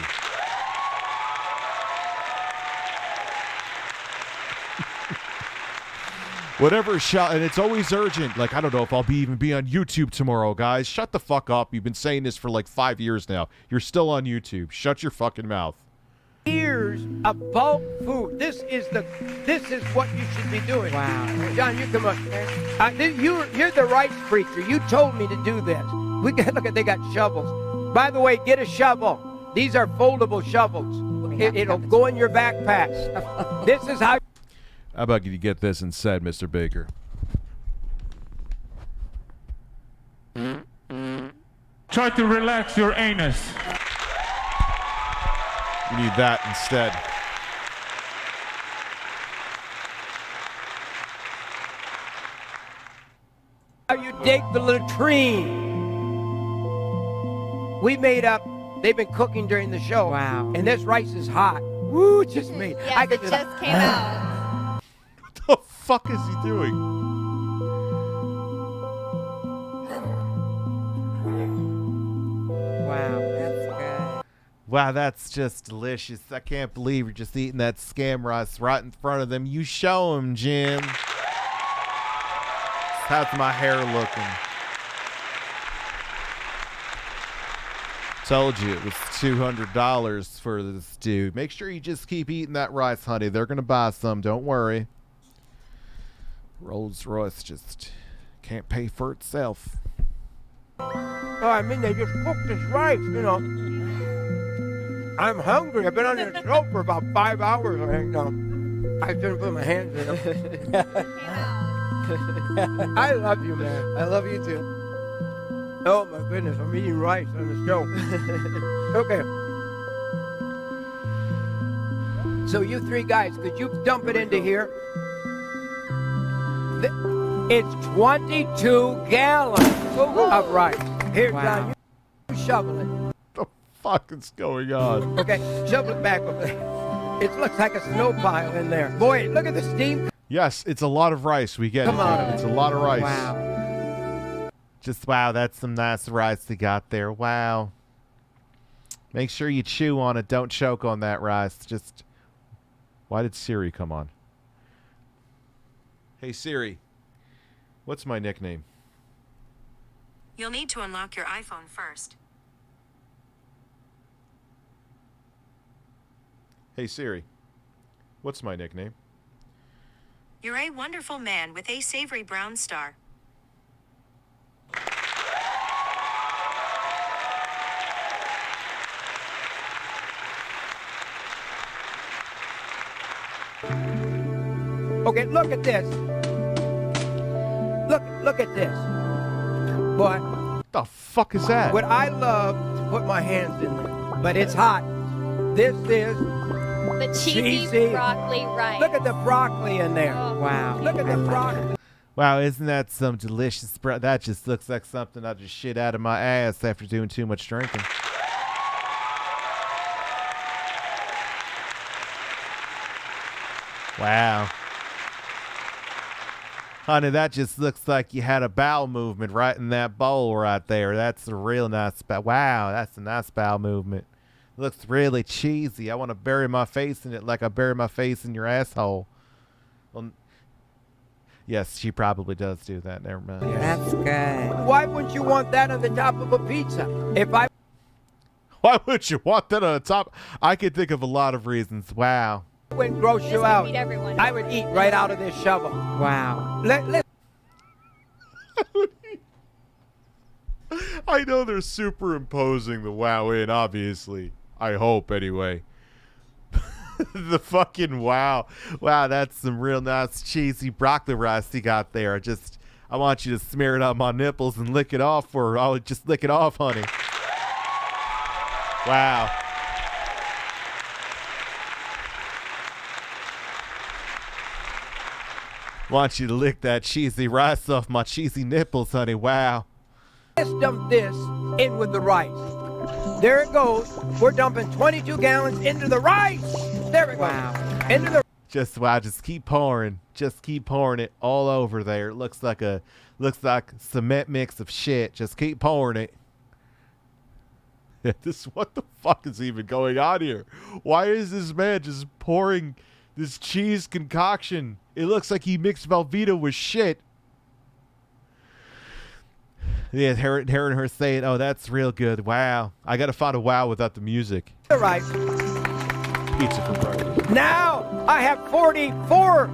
Whatever shot, and it's always urgent. Like, I don't know if I'll even be on YouTube tomorrow, guys. Shut the fuck up. You've been saying this for like 5 years now. You're still on YouTube. Shut your fucking mouth. Years of bulk food. This is what you should be doing. Wow. John, you come on, man. You're the rights preacher. You told me to do this. Look at, they got shovels. By the way, get a shovel. These are foldable shovels. It'll go in your backpacks. This is how about you get this instead, Mr. Baker? Try to relax your anus. You need that instead. How you dig the latrine. We made up, they've been cooking during the show. Wow. And this rice is hot. Woo, it just made. Yes, it just came out. What the fuck is he doing? Wow, that's good. Wow, that's just delicious. I can't believe you're just eating that scam rice right in front of them. You show them, Jim. How's my hair looking? Told you it was $200 for this dude. Make sure you just keep eating that rice, honey. They're going to buy some. Don't worry. Rolls Royce just can't pay for itself. Oh, I mean, they just cooked this rice, you know. I'm hungry. I've been on this show for about 5 hours. I shouldn't put my hands in them. I love you, man. I love you too. Oh my goodness, I'm eating rice on the show. Okay. So you three guys, could you dump it into here? It's 22 gallons of rice. Here, John, you shovel it. What the fuck is going on? Okay, shovel it back over there. It looks like a snow pile in there. Boy, look at the steam. Yes, it's a lot of rice. We get Come it. on. It's a lot of rice. Wow. Just, wow, that's some nice rice they got there. Wow. Make sure you chew on it. Don't choke on that rice. Just, why did Siri come on? Hey, Siri, what's my nickname? You'll need to unlock your iPhone first. Hey, Siri, what's my nickname? You're a wonderful man with a savory brown star. Okay, look at this. Look at this. But what the fuck is that? what I love to put my hands in there, but it's hot. This is The cheesy broccoli rice. Look at the broccoli in there. Wow. Look at the broccoli. Wow, isn't that some delicious bread? That just looks like something I just shit out of my ass after doing too much drinking. Wow. Honey, that just looks like you had a bowel movement right in that bowl right there. That's a real nice wow, that's a nice bowel movement. Looks really cheesy. I want to bury my face in it like I bury my face in your asshole. Well, yes, she probably does do that. Never mind. That's good. Why wouldn't you want that on the top of a pizza? Why would you want that on the top? I could think of a lot of reasons. Wow. Wouldn't gross This you would out. feed everyone. I would eat right out of this shovel. Wow. I know they're superimposing the wow in, obviously. I hope, anyway. The fucking wow. Wow, that's some real nice cheesy broccoli rice you got there. I want you to smear it on my nipples and lick it off, or I'll just lick it off, honey. Wow. Want you to lick that cheesy rice off my cheesy nipples, honey. Wow. Let's dump this in with the rice. There it goes. We're dumping 22 gallons into the rice. There it goes. Into the Just keep pouring. Just keep pouring it all over there. It looks like cement mix of shit. Just keep pouring it. What the fuck is even going on here? Why is this man just pouring this cheese concoction? It looks like he mixed Velveeta with shit. Yeah, hearing her say it, oh, that's real good. Wow. I gotta find a wow without the music. rice. Pizza for breakfast. Now I have 44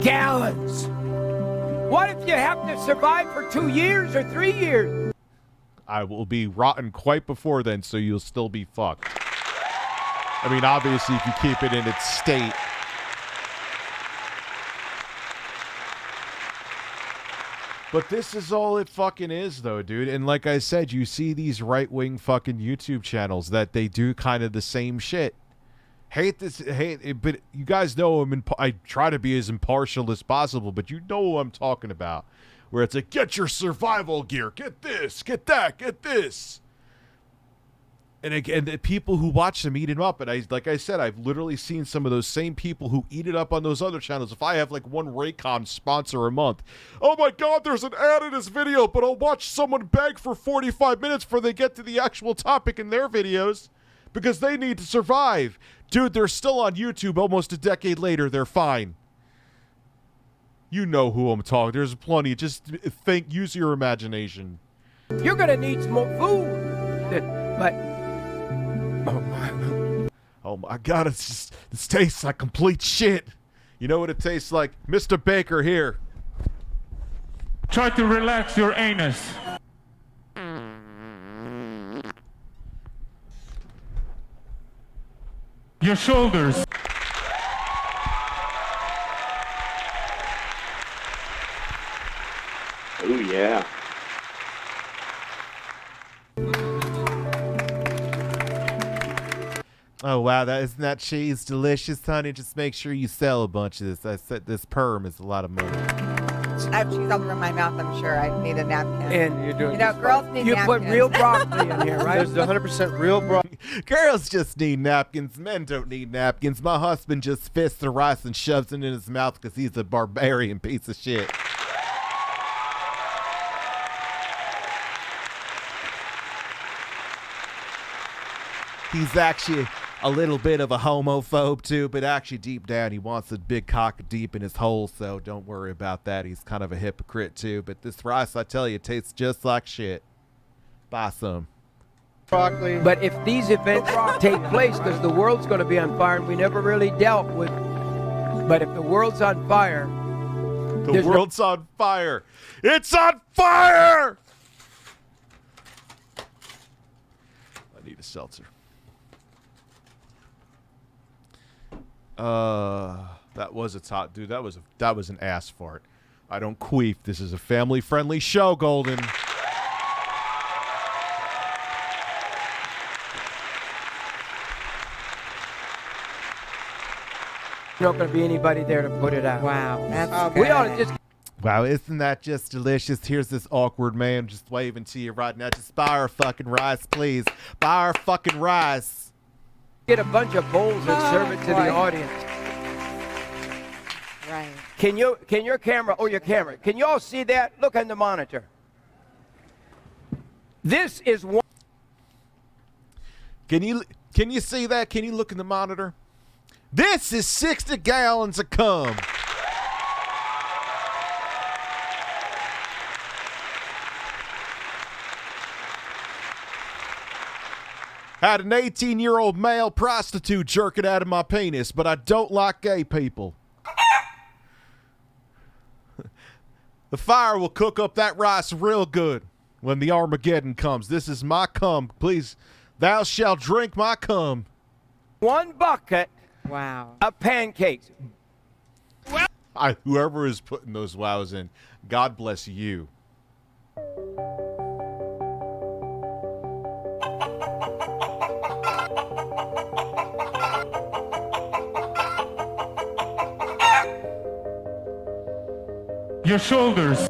gallons. What if you have to survive for 2 years or 3 years? I will be rotten quite before then, so you'll still be fucked. I mean, obviously, if you keep it in its state. But this is all it fucking is, though, dude. And like I said, you see these right-wing fucking YouTube channels that they do kind of the same shit. But you guys know I try to be as impartial as possible, but you know what I'm talking about. Where it's like, get your survival gear, get this, get that, get this. And again, the people who watch them eat them up. And like I said, I've literally seen some of those same people who eat it up on those other channels. If I have like one Raycon sponsor a month, oh my God, there's an ad in this video, but I'll watch someone beg for 45 minutes before they get to the actual topic in their videos because they need to survive. Dude, they're still on YouTube almost a decade later. They're fine. You know who I'm talking. There's plenty. Just use your imagination. You're going to need some more food. But oh my God, this tastes like complete shit. You know what it tastes like? Mr. Baker, here. Try to relax your anus. Your shoulders. Oh, yeah. Oh, wow. Isn't that cheese delicious, honey? Just make sure you sell a bunch of this. I said this perm is a lot of money. I have cheese all over my mouth, I'm sure. I need a napkin. And you're doing girls need you napkins. put real broccoli in here, right? There's 100% real broccoli. Girls just need napkins. Men don't need napkins. My husband just fists the rice and shoves it in his mouth because he's a barbarian piece of shit. He's actually a little bit of a homophobe too, but actually deep down he wants a big cock deep in his hole, so don't worry about that. He's kind of a hypocrite too, but this rice, I tell you, tastes just like shit. Buy some. Broccoli. But if these events take place, because the world's going to be on fire, and we never really dealt with. But if the world's on fire, the world's on fire. It's on fire. I need a seltzer. That was a top, dude. That was an ass fart. I don't queef. This is a family-friendly show, Golden. not going to be anybody there to put it out. Wow, that's We good. ought to just Wow, isn't that just delicious? Here's this awkward man just waving to you right now. Just buy our fucking rice, please. Buy our fucking rice. get a bunch of bowls and serve it to the audience. Right. Can your camera, can you all see that? Look on the monitor. This is one. Can you see that? Can you look in the monitor? This is 60 gallons of cum. Had an 18-year-old male prostitute jerking out of my penis, but I don't like gay people. The fire will cook up that rice real good when the Armageddon comes. This is my cum. Please, thou shalt drink my cum. One bucket Wow. of pancakes. Whoever is putting those wows in, God bless you. Your shoulders.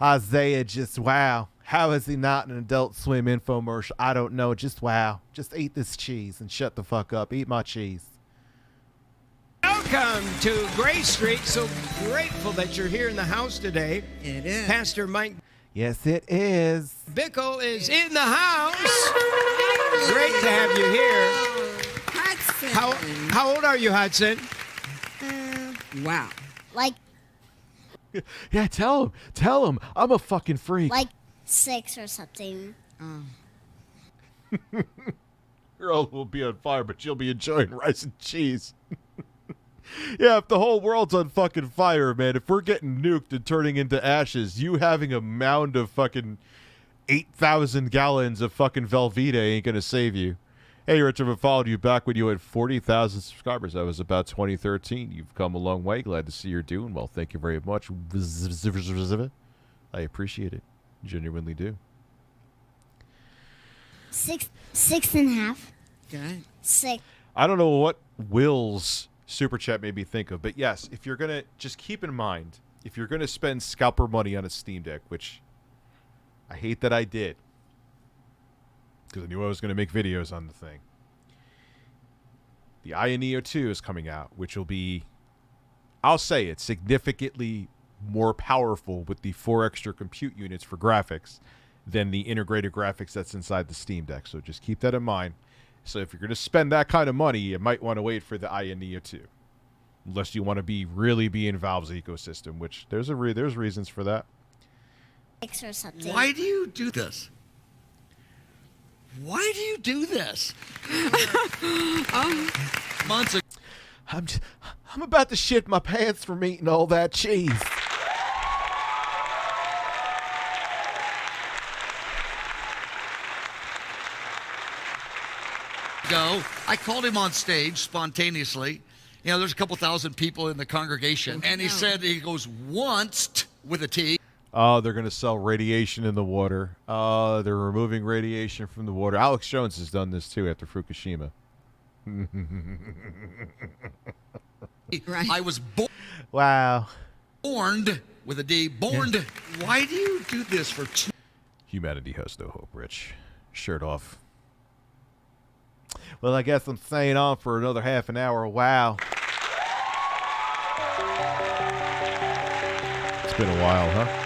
Isaiah, just wow. How is he not an Adult Swim infomercial? I don't know. Just wow. Just eat this cheese and shut the fuck up. Eat my cheese. Welcome to Gray Street. So grateful that you're here in the house today. It is. Pastor Mike Yes, it is. Bickle is in the house. Great to have you here. Hudson. How old are you, Hudson? Wow. Like Yeah, tell him. I'm a fucking freak. 6 or something. Girl will be on fire, but you'll be enjoying rice and cheese. Yeah, if the whole world's on fucking fire, man, if we're getting nuked and turning into ashes, you having a mound of fucking 8,000 gallons of fucking Velveeta ain't gonna save you. Hey, Rich, I've followed you back when you had 40,000 subscribers. That was about 2013. You've come a long way. Glad to see you're doing well. Thank you very much. I appreciate it. Genuinely do. 6.5. Good. 6. I don't know what Will's super chat made me think of, but yes, if you're gonna just keep in mind, if you're gonna spend scalper money on a Steam Deck, which I hate that I did, because I knew I was gonna make videos on the thing. The Neo 2 is coming out, which will be, I'll say it, significantly more powerful with the 4 extra compute units for graphics than the integrated graphics that's inside the Steam Deck. So just keep that in mind. So if you're going to spend that kind of money, you might want to wait for the Neo 2. Unless you want to really be in Valve's ecosystem, which there's reasons for that. 6 or something. Why do you do this? Why do you do this? Months ago. I'm about to shit my pants from eating all that cheese. I called him on stage spontaneously. You know, there's a couple thousand people in the congregation, and he said, he goes, once with a T. Oh, they're going to sell radiation in the water. They're removing radiation from the water. Alex Jones has done this too after Fukushima. Right. I was Wow. born with a D. Borned. Why do you do this for two? Humanity has no hope, Rich. Shirt off. Well, I guess I'm staying on for another half an hour. Wow. It's been a while, huh?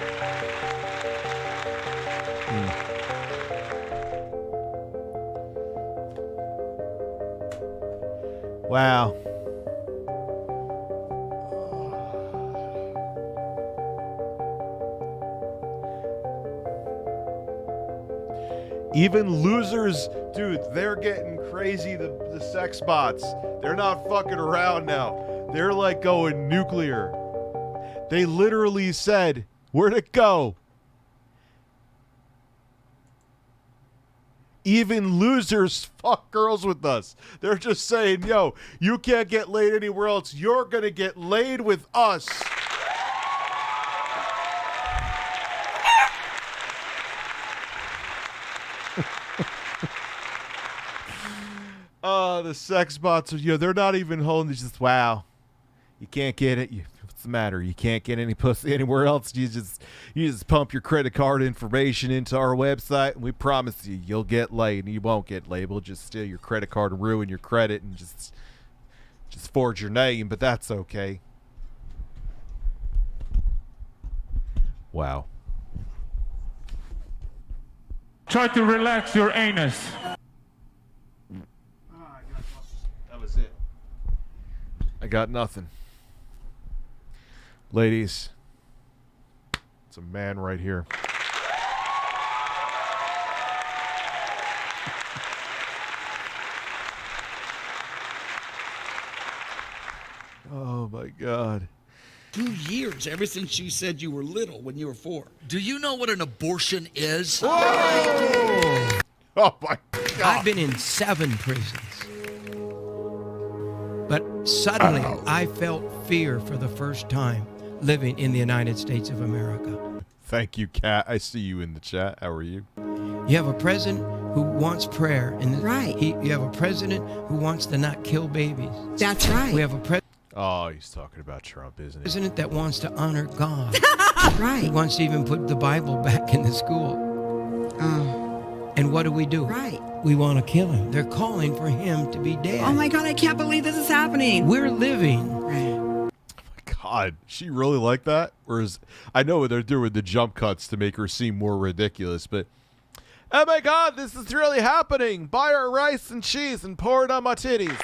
Wow. Even losers, dude, they're getting crazy, the sex bots. They're not fucking around now. They're like going nuclear. They literally said, where'd it go? Even losers fuck girls with us. They're just saying, yo, you can't get laid anywhere else. You're gonna get laid with us. The sex bots are, they're not even holding. It's just, wow. You can't get it. What's the matter? You can't get any pussy anywhere else. You just pump your credit card information into our website, and we promise you'll get laid. And you won't get laid. We'll just steal your credit card and ruin your credit and just forge your name, but that's okay. Wow. Try to relax your anus. That was it. I got nothing. Ladies, it's a man right here. Oh my God. 2 years, ever since you said you were little when you were 4. Do you know what an abortion is? Oh my God. I've been in 7 prisons. But suddenly I felt fear for the first time living in the United States of America. Thank you, Kat. I see you in the chat. How are you? You have a president who wants prayer. And Right. You have a president who wants to not kill babies. That's right. We have a president. Oh, he's talking about Trump, isn't he? President that wants to honor God. Right. He wants to even put the Bible back in the school. And what do? Right. We want to kill him. They're calling for him to be dead. Oh my God, I can't believe this is happening. We're living. Right. God, she really like that? Whereas I know what they're doing the jump cuts to make her seem more ridiculous, but oh my God, this is really happening. Buy our rice and cheese and pour it on my titties.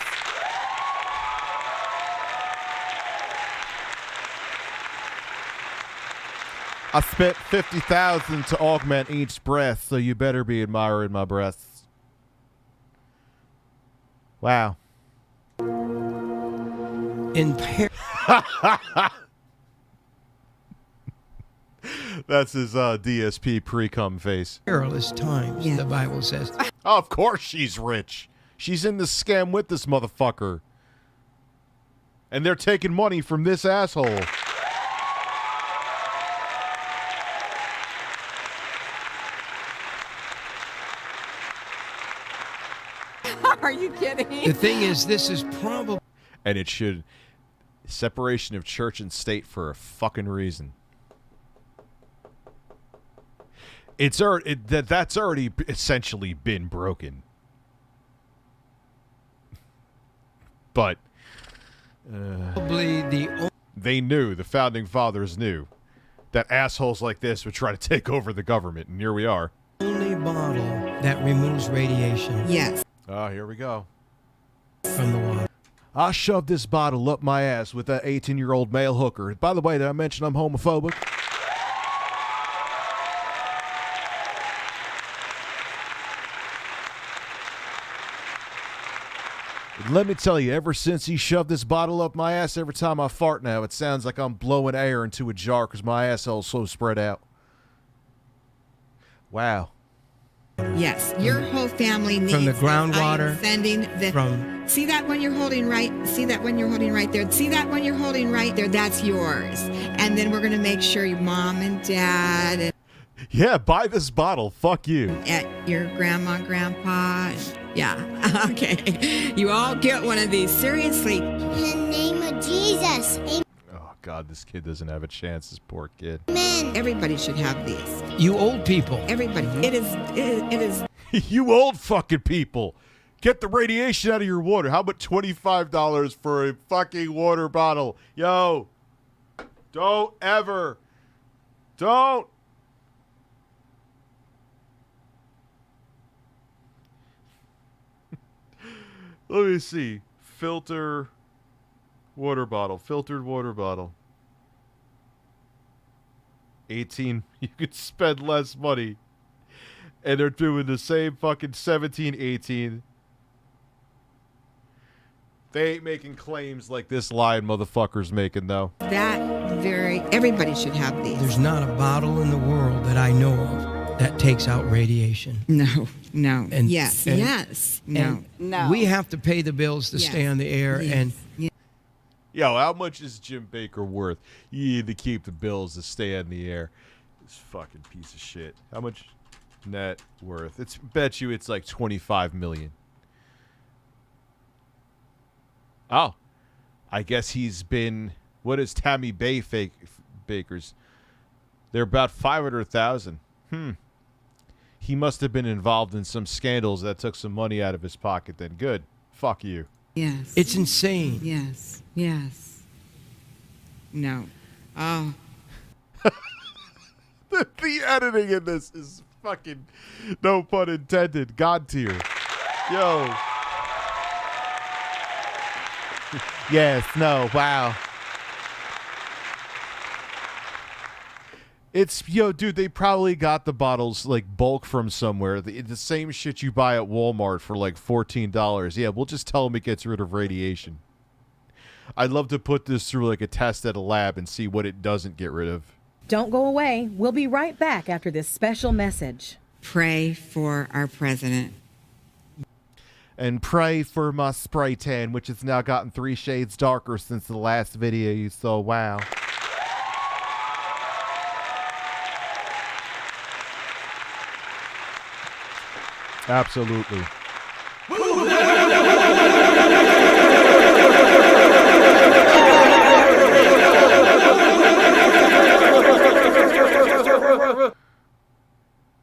I spent $50,000 to augment each breast, so you better be admiring my breasts. Wow. That's his DSP pre-cum face. Perilous times, the Bible says. Oh, of course she's rich. She's in the scam with this motherfucker. And they're taking money from this asshole. Are you kidding? The thing is, this is probably... And it should... Separation of church and state for a fucking reason. It's already... That's already essentially been broken. But... probably they knew, the founding fathers knew, that assholes like this would try to take over the government, and here we are. only bottle that removes radiation. Yes. Oh, here we go. From the water. I shoved this bottle up my ass with that 18-year-old male hooker. By the way, did I mention I'm homophobic? Let me tell you, ever since he shoved this bottle up my ass, every time I fart now, it sounds like I'm blowing air into a jar because my asshole's so spread out. Wow. Yes, your whole family needs from the this. groundwater. I am sending the see that one you're holding right. See that one you're holding right there. See that one you're holding right there. That's yours. And then we're gonna make sure your mom and dad and yeah, buy this bottle. Fuck you. At your grandma, grandpa. Yeah. Okay. You all get one of these. Seriously. In the name of Jesus. Amen. Oh God, this kid doesn't have a chance. This poor kid. Everybody should have these. You old people. Everybody. It is. You old fucking people. Get the radiation out of your water. How about $25 for a fucking water bottle? Yo. Don't ever. Don't. Let me see. Filtered water bottle. 18. You could spend less money. And they're doing the same fucking 17, 18. They ain't making claims like this lying motherfucker's making, though. Everybody should have these. There's not a bottle in the world that I know of that takes out radiation. No. And, yes. and- yes. and No. We have to pay the bills to stay on the air. Yes. And Yo, how much is Jim Baker worth? You need to keep the bills to stay on the air. This fucking piece of shit. How much net worth? Bet you it's like $25 million. Oh, I guess he's been. What is Tammy Bay Bakers? They're about 500,000. He must have been involved in some scandals that took some money out of his pocket. Then good. Fuck you. Yes. It's insane. Yes. Yes. No. Oh. The editing in this is fucking, no pun intended, God tier. Yo. Yes, no, wow. It's, yo, dude, they probably got the bottles, like, bulk from somewhere. The same shit you buy at Walmart for, like, $14. Yeah, we'll just tell them it gets rid of radiation. I'd love to put this through, like, a test at a lab and see what it doesn't get rid of. Don't go away. We'll be right back after this special message. Pray for our president. And pray for my spray tan, which has now gotten 3 shades darker since the last video you saw. Wow. Absolutely.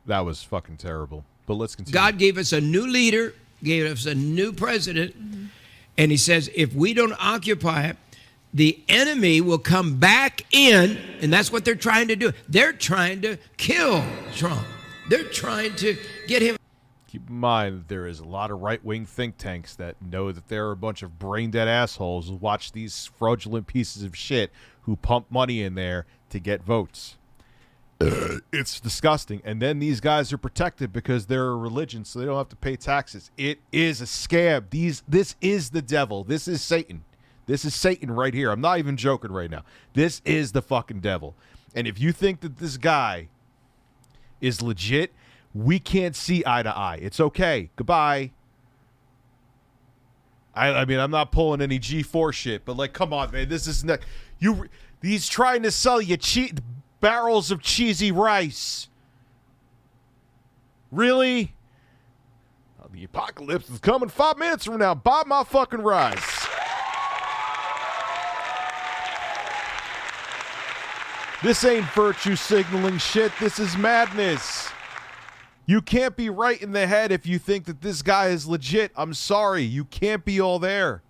That was fucking terrible. But let's continue. God gave us a new leader, gave us a new president, and he says if we don't occupy it, the enemy will come back in, and that's what they're trying to do. They're trying to kill Trump. They're trying to get him. Keep in mind that there is a lot of right-wing think tanks that know that there are a bunch of brain-dead assholes who watch these fraudulent pieces of shit who pump money in there to get votes. It's disgusting. And then these guys are protected because they're a religion, so they don't have to pay taxes. It is a scam. This is the devil. This is Satan. This is Satan right here. I'm not even joking right now. This is the fucking devil. And if you think that this guy is legit, we can't see eye to eye. It's okay. Goodbye. I mean, I'm not pulling any G4 shit, but like, come on, man. This is not he's trying to sell you barrels of cheesy rice. Really? The apocalypse is coming 5 minutes from now. Buy my fucking rice. This ain't virtue signaling shit. This is madness. You can't be right in the head if you think that this guy is legit. I'm sorry. You can't be all there.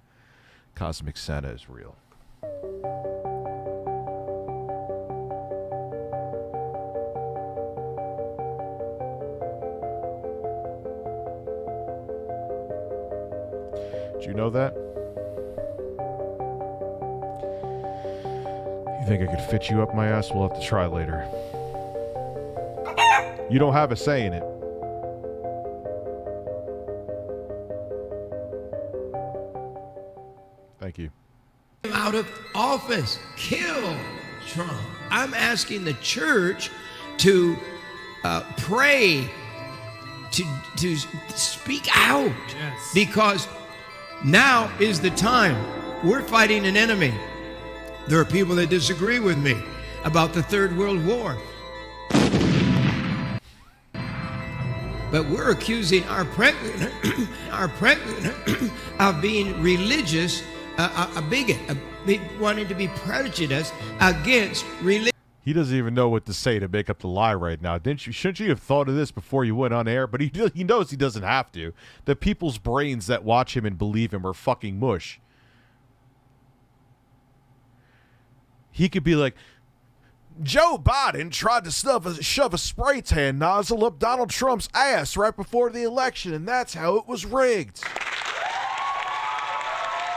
Cosmic Santa is real. Do you know that? You think I could fit you up my ass? We'll have to try later. You don't have a say in it. Thank you. Out of office. Kill Trump. I'm asking the church to pray, to speak out. Yes. Because now is the time. We're fighting an enemy. There are people that disagree with me about the Third World War. But we're accusing our president of being religious, a bigot, wanting to be prejudiced against religion. He doesn't even know what to say to make up the lie right now. Shouldn't you have thought of this before you went on air? But he knows he doesn't have to. The people's brains that watch him and believe him are fucking mush. He could be like, Joe Biden tried to shove a spray tan nozzle up Donald Trump's ass right before the election, and that's how it was rigged.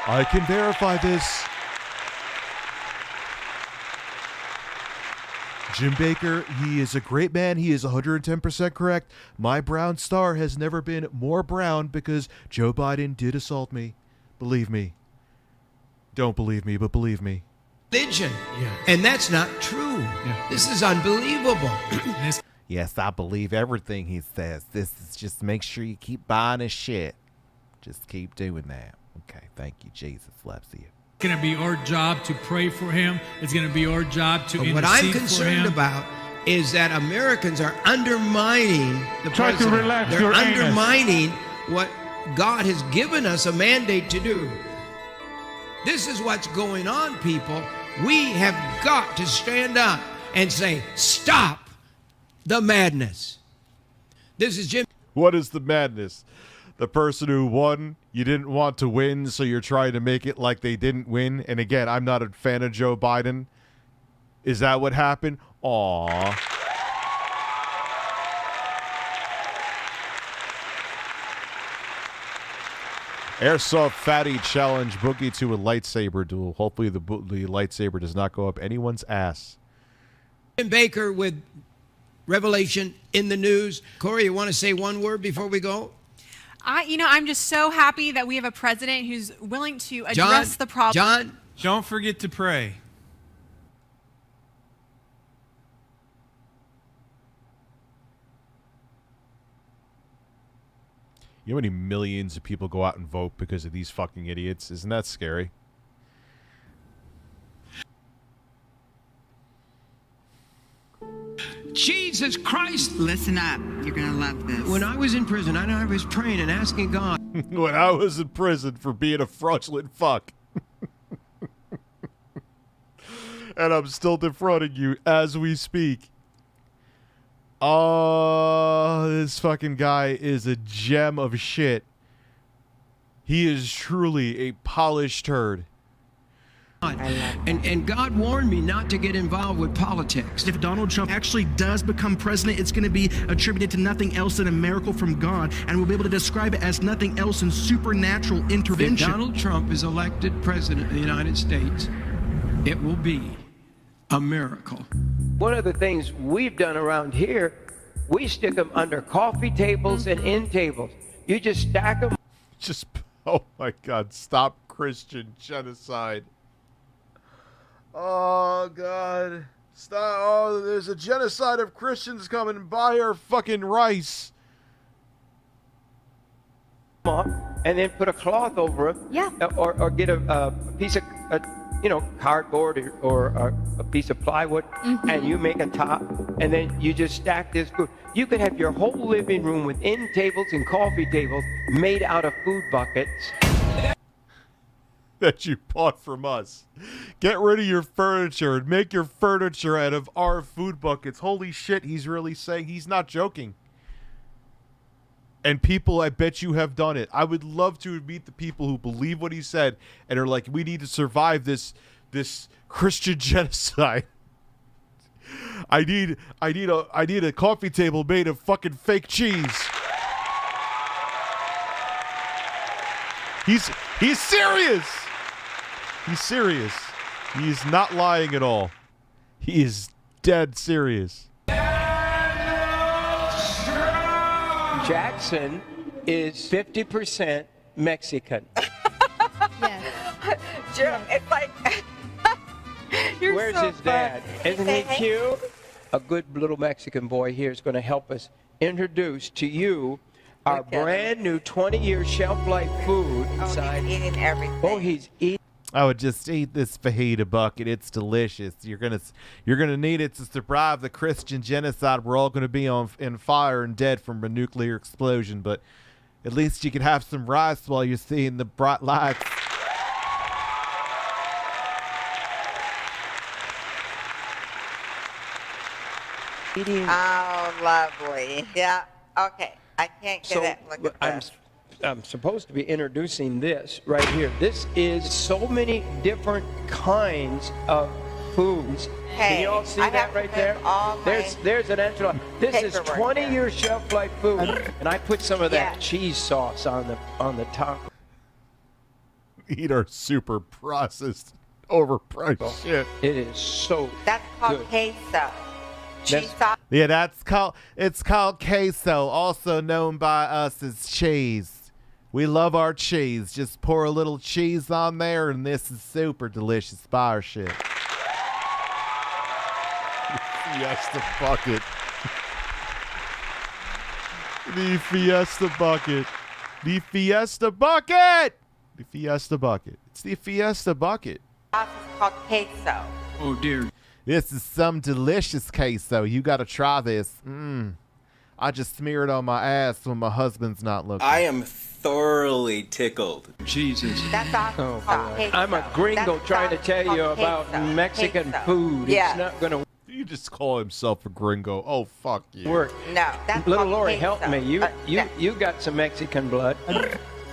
I can verify this. Jim Baker, he is a great man. He is 110% correct. My brown star has never been more brown because Joe Biden did assault me. Believe me. Don't believe me, but believe me. Religion. And that's not true. This is unbelievable. Yes, I believe everything he says. This is just make sure you keep buying his shit. Just keep doing that. Okay, thank you, Jesus loves you. It's going to be our job to pray for him. It's going to be our job to intercede for him. What I'm concerned about is that Americans are undermining the president. Try to relax They're your undermining what God has given us a mandate to do. This is what's going on, people. We have got to stand up and say, stop the madness. This is Jim. What is the madness? The person who won, you didn't want to win, so you're trying to make it like they didn't win. And again, I'm not a fan of Joe Biden. Is that what happened? Aww. Airsoft Fatty Challenge Boogie to a lightsaber duel. Hopefully the lightsaber does not go up anyone's ass. Jim Baker with Revelation in the news. Corey, you want to say one word before we go? I'm just so happy that we have a president who's willing to address the problem. John, don't forget to pray. You know how many millions of people go out and vote because of these fucking idiots? Isn't that scary? Jesus Christ. Listen up. You're going to love this. When I was in prison, I know I was praying and asking God. When I was in prison for being a fraudulent fuck. And I'm still defrauding you as we speak. Oh, this fucking guy is a gem of shit. He is truly a polished turd. And God warned me not to get involved with politics. If Donald Trump actually does become president, it's going to be attributed to nothing else than a miracle from God, and we'll be able to describe it as nothing else than supernatural intervention. If Donald Trump is elected president of the United States, it will be a miracle. One of the things we've done around here, we stick them under coffee tables and end tables. You just stack them. Just, oh my God, stop Christian genocide. Oh, God. Stop. Oh, there's a genocide of Christians coming. Buy our fucking rice. And then put a cloth over it. Yeah. Or get a piece of, cardboard or a piece of plywood, and you make a top, and then you just stack this food. You could have your whole living room with end tables and coffee tables made out of food buckets. That you bought from us. Get rid of your furniture and make your furniture out of our food buckets. Holy shit, he's really saying, he's not joking. And people, I bet you have done it. I would love to meet the people who believe what he said and are like, we need to survive this Christian genocide. I need a coffee table made of fucking fake cheese. He's serious. He's serious. He is not lying at all. He is dead serious. Jackson is 50% Mexican. Yes. Jim, it's like Where's his dad? Isn't he cute? A good little Mexican boy here is going to help us introduce to you our brand new 20-year shelf life food. He's eating everything. Oh, he's eating. I would just eat this fajita bucket. It's delicious. You're gonna need it to survive the Christian genocide. We're all gonna be in fire and dead from a nuclear explosion. But at least you can have some rice while you're seeing the bright lights. Oh, lovely. Yeah. Okay. I can't get it. Look at this. I'm supposed to be introducing this right here. This is so many different kinds of foods. Can you all see that right there? There's an enchilada. This is 20-year shelf life food, and I put some of that cheese sauce on the top. Eat our super processed, overpriced shit. It is so. That's called good. queso. Cheese sauce. Yeah, it's called queso, also known by us as cheese. We love our cheese. Just pour a little cheese on there, and this is super delicious fire shit. Fiesta bucket. The Fiesta bucket. The Fiesta bucket. The Fiesta bucket. It's the Fiesta bucket. Sauce is called queso. Oh dear. This is some delicious queso. You got to try this. I just smear it on my ass when my husband's not looking. I am thoroughly tickled. Jesus. That's awesome. I'm a gringo trying to tell you about Mexican food. Yeah. It's not going to You just call himself a gringo. Oh, fuck you. work. No, that's Little called Lori, help queso. me. You got some Mexican blood.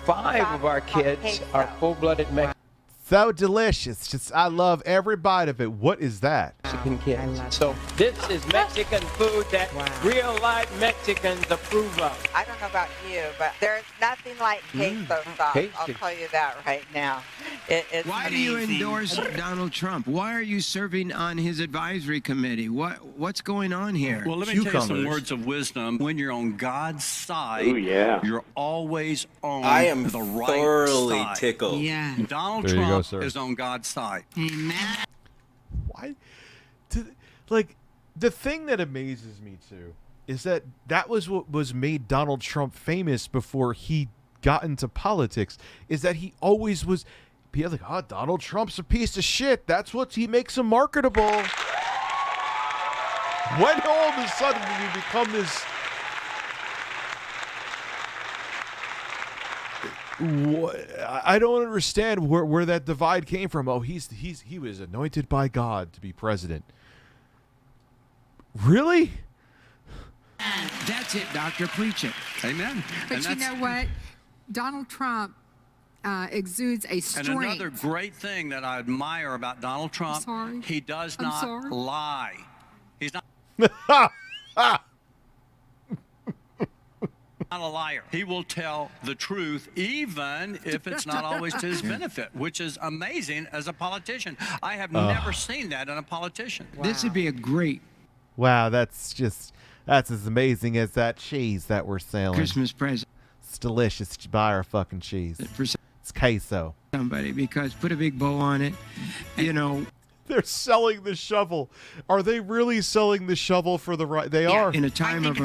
5 of our kids are full-blooded Mexican So delicious. Just I love every bite of it. What is that? kids. So this is Mexican food that real-life Mexicans approve of. I don't know about you, but there's nothing like queso sauce. I'll Queso. tell you that right now. It's Why do you amazing. endorse Donald Trump? Why are you serving on his advisory committee? What's going on here? Well, let me tell you some words of wisdom. When you're on God's side, Ooh, yeah. you're always on I am the right thoroughly side. tickled. Yeah. Donald There you go, Trump sir. is on God's side. Amen. Why? Like, the thing that amazes me, too, is that was what was made Donald Trump famous before he got into politics, is that he always was... People like, oh, Donald Trump's a piece of shit. That's what he makes him marketable. When all of a sudden did he become this... I don't understand where that divide came from. Oh, he was anointed by God to be president. Really? That's it, Doctor. Preach it. Amen. But you know what? Donald Trump exudes a And strength. another great thing that I admire about Donald Trump, he does I'm not sorry. lie. He's not not a liar. He will tell the truth even if it's not always to his benefit, which is amazing as a politician. I have never seen that in a politician. This would be a great Wow, that's as amazing as that cheese that we're selling. Christmas present It's delicious. Buy our fucking cheese. It's queso. somebody, because put a big bow on it. You know, They're selling the shovel. Are they really selling the shovel for the right? They are. in a time of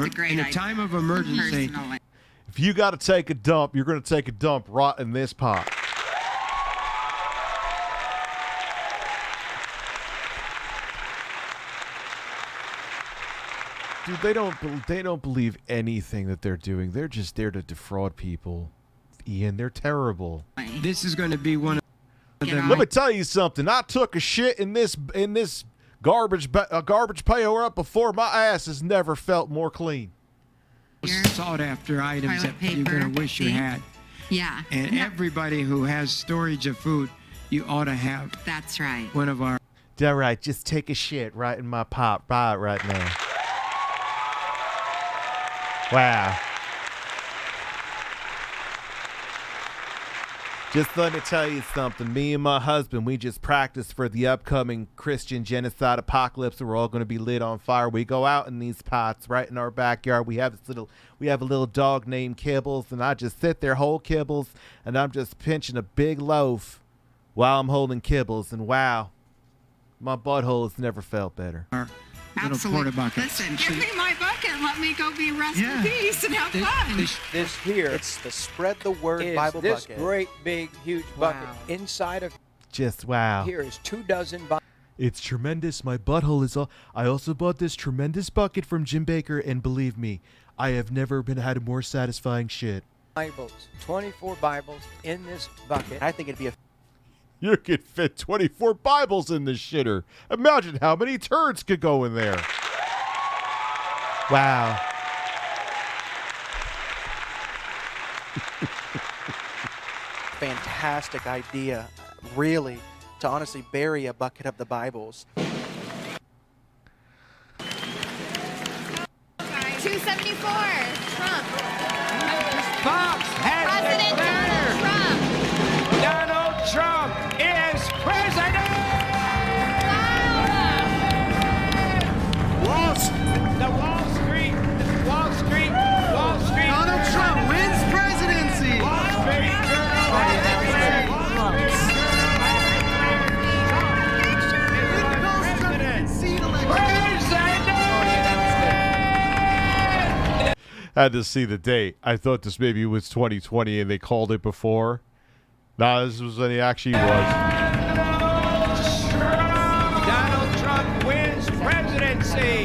emergency. If you got to take a dump, you're going to take a dump right in this pot. Dude, they don't believe anything that they're doing. They're just there to defraud people. Ian, they're terrible. This is going to be one of Let me tell you something. I took a shit in this garbage pail up before. My ass has never felt more clean. sought after items that you're going to wish you had. Yeah. And everybody who has storage of food, you ought to have. That's right. One of our. All right, just take a shit right in my pot. Buy it right now. Wow. Just let me tell you something. Me and my husband, we just practiced for the upcoming Christian genocide apocalypse. We're all going to be lit on fire. We go out in these pots right in our backyard. We have a little dog named Kibbles, and I just sit there, hold Kibbles, and I'm just pinching a big loaf while I'm holding Kibbles. And wow, my butthole has never felt better. Absolutely. Listen, give me my bucket and let me go be rest in peace and have fun. This here, it's the Spread the Word is Bible this bucket. great big huge bucket. Inside of Just wow. here is 24 Bibles. It's tremendous. My butthole is all. I also bought this tremendous bucket from Jim Baker, and believe me, I have never had a more satisfying shit. 24 Bibles in this bucket. I think it'd be a You could fit 24 Bibles in this shitter. Imagine how many turds could go in there. Wow. fantastic idea, really, to honestly bury a bucket of the Bibles. 274, Trump. Fox has President Donald Trump. Donald Trump is president! Wall Street. Donald Trump wins presidency. Had to see the date. I thought this maybe was 2020 and they called it before. Nah, this was when he actually was. Donald Trump wins presidency.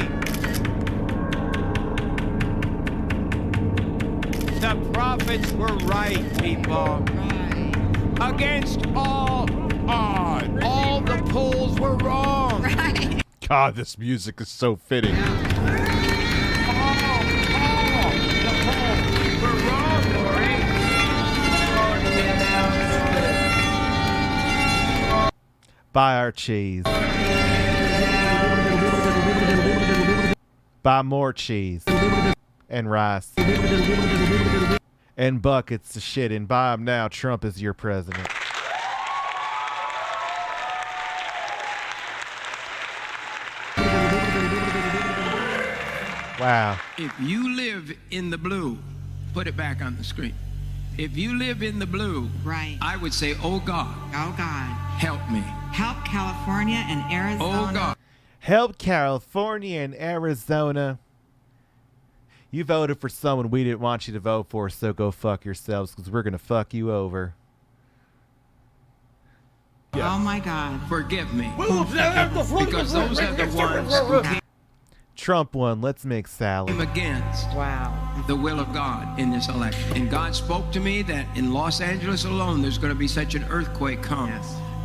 The The prophets were right, people. Right. Against all odds. All the polls were wrong. Right. God, this music is so fitting. Buy our cheese. Buy more cheese. And rice. And buckets of shit. And buy them now. Trump is your president. Wow. If you live in the blue, put it back on the screen. If you live in the blue, Right. I would say, oh God, Oh, God. help me. Help California and Arizona. Oh God. Help California and Arizona. You voted for someone we didn't want you to vote for, so go fuck yourselves, because we're going to fuck you over. Oh, my God. Forgive me. Because those are the ones who came Trump won. Let's make salad. against the will of God in this election. And God spoke to me that in Los Angeles alone, there's going to be such an earthquake come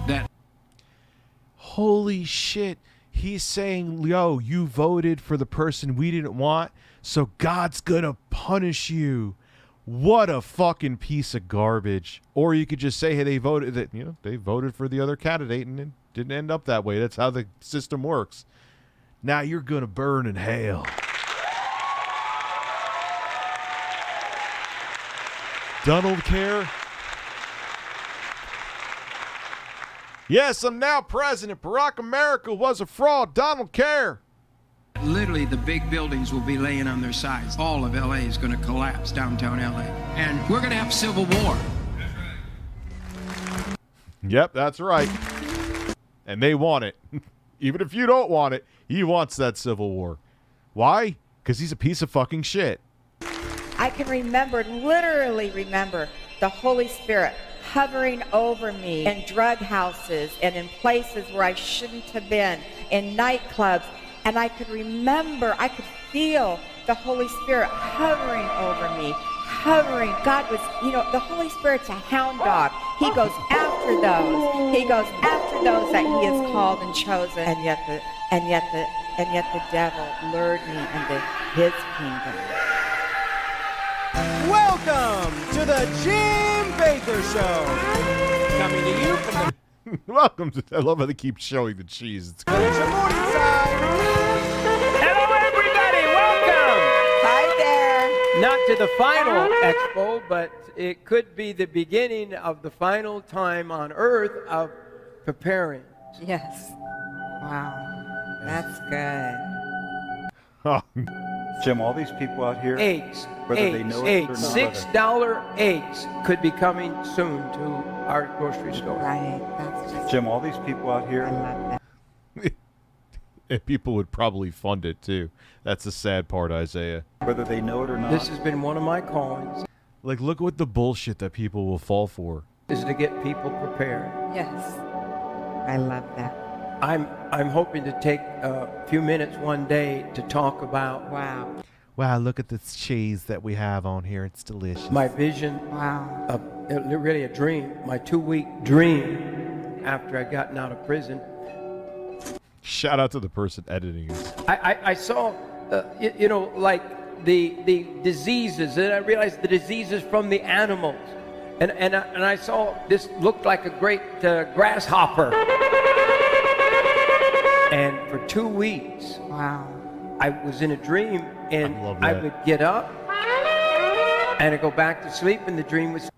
that... Holy shit. He's saying, yo, you voted for the person we didn't want, so God's going to punish you. What a fucking piece of garbage. Or you could just say, hey, they voted for the other candidate and it didn't end up that way. That's how the system works. Now you're going to burn in hell. Donald care? Yes, I'm now president. Barack America was a fraud. Donald care. Literally, the big buildings will be laying on their sides. All of L.A. is going to collapse, downtown L.A. And we're going to have civil war. Yep, that's right. And they want it. Even if you don't want it, he wants that civil war. Why? Because he's a piece of fucking shit. I can remember, literally remember, the Holy Spirit hovering over me in drug houses and in places where I shouldn't have been, in nightclubs. And I could remember, I could feel the Holy Spirit hovering over me, hovering. God was, the Holy Spirit's a hound dog. He goes after those. He goes after those that he has called and chosen. And yet the devil lured me into his kingdom. Welcome to the Jim Baker Show. Coming to you from the Welcome to. I love how they keep showing the cheese. It's great. Hello, everybody. Welcome. Hi there. Not to the final expo, but it could be the beginning of the final time on Earth of preparing. Yes. Wow. That's good. Jim, all these people out here, Eggs. whether they know it or not. $6 eggs could be coming soon to our grocery store. Right. That's just... Jim, all these people out here. I love that. And people would probably fund it too. That's the sad part, Isaiah. Whether they know it or not. This has been one of my callings. Like, look what the bullshit that people will fall for. Is to get people prepared. Yes. I love that. I'm hoping to take a few minutes one day to talk about Wow, look at this cheese that we have on here. It's delicious. my vision. Wow. Really a dream. My 2-week dream after I'd gotten out of prison. Shout out to the person editing this. I saw, like the diseases, and I realized the diseases from the animals, and I saw this looked like a great grasshopper. And for 2 weeks, I was in a dream, and I would get up, and I'd go back to sleep, and the dream was...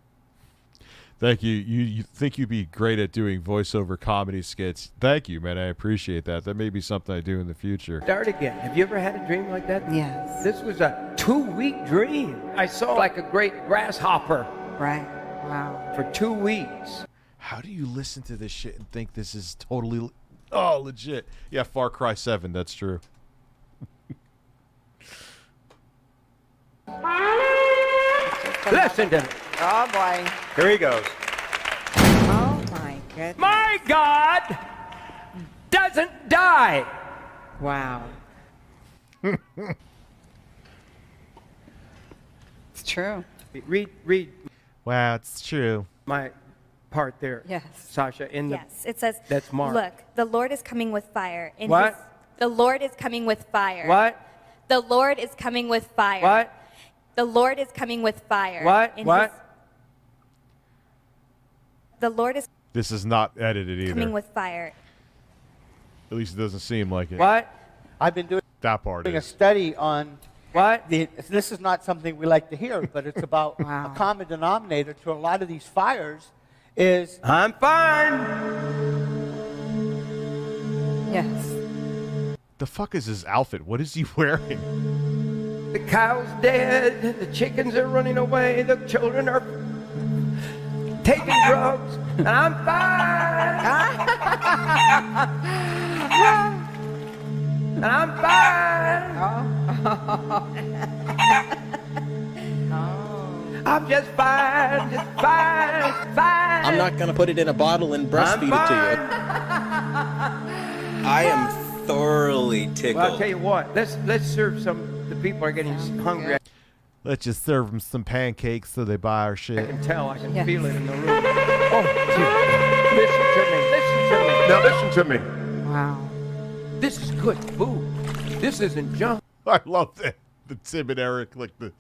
Thank you. You think you'd be great at doing voiceover comedy skits. Thank you, man. I appreciate that. That may be something I do in the future. Start again. Have you ever had a dream like that? Yes. This was a 2-week dream. I saw like a great grasshopper. Right. Wow. For 2 weeks. How do you listen to this shit and think this is totally... Oh, legit. Yeah, Far Cry 7, that's true. Listen to me. Oh, boy. Here he goes. Oh, my goodness. My God doesn't die. Wow. It's true. Read. Wow, it's true. My part there. Yes. Sasha, in the. Yes, it says, That's Mark. look, the Lord is coming with fire. What? The Lord is coming with fire. What? The Lord is coming with fire. What? The Lord is coming with fire. What? The Lord is This is not edited either. coming with fire. At least it doesn't seem like it. What? I've been doing That part a is. study on what? This is not something we like to hear, but it's about a common denominator to a lot of these fires is I'm fine. Yes. The fuck is his outfit? What is he wearing? The cow's dead. The chickens are running away. The children are taking drugs. And I'm fine. And I'm fine. I'm just fine. Just fine. Fine. I'm not going to put it in a bottle and breastfeed it to you. I am thoroughly tickled. Well, I'll tell you what. Let's serve some. The people are getting hungry. Let's just serve them some pancakes so they buy our shit. I can tell. I can feel it in the room. Oh, listen to me. Listen to me. Now listen to me. Wow. This is good food. This isn't junk. I love that. The Tim and Eric, like the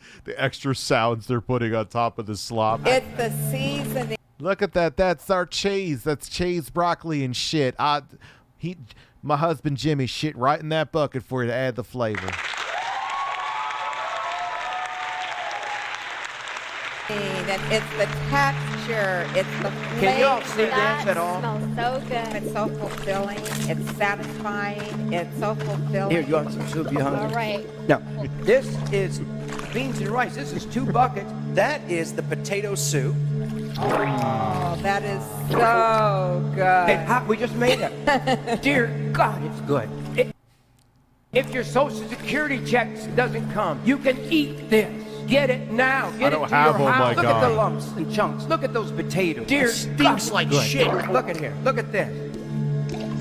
extra sounds they're putting on top of the slop. It's the seasoning. Look at that. That's our cheese. That's cheese, broccoli, and shit. My husband Jimmy shit right in that bucket for you to add the flavor. And it's the texture. It's the flavor. Can you all see this at all? Smells so good. It's so fulfilling. It's satisfying. It's so fulfilling. Here, you want some soup? You hungry? All right. Now, this is beans and rice. This is 2 buckets. That is the potato soup. Oh, that is so good. Hey, we just made it. Dear God, it's good. If your Social Security check doesn't come, you can eat this. Get it now. Get it to your house. Look at the lumps and chunks. Look at those potatoes. Dear It stinks God, like good. shit. Look at here. Look at this.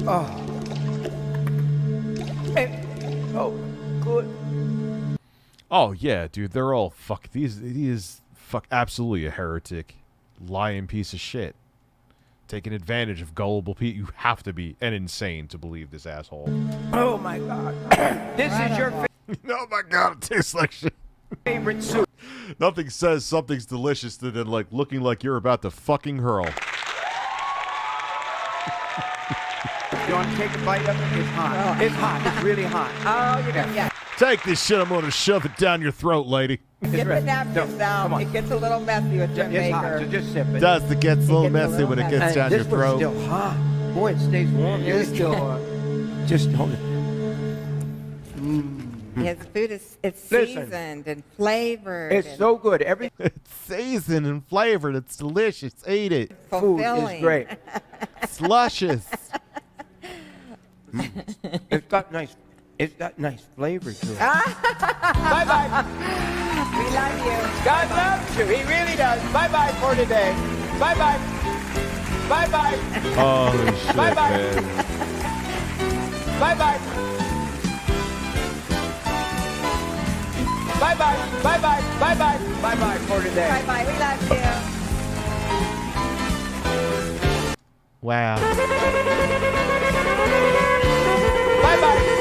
Oh. Hey. Oh, good. Oh yeah, dude, they're all fuck. He is fuck absolutely a heretic, lying piece of shit, taking advantage of gullible people. You have to be an insane to believe this asshole. Oh my God. This is your Oh my God, it tastes like shit. Favorite soup. Nothing says something's delicious than like looking like you're about to fucking hurl. You want to take a bite of it? It's hot. It's hot. It's really hot. Oh, you're gonna get. Take this shit. I'm going to shove it down your throat, lady. Get the napkins down. It gets a little messy with Jim It's hot, Baker. so just sip it. It gets a little messy when it gets down your This throat. one's still hot. Boy, it stays warm. It's still hot. Just hold it. His food is Listen. seasoned and flavored. It's and so good. It's seasoned and flavored. It's delicious. Eat it. Food fulfilling. is great. It's luscious. It's got nice flavor to it. Bye bye. We love you. God loves you. He really does. Bye bye for today. Bye bye. Bye bye. Holy shit, Bye bye. man. Bye bye. Bye bye. Bye bye. Bye bye. Bye bye for today. Bye bye. We love you. Wow. Bye bye.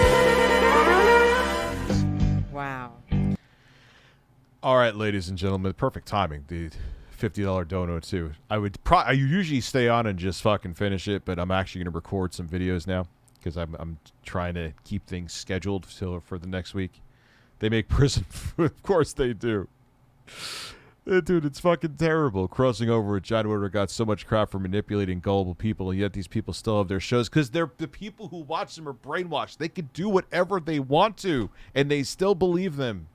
Wow. All right, ladies and gentlemen, perfect timing. The $50 dono too. I usually stay on and just fucking finish it, but I'm actually going to record some videos now because I'm trying to keep things scheduled for the next week. They make prison food. Of course they do. Dude, it's fucking terrible. Crossing over with John Woodward got so much crap for manipulating gullible people, and yet these people still have their shows because the people who watch them are brainwashed. They can do whatever they want to, and they still believe them.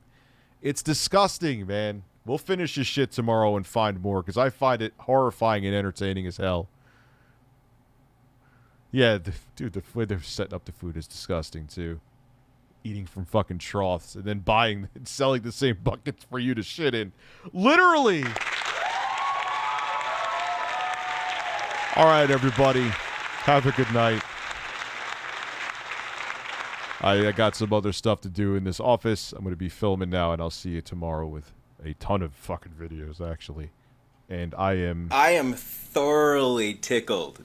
It's disgusting, man. We'll finish this shit tomorrow and find more because I find it horrifying and entertaining as hell. Yeah, dude, the way they're setting up the food is disgusting, too. Eating from fucking troughs and then buying and selling the same buckets for you to shit in. Literally! All right, everybody. Have a good night. I got some other stuff to do in this office. I'm going to be filming now, and I'll see you tomorrow with a ton of fucking videos actually, and I am thoroughly tickled.